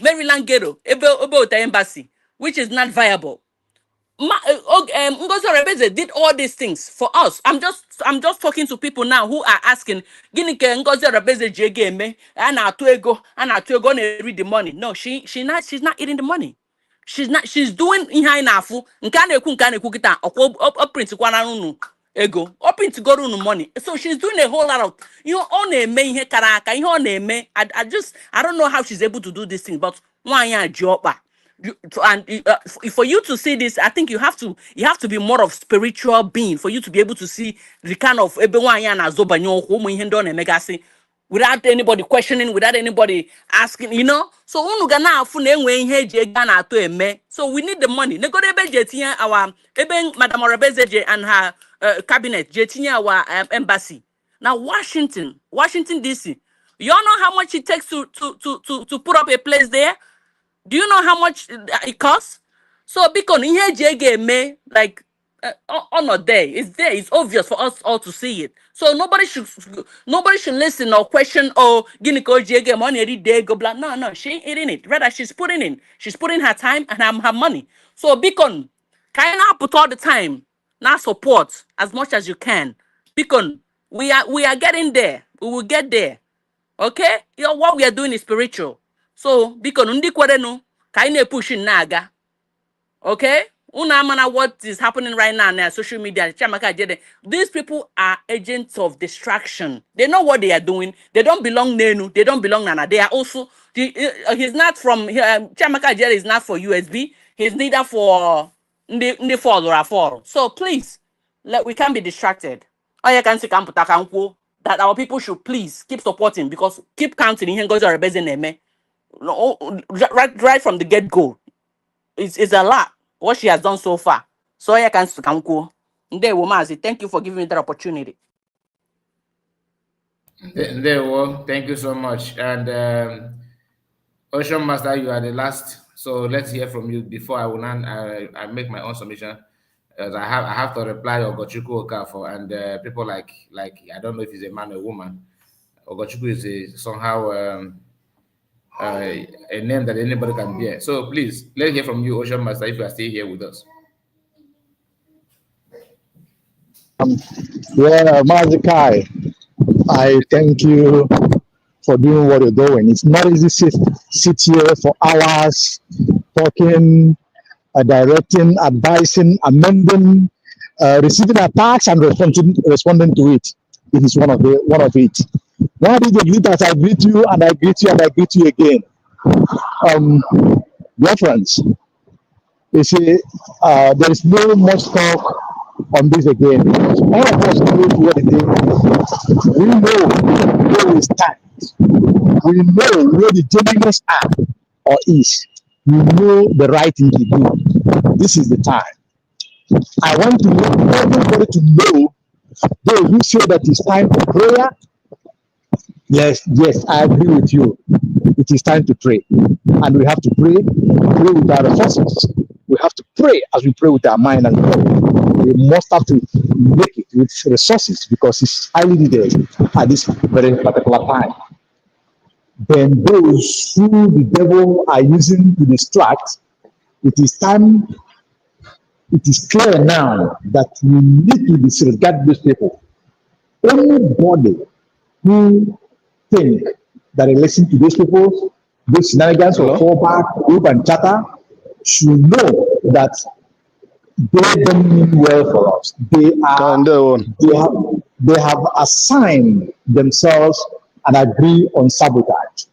Maryland ghetto, ebe embassy, which is not viable. Ngozi Orebeze did all these things for us. I'm just talking to people now who are asking, gini ke Ngozi Orebeze ji ego eme, ana atu ego na read the money. No, she's not eating the money. She's doing ihe anyị na-afụ nke a na-ekwu kita ọkwa print kwana unu ego o print go unu money. So she's doing a whole lot of ọ na-eme ihe kara aka ihe ọ na-eme. I don't know how she's able to do this thing, but nwaanyị a ji ọkpa. And for you to see this, I think you have to be more of spiritual being for you to be able to see the kind of ebe nwaanyị a na-azọ banye ọkwa ụmụ ihe ndị ọ na-emegasị without anybody questioning, without anybody asking, So unu ga na-afụ na enwe ihe eji ego na-atọ eme. So we need the money. Nego ebe je tinye our ebe Madam Orebeze and her cabinet je tinye our embassy. Now Washington DC. You all know how much it takes to put up a place there? Do you know how much it costs? So because ihe eji ego eme like not there. It's there. It's obvious for us all to see it. So nobody should listen or question. Oh, gini ko jege money every day go blah. No, she ain't eating it. Rather, she's putting in. She's putting her time and her money. So Beacon, can you put all the time, now support as much as you can. Beacon, we are getting there. We will get there. Okay? What we are doing is spiritual. So Beacon, undi kwerenu, can you push in naga? Okay? What is happening right now on social media? These people are agents of distraction. They know what they are doing. They don't belong Nenu. They don't belong Nana. They are also. He's not from. Chiamaka Jede is not for USB. He's neither for Ndi for. So please, we can't be distracted. I can say that our people should please keep supporting because keep counting. Right from the get go. it's a lot what she has done so far. So I can go. Thank you for giving me that opportunity. Thank you so much. And Ocean Master, you are the last. So let's hear from you before I will I make my own submission. As I have to reply Ogochukwu Okafor and people like I don't know if he's a man or a woman. Ogochukwu is somehow a name that anybody can bear. So please, let's hear from you, Ocean Master, if you are still here with us. Yeah, Mazikai, I thank you for doing what you're doing. It's not easy to sit here for hours talking, directing, advising, amending, receiving attacks and responding to it. It is one of it. Why did you greet us? I greet you and I greet you and I greet you again. Dear friends, you see, there is no much talk on this again because all of us know what it is. We know where we stand. We know where the genuineness are or is. We know the right thing to do. This is the time. I want to let everybody to know those who say that it's time for prayer. Yes, I agree with you. It is time to pray. And we have to pray with our resources. We have to pray as we pray with our mind and God. We must have to make it with resources because it's highly needed at this very particular time. Then those who the devil are using to distract, it is clear now that we need to disregard these people. Anybody who think that they listen to these people, those shenanigans or fallback, group and chatter, should know that they don't mean well for us. They have assigned themselves and agree on sabotage,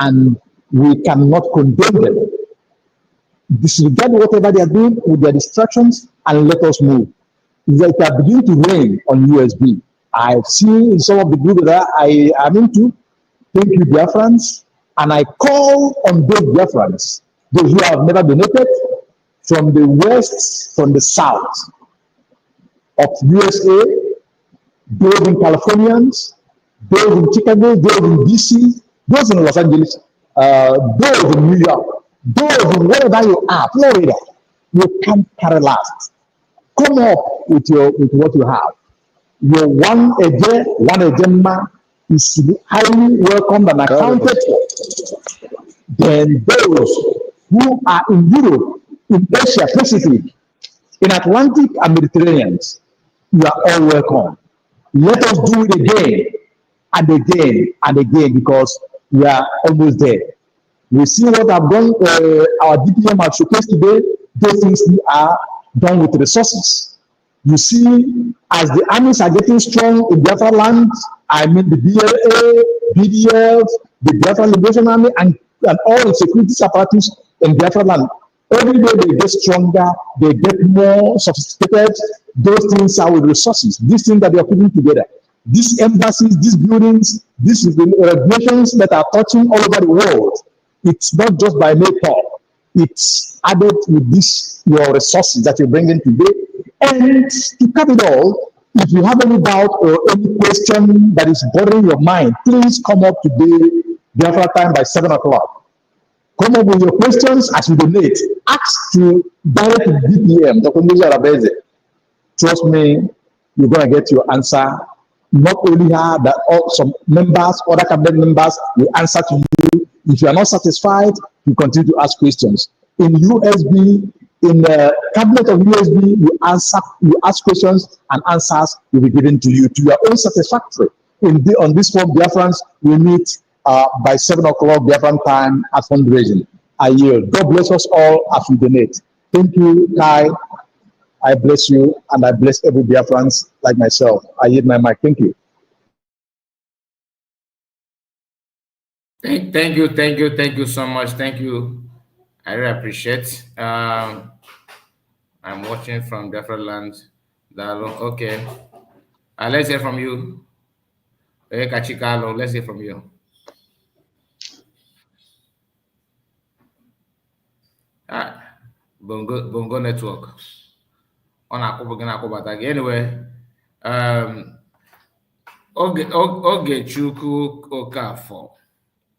and we cannot condemn them. Disregard whatever they are doing with their distractions and let us move. It has begun to rain on USB. I've seen in some of the groups that I am into, thank you, Biafrans, and I call on those Biafrans, those who have never donated, from the west, from the south of USA, those in Californians, those in Chicago, those in DC, those in Los Angeles, those in New York, those in wherever you are, Florida, you can't carry last. Come up with what you have. Your one Ejemma is highly welcomed and accounted for. Then those who are in Europe, in Asia Pacific, in Atlantic and Mediterranean, you are all welcome. Let us do it again and again and again because we are almost there. We see what I've done, our DPM have showcased today. Those things are done with resources. You see, as the armies are getting strong in Biafra land, I mean the BLA, BDF, the Biafra Liberation Army, and all the security apparatus in Biafra land, every day they get stronger, they get more sophisticated. Those things are with resources. These things that they are putting together, these embassies, these buildings, these regulations that are touching all over the world, it's not just by makeup. It's added with this your resources that you're bringing today. And to cap it all, if you have any doubt or any question that is bothering your mind, please come up today, Biafra time by 7 o'clock. Come up with your questions as you donate. Ask to direct to DPM, Dr. Musa Rabeze. Trust me, you're going to get your answer. Not only her, but some members, other cabinet members will answer to you. If you are not satisfied, you continue to ask questions. In USB, in the cabinet of USB, you ask questions and answers will be given to you to your own satisfactory. On this form, Biafrans, we meet by 7 o'clock Biafran time at fundraising. I yield. God bless us all as we donate. Thank you, Kai. I bless you, and I bless every Biafrans like myself. I yield my mic. Thank you. Thank you so much. Thank you. I really appreciate. I'm watching from different lands. Okay. Let's hear from you. Kachikalo, let's hear from you. Bongo network. On anyway, Ogechukwu Okafor,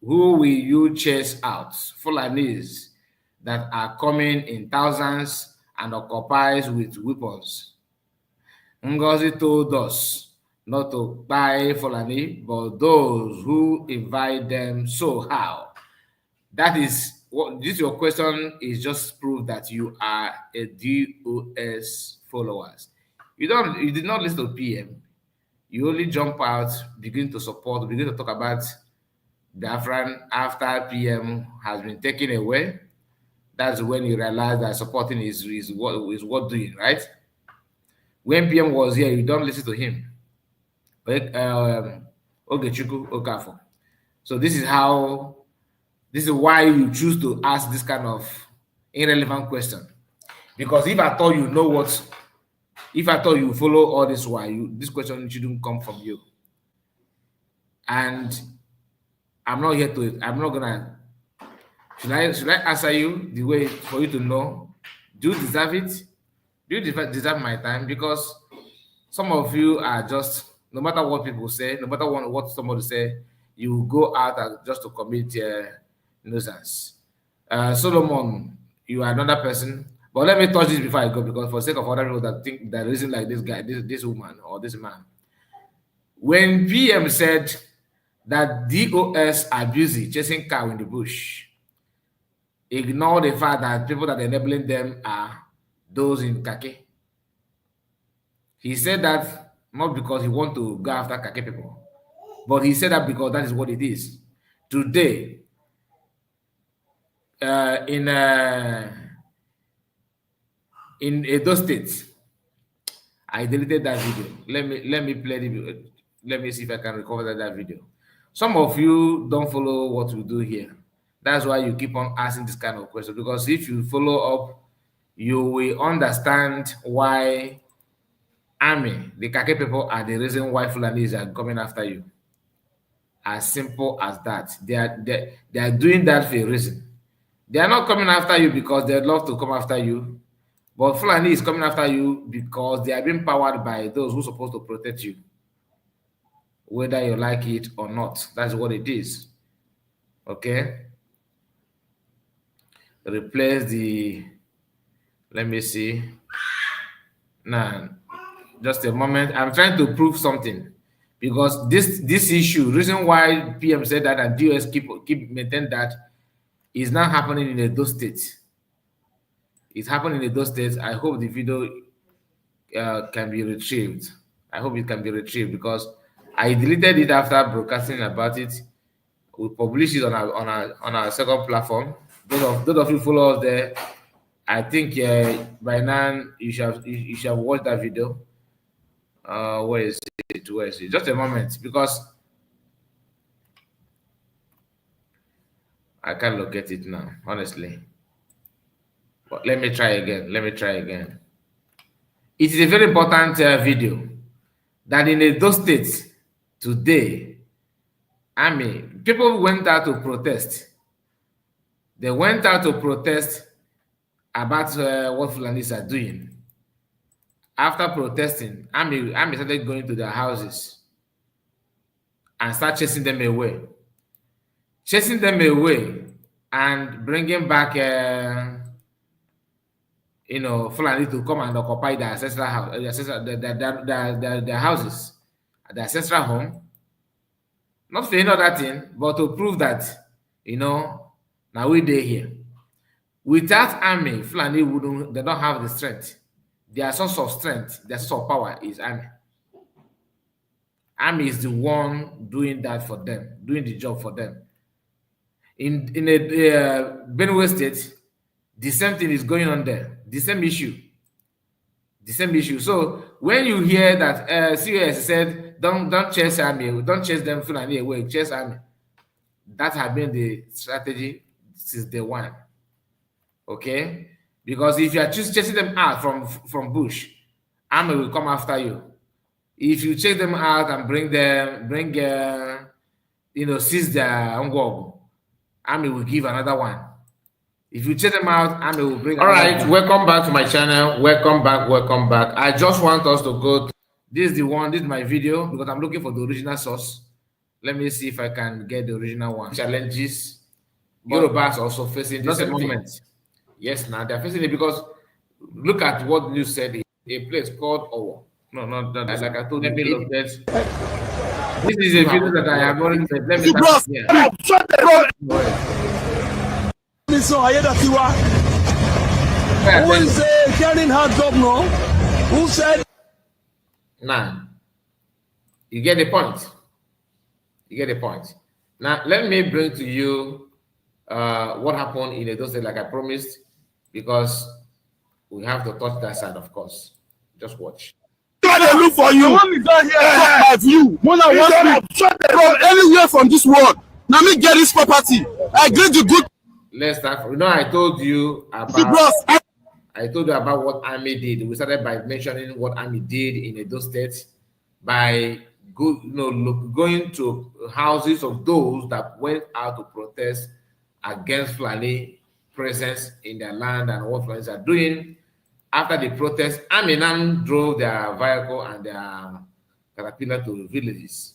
who will you chase out? Fulanis that are coming in thousands and occupies with weapons. Ngozi told us not to buy Fulani, but those who invite them. So how? That is what this your question is just proof that you are a DOS followers. You did not listen to PM. You only jump out, begin to support, begin to talk about Biafran after PM has been taken away. That's when you realize that supporting is what doing, right? When PM was here, you don't listen to him. Ogechukwu Okafor. So this is why you choose to ask this kind of irrelevant question. Because if I thought you know what, if I thought you follow all this, this question shouldn't come from you. And I'm not gonna. Should I answer you the way for you to know? Do you deserve it? Do you deserve my time? Because some of you are just, no matter what people say, no matter what somebody say, you go out just to commit nuisance. Solomon, you are another person. But let me touch this before I go, because for the sake of other people that think that reason like this guy, this woman or this man. When PM said that DOS are busy chasing cow in the bush, ignore the fact that people that are enabling them are those in khaki. He said that not because he want to go after khaki people, but he said that because that is what it is. Today, in Edo State, I deleted that video. Let me play the video. Let me see if I can recover that video. Some of you don't follow what we do here. That's why you keep on asking this kind of question. Because if you follow up, you will understand why army, the khaki people, are the reason why Fulanis are coming after you. As simple as that. They are doing that for a reason. They are not coming after you because they'd love to come after you. But Fulani is coming after you because they are being powered by those who are supposed to protect you. Whether you like it or not. That's what it is. Okay? Replace the... Let me see. Now, just a moment. I'm trying to prove something. Because this issue, reason why PM said that and DOS keep maintain that, is not happening in Edo State. It's happening in those states. I hope the video can be retrieved. I hope it can be retrieved because I deleted it after broadcasting about it. We published it on our second platform. Those of you follow us there, I think by now you should have watched that video. Where is it? Where is it? Just a moment, because I can't locate it now, honestly. But let me try again. It is a very important video that in those states today, people went out to protest. They went out to protest about what Fulanis are doing. After protesting, army started going to their houses and start chasing them away. And bringing back Fulani to come and occupy their ancestral house, their houses, their ancestral home. Not for another thing, but to prove that, now we dey here. Without army, Fulani they don't have the strength. Their source of strength, their source of power is army. Army is the one doing that for them, doing the job for them. In a Benue State, the same thing is going on there. The same issue. So when you hear that COS said, don't chase army, don't chase them Fulani away, chase army. That has been the strategy since day one. Okay? Because if you are chasing them out from bush, army will come after you. If you chase them out and seize their Ngwogu, army will give another one. If you check them out, Army will bring. All right, welcome back to my channel. Welcome back. I just want us to go. This is the one. This is my video because I'm looking for the original source. Let me see if I can get the original one. Challenges. Yorubas also facing this moment. Yes, now they're facing it because look at what news said. A place called Owo. No, not that. Like I told you, this is a video that I have already said. Let me start here. Who is carrying her governor? Who said? Now, you get the point. Now, let me bring to you what happened in Edo State, like I promised, because we have to touch that side, of course. Just watch. I look for you. When we got here, my view. When I want from anywhere from this world, now me get this property. I get the good. Let's start. I told you about. I told you about what Army did. We started by mentioning what Army did in Edo State by going to houses of those that went out to protest against Fulani presence in their land and what Fulanis are doing. After the protest, Army now drove their vehicle and their caterpillar to villages,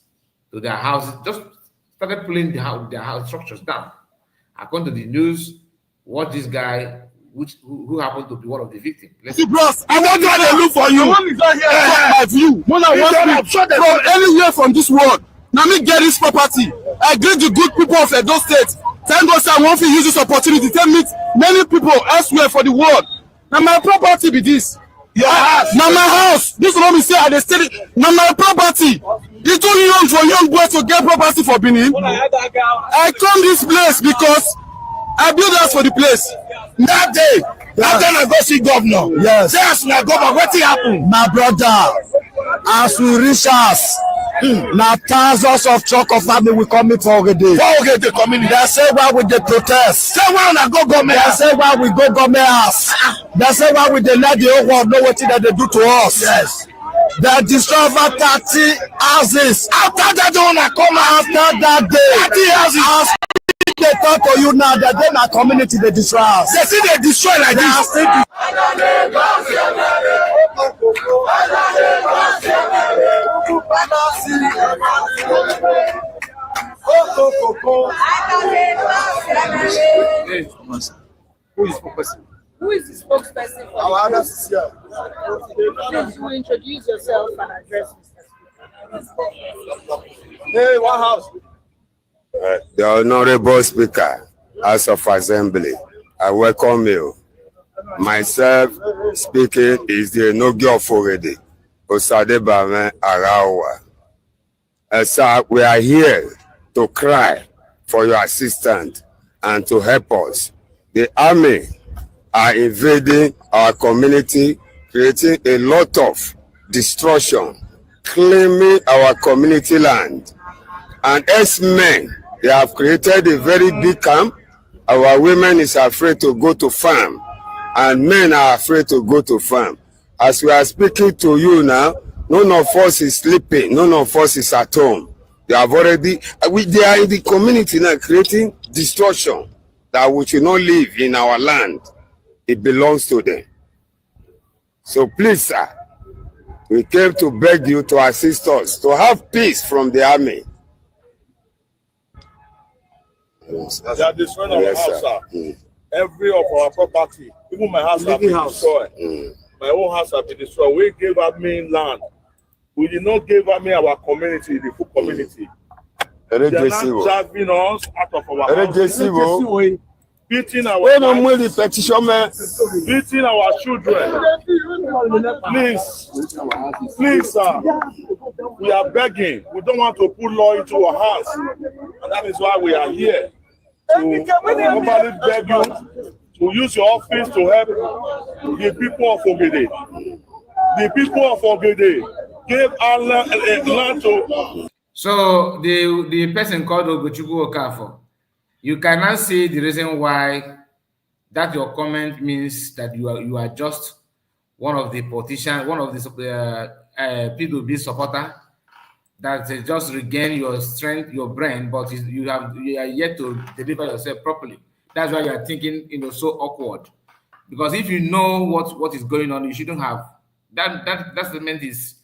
to their houses, just started pulling their house structures down. According to the news, what this guy, who happened to be one of the victims. I want to look for you. When we got here, my view. When I want from anywhere from this world, now me get this property. I greet the good people of Edo State. Thank God I want to use this opportunity to meet many people elsewhere for the world. Now my property be this. Your house. Now my house. This is what we say at the state. Now my property. It's too young for young boys to get property for Benin. I come this place because I build house for the place. That day, I go see governor. Yes. Yes, now governor, what happened? My brother, as we reach us, now thousands of truck of army will come in for Ogede. The community. They say why we the protest. Say why we go government. They say why we go government house. They say why we they let the whole world know what that they do to us. Yes. They destroy over 30 houses. After that, they wanna come after that day. 30 houses. They talk to you now that then our community they destroy us. They see they destroy like this. Who is spokesperson? Who is the spokesperson for our others here? Please, you introduce yourself and address Mr. Speaker. Hey, what house? The Honorable Speaker, House of Assembly, I welcome you. Myself speaking is the Enogi of Orede, Osadebame Arawa. Sir, we are here to cry for your assistance and to help us. The army are invading our community, creating a lot of destruction, claiming our community land. And as men, they have created a very big camp. Our women is afraid to go to farm, and men are afraid to go to farm. As we are speaking to you now, none of us is sleeping, none of us is at home. They have already, they are in the community now creating destruction that we should not live in our land. It belongs to them. So please, sir, we came to beg you to assist us, to have peace from the army. Yes, they are destroying our house, sir. Every of our property, even my house has been destroyed. My own house has been destroyed. We gave up main land. We did not give up our community, the full community. They are not driving us out of our house. Beating our beating our children. Please, sir. We are begging. We don't want to put law into our house, and that is why we are here. To nobody beg you to use your office to help the people of Ogede. The people of Ogede gave our land to. So the person called Ogochukwu Okafo, you cannot see the reason why that your comment means that you are just one of the politicians, one of the P2B supporter that just regain your strength, your brain, but you are yet to deliver yourself properly. That's why you are thinking, so awkward. Because if you know what is going on, you shouldn't have that statement is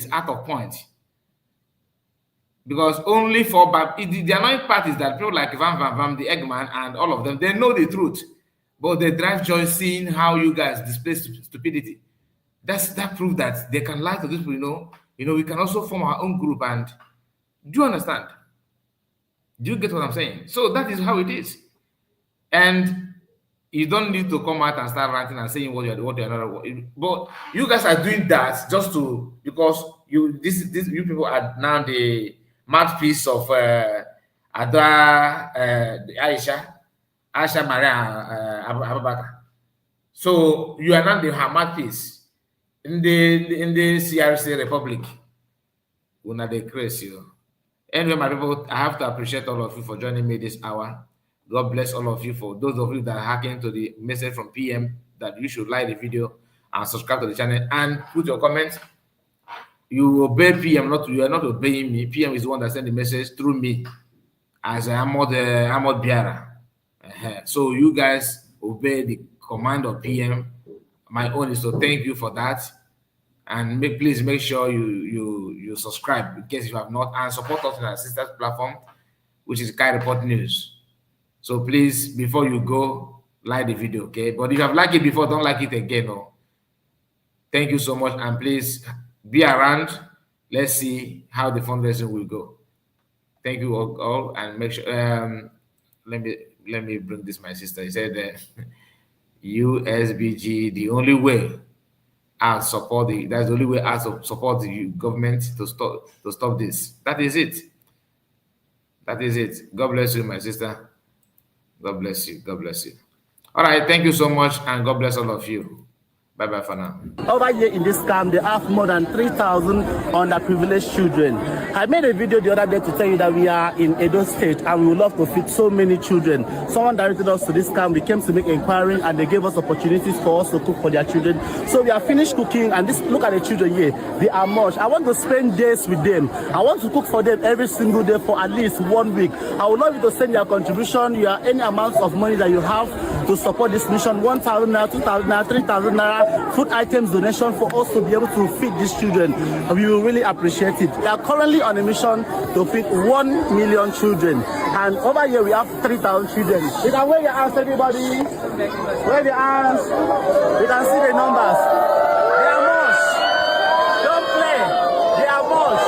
out of point. Because only for the annoying part is that people like Van, the Eggman, and all of them, they know the truth, but they drive joy seeing how you guys display stupidity. That proves that they can lie to these people. We can also form our own group. And do you understand? Do you get what I'm saying? So that is how it is. And you don't need to come out and start ranting and saying what you're not. But you guys are doing that just because you people are now the mouthpiece of Ada Aisha Maria Abubakar. So you are not her mouthpiece in the CRC Republic. Una de crazy. Anyway, my people, I have to appreciate all of you for joining me this hour. God bless all of you. For those of you that are hacking to the message from PM that you should like the video and subscribe to the channel and put your comments. You obey PM, you are not obeying me. PM is the one that sent the message through me as Ahmad Biafra. So you guys obey the command of PM. My own is to thank you for that. And please make sure you subscribe in case you have not, and support us on our sister platform, which is Kai Report News. So please, before you go, like the video, okay? But if you have liked it before, don't like it again. No. Thank you so much, and please be around. Let's see how the fundraising will go. Thank you all, and make sure. Let me bring this my sister. He said, USBG, the only way I support that's the only way I support the government to stop this. That is it. That is it. God bless you, my sister. God bless you. God bless you. All right. Thank you so much, and God bless all of you. Bye-bye for now. Over here in this camp, they have more than 3,000 underprivileged children. I made a video the other day to tell you that we are in Edo State and we would love to feed so many children. Someone directed us to this camp. We came to make inquiry and they gave us opportunities for us to cook for their children. So we are finished cooking, and look at the children here. They are much. I want to spend days with them. I want to cook for them every single day for at least 1 week. I would love you to send your contribution, any amount of money that you have to support this mission. 1,000 naira, 2,000 naira, 3,000 naira. Food items donation for us to be able to feed these children. We will really appreciate it. We are currently on a mission to feed 1 million children, and over here we have 3,000 children. You can wave your hands, everybody. Wave your hands. You can see the numbers. They are much. Don't play. They are much.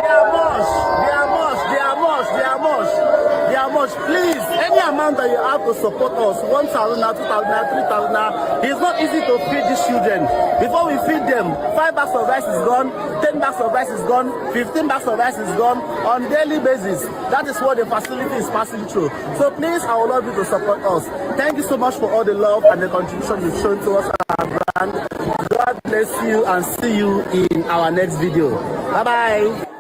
They are much. They are much. They are much. They are much. They are much. Please, any amount that you have to support us, 1,000, 2,000, 3,000. It's not easy to feed these children. Before we feed them, 5 bags of rice is gone, 10 bags of rice is gone, 15 bags of rice is gone on daily basis. That is what the facility is passing through. So please, I would love you to support us. Thank you so much for all the love and the contribution you've shown to us and our brand. God bless you, and see you in our next video. Bye-bye.